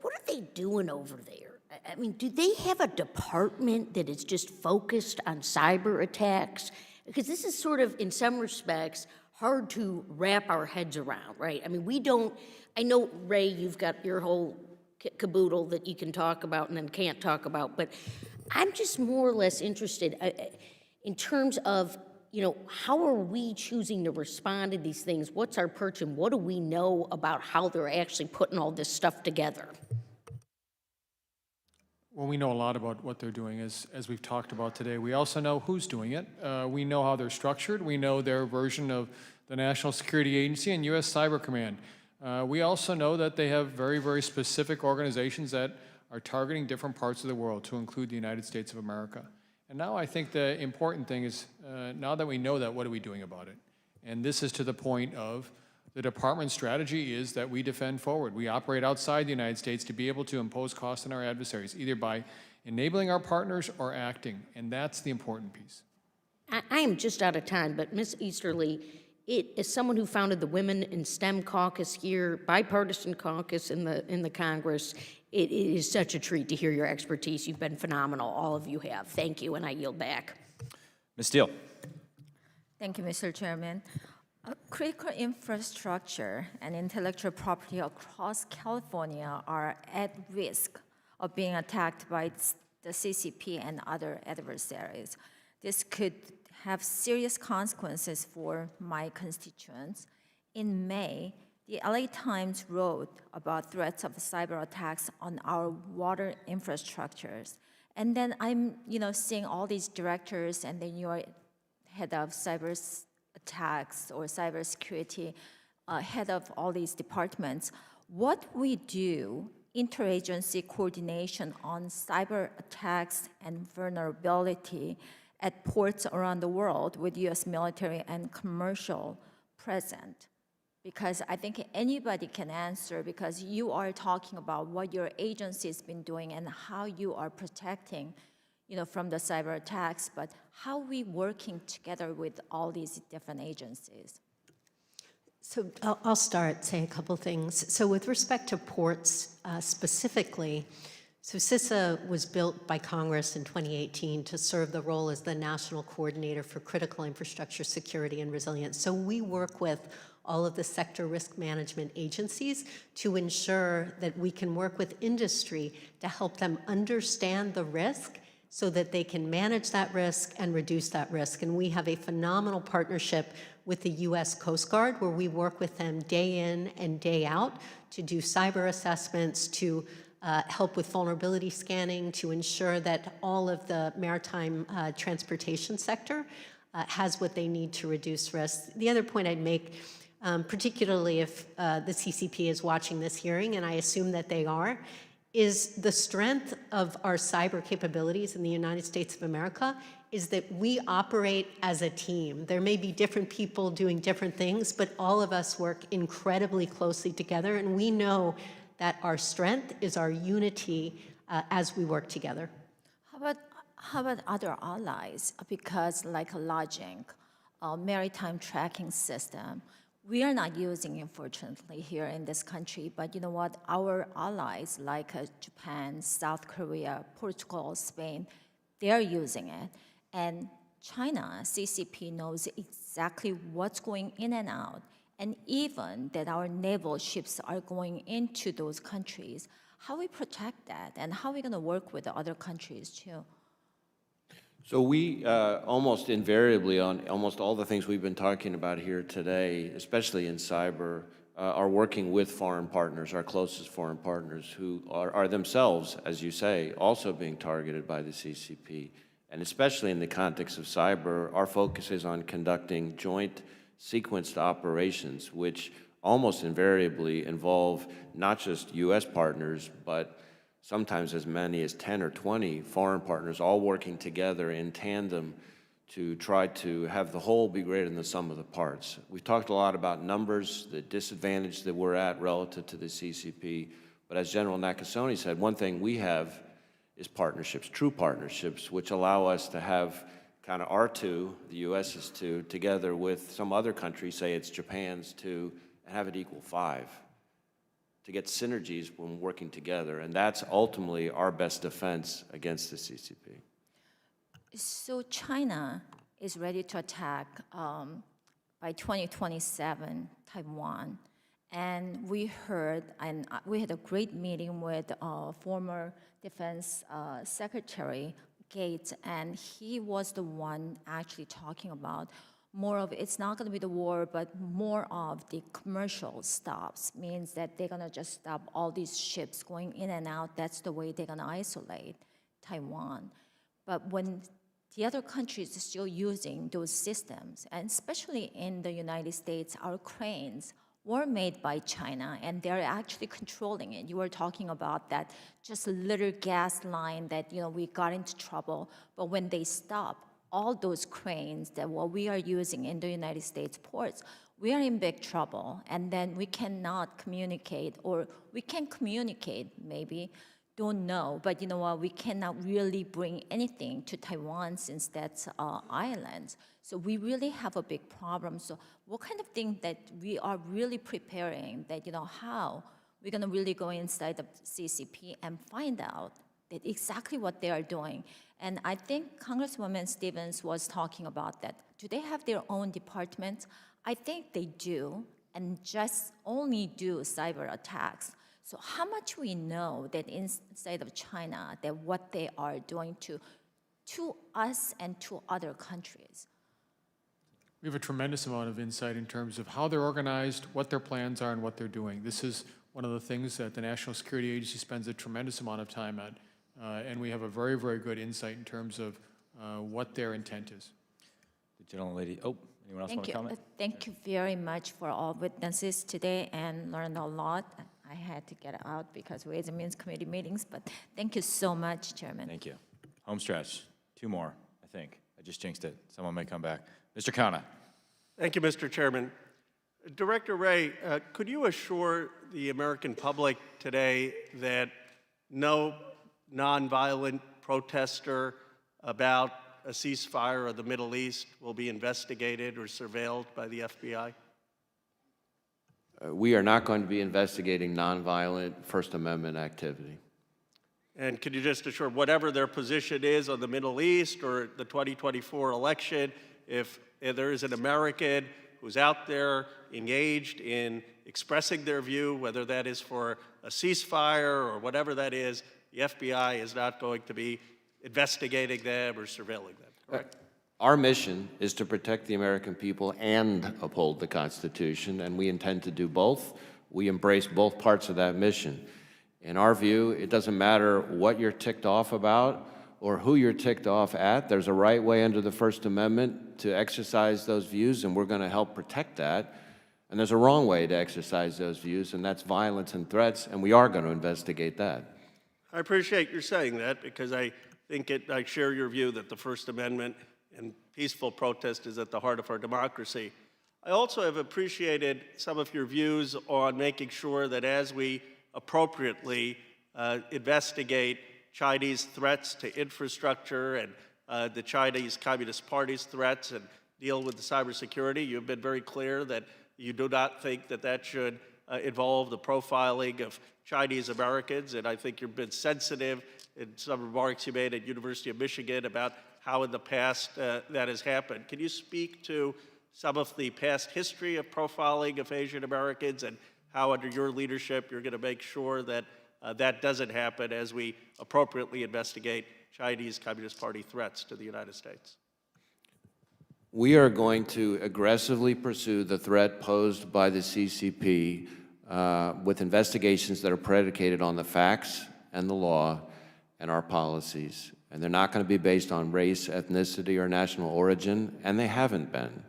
what are they doing over there? I mean, do they have a department that is just focused on cyber attacks? Because this is sort of, in some respects, hard to wrap our heads around, right? I mean, I know, Wray, you've got your whole caboodle that you can talk about and then can't talk about, but I'm just more or less interested in terms of, how are we choosing to respond to these things? What's our perch, and what do we know about how they're actually putting all this stuff together? Well, we know a lot about what they're doing, as we've talked about today. We also know who's doing it. We know how they're structured. We know their version of the National Security Agency and U.S. Cyber Command. We also know that they have very, very specific organizations that are targeting different parts of the world, to include the United States of America. And now I think the important thing is, now that we know that, what are we doing about it? And this is to the point of the department's strategy is that we defend forward. We operate outside the United States to be able to impose costs on our adversaries, either by enabling our partners or acting, and that's the important piece. I am just out of time, but Ms. Easterly, as someone who founded the Women in STEM caucus here, bipartisan caucus in the Congress, it is such a treat to hear your expertise. You've been phenomenal, all of you have. Thank you, and I yield back. Ms. Steele. Thank you, Mr. Chairman. Critical infrastructure and intellectual property across California are at risk of being attacked by the CCP and other adversaries. This could have serious consequences for my constituents. In May, the LA Times wrote about threats of cyber attacks on our water infrastructures. And then I'm, seeing all these directors, and then you're head of cyber attacks or cybersecurity, head of all these departments. What we do, interagency coordination on cyber attacks and vulnerability at ports around the world with U.S. military and commercial present. Because I think anybody can answer, because you are talking about what your agency has been doing and how you are protecting, from the cyber attacks, but how are we working together with all these different agencies? So I'll start saying a couple things. So with respect to ports specifically, so CISA was built by Congress in 2018 to serve the role as the national coordinator for critical infrastructure security and resilience. So we work with all of the sector risk management agencies to ensure that we can work with industry to help them understand the risk so that they can manage that risk and reduce that risk. And we have a phenomenal partnership with the U.S. Coast Guard, where we work with them day in and day out to do cyber assessments, to help with vulnerability scanning to ensure that all of the maritime transportation sector has what they need to reduce risk. The other point I'd make, particularly if the CCP is watching this hearing, and I assume that they are, is the strength of our cyber capabilities in the United States of America is that we operate as a team. There may be different people doing different things, but all of us work incredibly closely together, and we know that our strength is our unity as we work together. How about other allies? Because like Lodging, maritime tracking system, we are not using it, fortunately, here in this country, but you know what? Our allies like Japan, South Korea, Portugal, Spain, they're using it. And China, CCP knows exactly what's going in and out, and even that our naval ships are going into those countries. How we protect that, and how are we going to work with the other countries too? So we almost invariably, on almost all the things we've been talking about here today, especially in cyber, are working with foreign partners, our closest foreign partners, who are themselves, as you say, also being targeted by the CCP. And especially in the context of cyber, our focus is on conducting joint sequenced operations, which almost invariably involve not just U.S. partners, but sometimes as many as 10 or 20 foreign partners all working together in tandem to try to have the whole be greater than the sum of the parts. We've talked a lot about numbers, the disadvantage that we're at relative to the CCP, but as General Nakasone said, one thing we have is partnerships, true partnerships, which allow us to have kind of our two, the U.S.'s two, together with some other country, say it's Japan's two, and have it equal 5, to get synergies when working together. And that's ultimately our best defense against the CCP. So China is ready to attack by 2027 Taiwan. And we heard, and we had a great meeting with former Defense Secretary Gates, and he was the one actually talking about more of, it's not going to be the war, but more of the commercial stops, means that they're going to just stop all these ships going in and out. That's the way they're going to isolate Taiwan. But when the other countries are still using those systems, and especially in the United States, our cranes were made by China, and they're actually controlling it. You were talking about that just a little gas line that, you know, we got into trouble, but when they stop all those cranes that what we are using in the United States ports, we are in big trouble, and then we cannot communicate, or we can communicate maybe, don't know, but you know what, we cannot really bring anything to Taiwan since that's islands. So we really have a big problem. So what kind of thing that we are really preparing that, you know, how we're gonna really go inside the CCP and find out that exactly what they are doing. And I think Congresswoman Stevens was talking about that. Do they have their own departments? I think they do, and just only do cyber attacks. So how much we know that inside of China, that what they are doing to us and to other countries? We have a tremendous amount of insight in terms of how they're organized, what their plans are, and what they're doing. This is one of the things that the National Security Agency spends a tremendous amount of time on, and we have a very, very good insight in terms of what their intent is. The gentlelady, oh, anyone else want to comment? Thank you very much for all witnesses today, and learned a lot. I had to get out because Ways and Means Committee meetings, but thank you so much, Chairman. Thank you. Home stretch, 2 more, I think. I just jinxed it. Someone may come back. Mr. Kana. Thank you, Mr. Chairman. Director Wray, could you assure the American public today that no nonviolent protester about a ceasefire of the Middle East will be investigated or surveilled by the FBI? We are not going to be investigating nonviolent First Amendment activity. And could you just assure, whatever their position is on the Middle East or the 2024 election, if there is an American who's out there engaged in expressing their view, whether that is for a ceasefire or whatever that is, the FBI is not going to be investigating them or surveilling them, correct? Our mission is to protect the American people and uphold the Constitution, and we intend to do both. We embrace both parts of that mission. In our view, it doesn't matter what you're ticked off about or who you're ticked off at. There's a right way under the First Amendment to exercise those views, and we're going to help protect that. And there's a wrong way to exercise those views, and that's violence and threats, and we are going to investigate that. I appreciate your saying that because I think I share your view that the First Amendment and peaceful protest is at the heart of our democracy. I also have appreciated some of your views on making sure that as we appropriately investigate Chinese threats to infrastructure and the Chinese Communist Party's threats and deal with the cybersecurity, you've been very clear that you do not think that that should involve the profiling of Chinese Americans, and I think you've been sensitive in some remarks you made at University of Michigan about how in the past that has happened. Can you speak to some of the past history of profiling of Asian Americans and how under your leadership you're going to make sure that that doesn't happen as we appropriately investigate Chinese Communist Party threats to the United States? We are going to aggressively pursue the threat posed by the CCP with investigations that are predicated on the facts and the law and our policies. And they're not going to be based on race, ethnicity, or national origin, and they haven't been.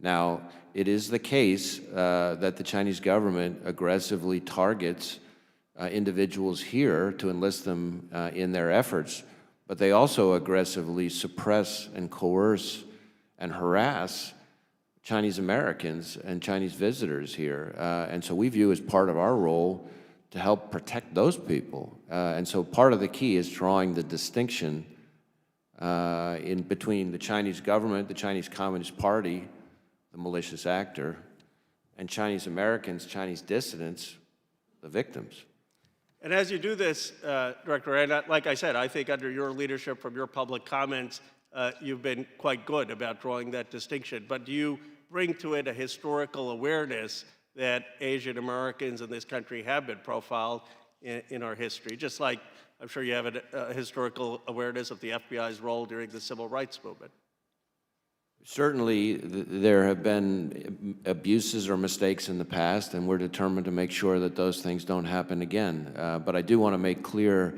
Now, it is the case that the Chinese government aggressively targets individuals here to enlist them in their efforts, but they also aggressively suppress and coerce and harass Chinese Americans and Chinese visitors here. And so we view as part of our role to help protect those people. And so part of the key is drawing the distinction in between the Chinese government, the Chinese Communist Party, the malicious actor, and Chinese Americans, Chinese dissidents, the victims. And as you do this, Director Wray, like I said, I think under your leadership from your public comments, you've been quite good about drawing that distinction. But do you bring to it a historical awareness that Asian Americans in this country have been profiled in our history, just like I'm sure you have a historical awareness of the FBI's role during the Civil Rights Movement? Certainly, there have been abuses or mistakes in the past, and we're determined to make sure that those things don't happen again. But I do want to make clear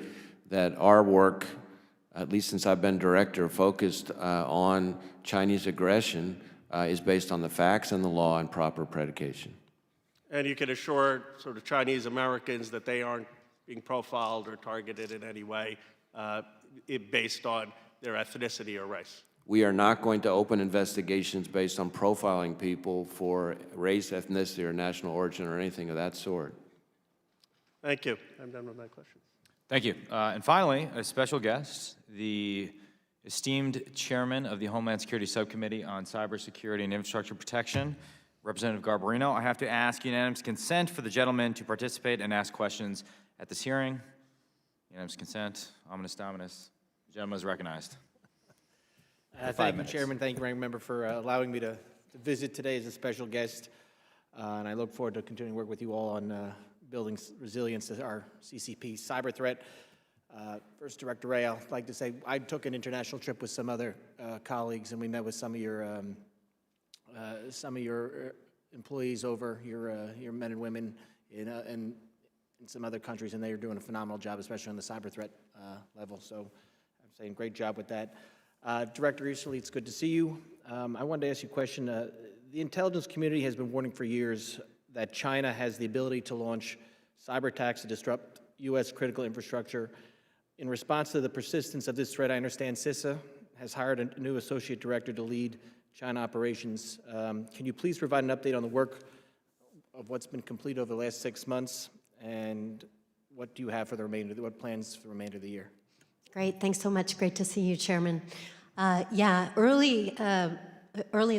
that our work, at least since I've been director, focused on Chinese aggression, is based on the facts and the law and proper predication. And you can assure sort of Chinese Americans that they aren't being profiled or targeted in any way based on their ethnicity or race? We are not going to open investigations based on profiling people for race, ethnicity, or national origin or anything of that sort. Thank you. I'm done with my questions. Thank you. And finally, a special guest, the esteemed chairman of the Homeland Security Subcommittee on Cybersecurity and Infrastructure Protection, Representative Garbarino. I have to ask unanimous consent for the gentleman to participate and ask questions at this hearing. Unanimous consent. Ominous dominus. The gentleman is recognized. Thank you, Chairman. Thank you, Ranking Member, for allowing me to visit today as a special guest. And I look forward to continuing to work with you all on building resilience to our CCP Cyber Threat. First, Director Wray, I'd like to say I took an international trip with some other colleagues, and we met with some of your employees over, your men and women in some other countries, and they are doing a phenomenal job, especially on the cyber threat level. So I'm saying great job with that. Director Easterly, it's good to see you. I wanted to ask you a question. The intelligence community has been warning for years that China has the ability to launch cyber attacks to disrupt U.S. critical infrastructure. In response to the persistence of this threat, I understand CISA has hired a new associate director to lead China operations. Can you please provide an update on the work of what's been completed over the last 6 months, and what do you have for the remainder, what plans for the remainder of the year? Great, thanks so much. Great to see you, Chairman. Early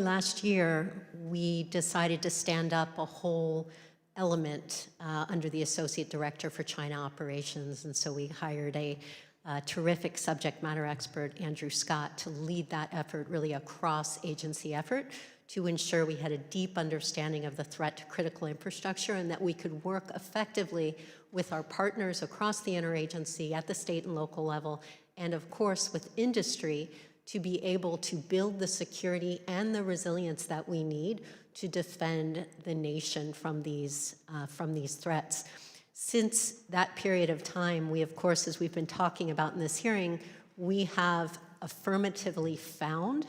last year, we decided to stand up a whole element under the Associate Director for China Operations, and so we hired a terrific subject matter expert, Andrew Scott, to lead that effort, really a cross-agency effort, to ensure we had a deep understanding of the threat to critical infrastructure and that we could work effectively with our partners across the interagency at the state and local level, and of course with industry, to be able to build the security and the resilience that we need to defend the nation from these threats. Since that period of time, we, of course, as we've been talking about in this hearing, we have affirmatively found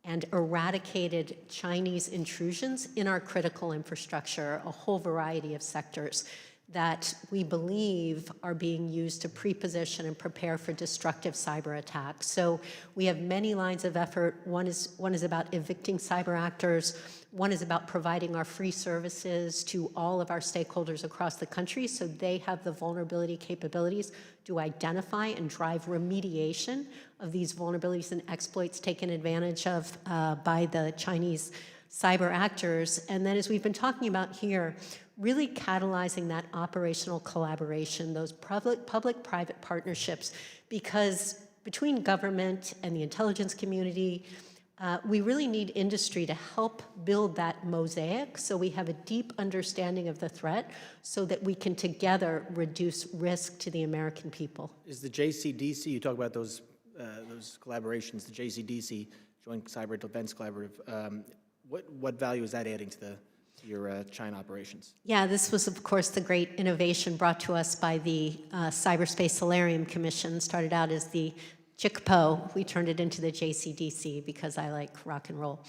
and eradicated Chinese intrusions in our critical infrastructure, a whole variety of sectors that we believe are being used to pre-position and prepare for destructive cyber attacks. So we have many lines of effort. One is about evicting cyber actors. One is about providing our free services to all of our stakeholders across the country so they have the vulnerability capabilities to identify and drive remediation of these vulnerabilities and exploits taken advantage of by the Chinese cyber actors. And then, as we've been talking about here, really catalyzing that operational collaboration, those public-private partnerships, because between government and the intelligence community, we really need industry to help build that mosaic so we have a deep understanding of the threat so that we can together reduce risk to the American people. Is the JCDC, you talk about those collaborations, the JCDC, Joint Cyber Defense Collaborative, what value is that adding to your China operations? Yeah, this was, of course, the great innovation brought to us by the Cyberspace Solarium Commission. Started out as the JICPO. We turned it into the JCDC because I like rock and roll.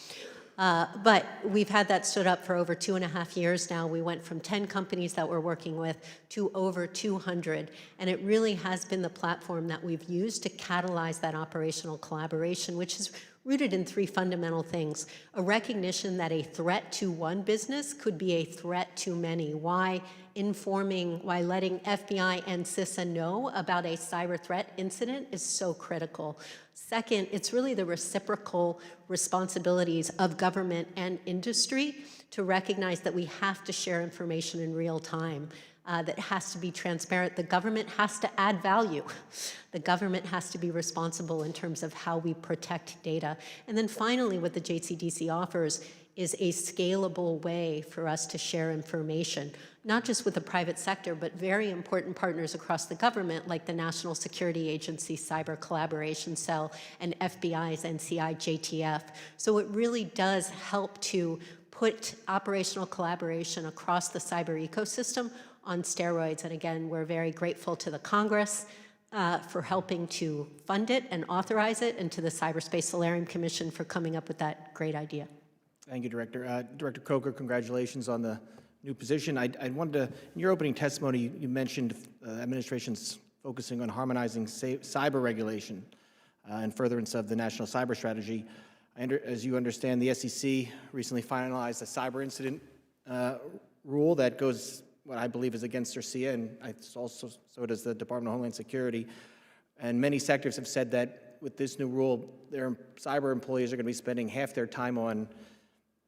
But we've had that stood up for over 2.5 years now. We went from 10 companies that we're working with to over 200. And it really has been the platform that we've used to catalyze that operational collaboration, which is rooted in 3 fundamental things. A recognition that a threat to one business could be a threat to many. Why letting FBI and CISA know about a cyber threat incident is so critical. Second, it's really the reciprocal responsibilities of government and industry to recognize that we have to share information in real time. That has to be transparent. The government has to add value. The government has to be responsible in terms of how we protect data. And then finally, what the JCDC offers is a scalable way for us to share information, not just with the private sector, but very important partners across the government, like the National Security Agency Cyber Collaboration Cell and FBI's NCI JTF. So it really does help to put operational collaboration across the cyber ecosystem on steroids. And again, we're very grateful to the Congress for helping to fund it and authorize it, and to the Cyberspace Solarium Commission for coming up with that great idea. Thank you, Director. Director Coker, congratulations on the new position. I wanted to, in your opening testimony, you mentioned administration's focusing on harmonizing cyber regulation and furtherance of the national cyber strategy. As you understand, the SEC recently finalized a cyber incident rule that goes, what I believe is against their SIA, and also so does the Department of Homeland Security. And many sectors have said that with this new rule, their cyber employees are going to be spending half their time on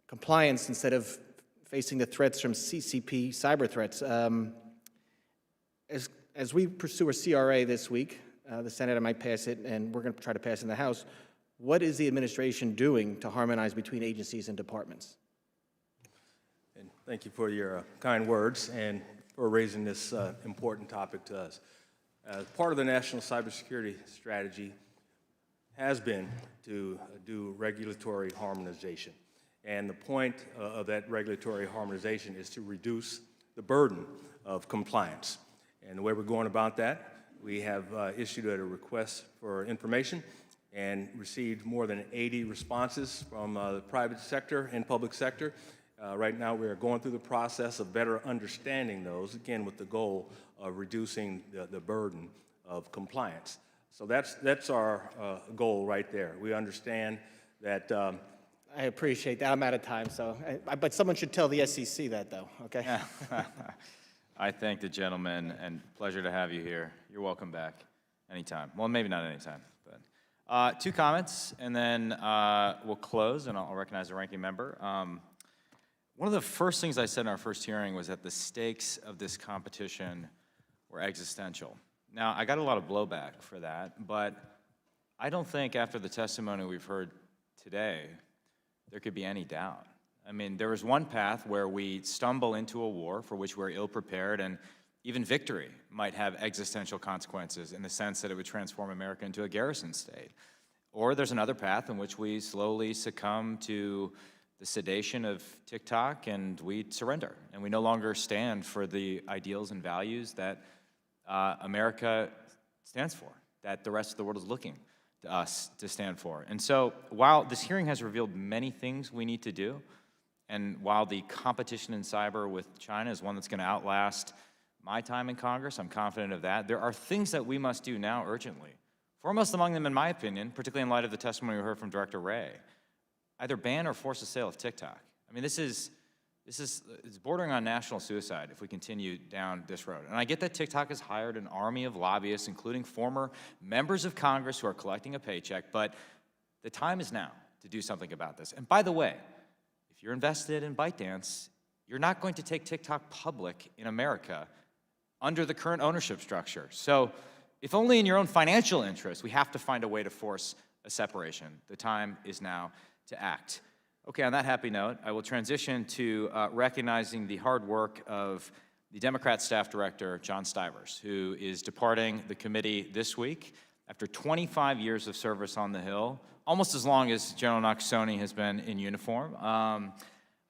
compliance instead of facing the threats from CCP cyber threats. As we pursue a CRA this week, the Senate might pass it, and we're going to try to pass it in the House. What is the administration doing to harmonize between agencies and departments? And thank you for your kind words and for raising this important topic to us. Part of the national cybersecurity strategy has been to do regulatory harmonization. And the point of that regulatory harmonization is to reduce the burden of compliance. And the way we're going about that, we have issued a request for information and received more than 80 responses from the private sector and public sector. Right now, we are going through the process of better understanding those, again, with the goal of reducing the burden of compliance. So that's our goal right there. We understand that. I appreciate that. I'm out of time, so but someone should tell the SEC that, though. Okay. I thank the gentleman, and pleasure to have you here. You're welcome back anytime. Well, maybe not anytime, but 2 comments, and then we'll close, and I'll recognize the ranking member. One of the first things I said in our first hearing was that the stakes of this competition were existential. Now, I got a lot of blowback for that, but I don't think after the testimony we've heard today, there could be any doubt. I mean, there is one path where we stumble into a war for which we're ill-prepared, and even victory might have existential consequences in the sense that it would transform America into a garrison state. Or there's another path in which we slowly succumb to the sedation of TikTok, and we surrender. And we no longer stand for the ideals and values that America stands for, that the rest of the world is looking to us to stand for. And so while this hearing has revealed many things we need to do, and while the competition in cyber with China is one that's going to outlast my time in Congress, I'm confident of that, there are things that we must do now urgently. Foremost among them, in my opinion, particularly in light of the testimony we heard from Director Wray, either ban or force the sale of TikTok. I mean, it's bordering on national suicide if we continue down this road. And I get that TikTok has hired an army of lobbyists, including former members of Congress who are collecting a paycheck, but the time is now to do something about this. And by the way, if you're invested in ByteDance, you're not going to take TikTok public in America under the current ownership structure. So if only in your own financial interest, we have to find a way to force a separation. The time is now to act. Okay, on that happy note, I will transition to recognizing the hard work of the Democrat Staff Director, John Stivers, who is departing the committee this week after 25 years of service on the Hill, almost as long as General Nakasone has been in uniform.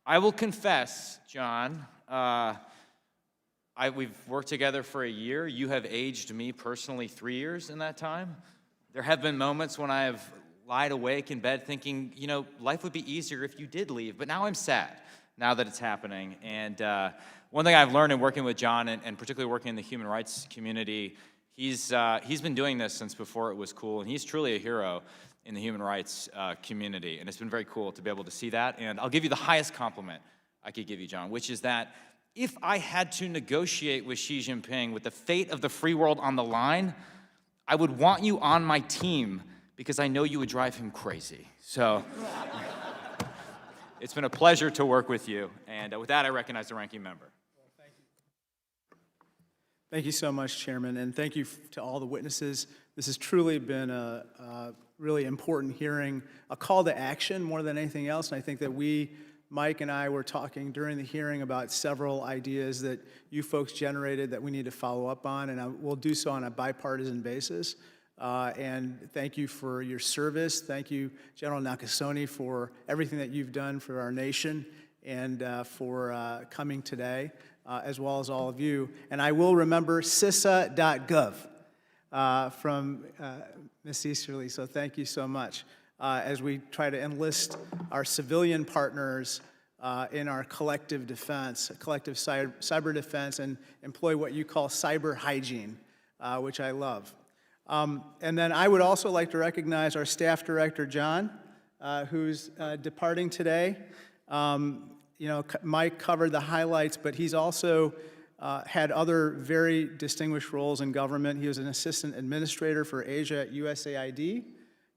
I will confess, John, we've worked together for a year. You have aged me personally 3 years in that time. There have been moments when I have lied awake in bed thinking, you know, life would be easier if you did leave, but now I'm sad now that it's happening. And one thing I've learned in working with John, and particularly working in the human rights community, he's been doing this since before it was cool, and he's truly a hero in the human rights community, and it's been very cool to be able to see that. And I'll give you the highest compliment I could give you, John, which is that if I had to negotiate with Xi Jinping with the fate of the free world on the line, I would want you on my team because I know you would drive him crazy. So it's been a pleasure to work with you. And with that, I recognize the ranking member. Thank you so much, Chairman, and thank you to all the witnesses. This has truly been a really important hearing, a call to action more than anything else, and I think that Mike and I were talking during the hearing about several ideas that you folks generated that we need to follow up on, and we'll do so on a bipartisan basis. And thank you for your service. Thank you, General Nakasone, for everything that you've done for our nation and for coming today, as well as all of you. And I will remember CISA.gov from Ms. Easterly, so thank you so much. As we try to enlist our civilian partners in our collective defense, collective cyber defense, and employ what you call cyber hygiene, which I love. And then I would also like to recognize our staff director, John, who's departing today. You know, Mike covered the highlights, but he's also had other very distinguished roles in government. He was an assistant administrator for Asia at USAID.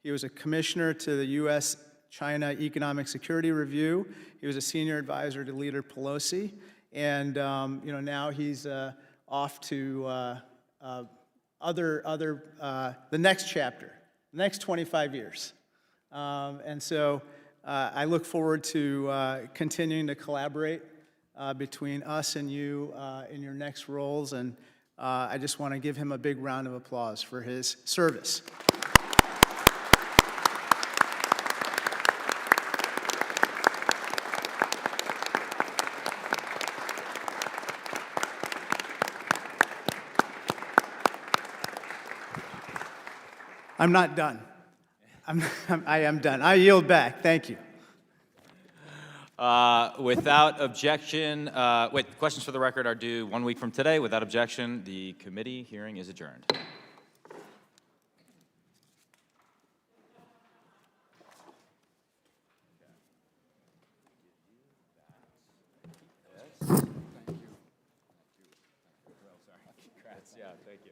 He was a commissioner to the U.S.-China Economic Security Review. He was a senior advisor to Leader Pelosi. And you know, now he's off to the next chapter, the next 25 years. And so I look forward to continuing to collaborate between us and you in your next roles. And I just want to give him a big round of applause for his service. I'm not done. I am done. I yield back. Thank you. Without objection, questions for the record are due 1 week from today. Without objection, the committee hearing is adjourned. Yeah, thank you.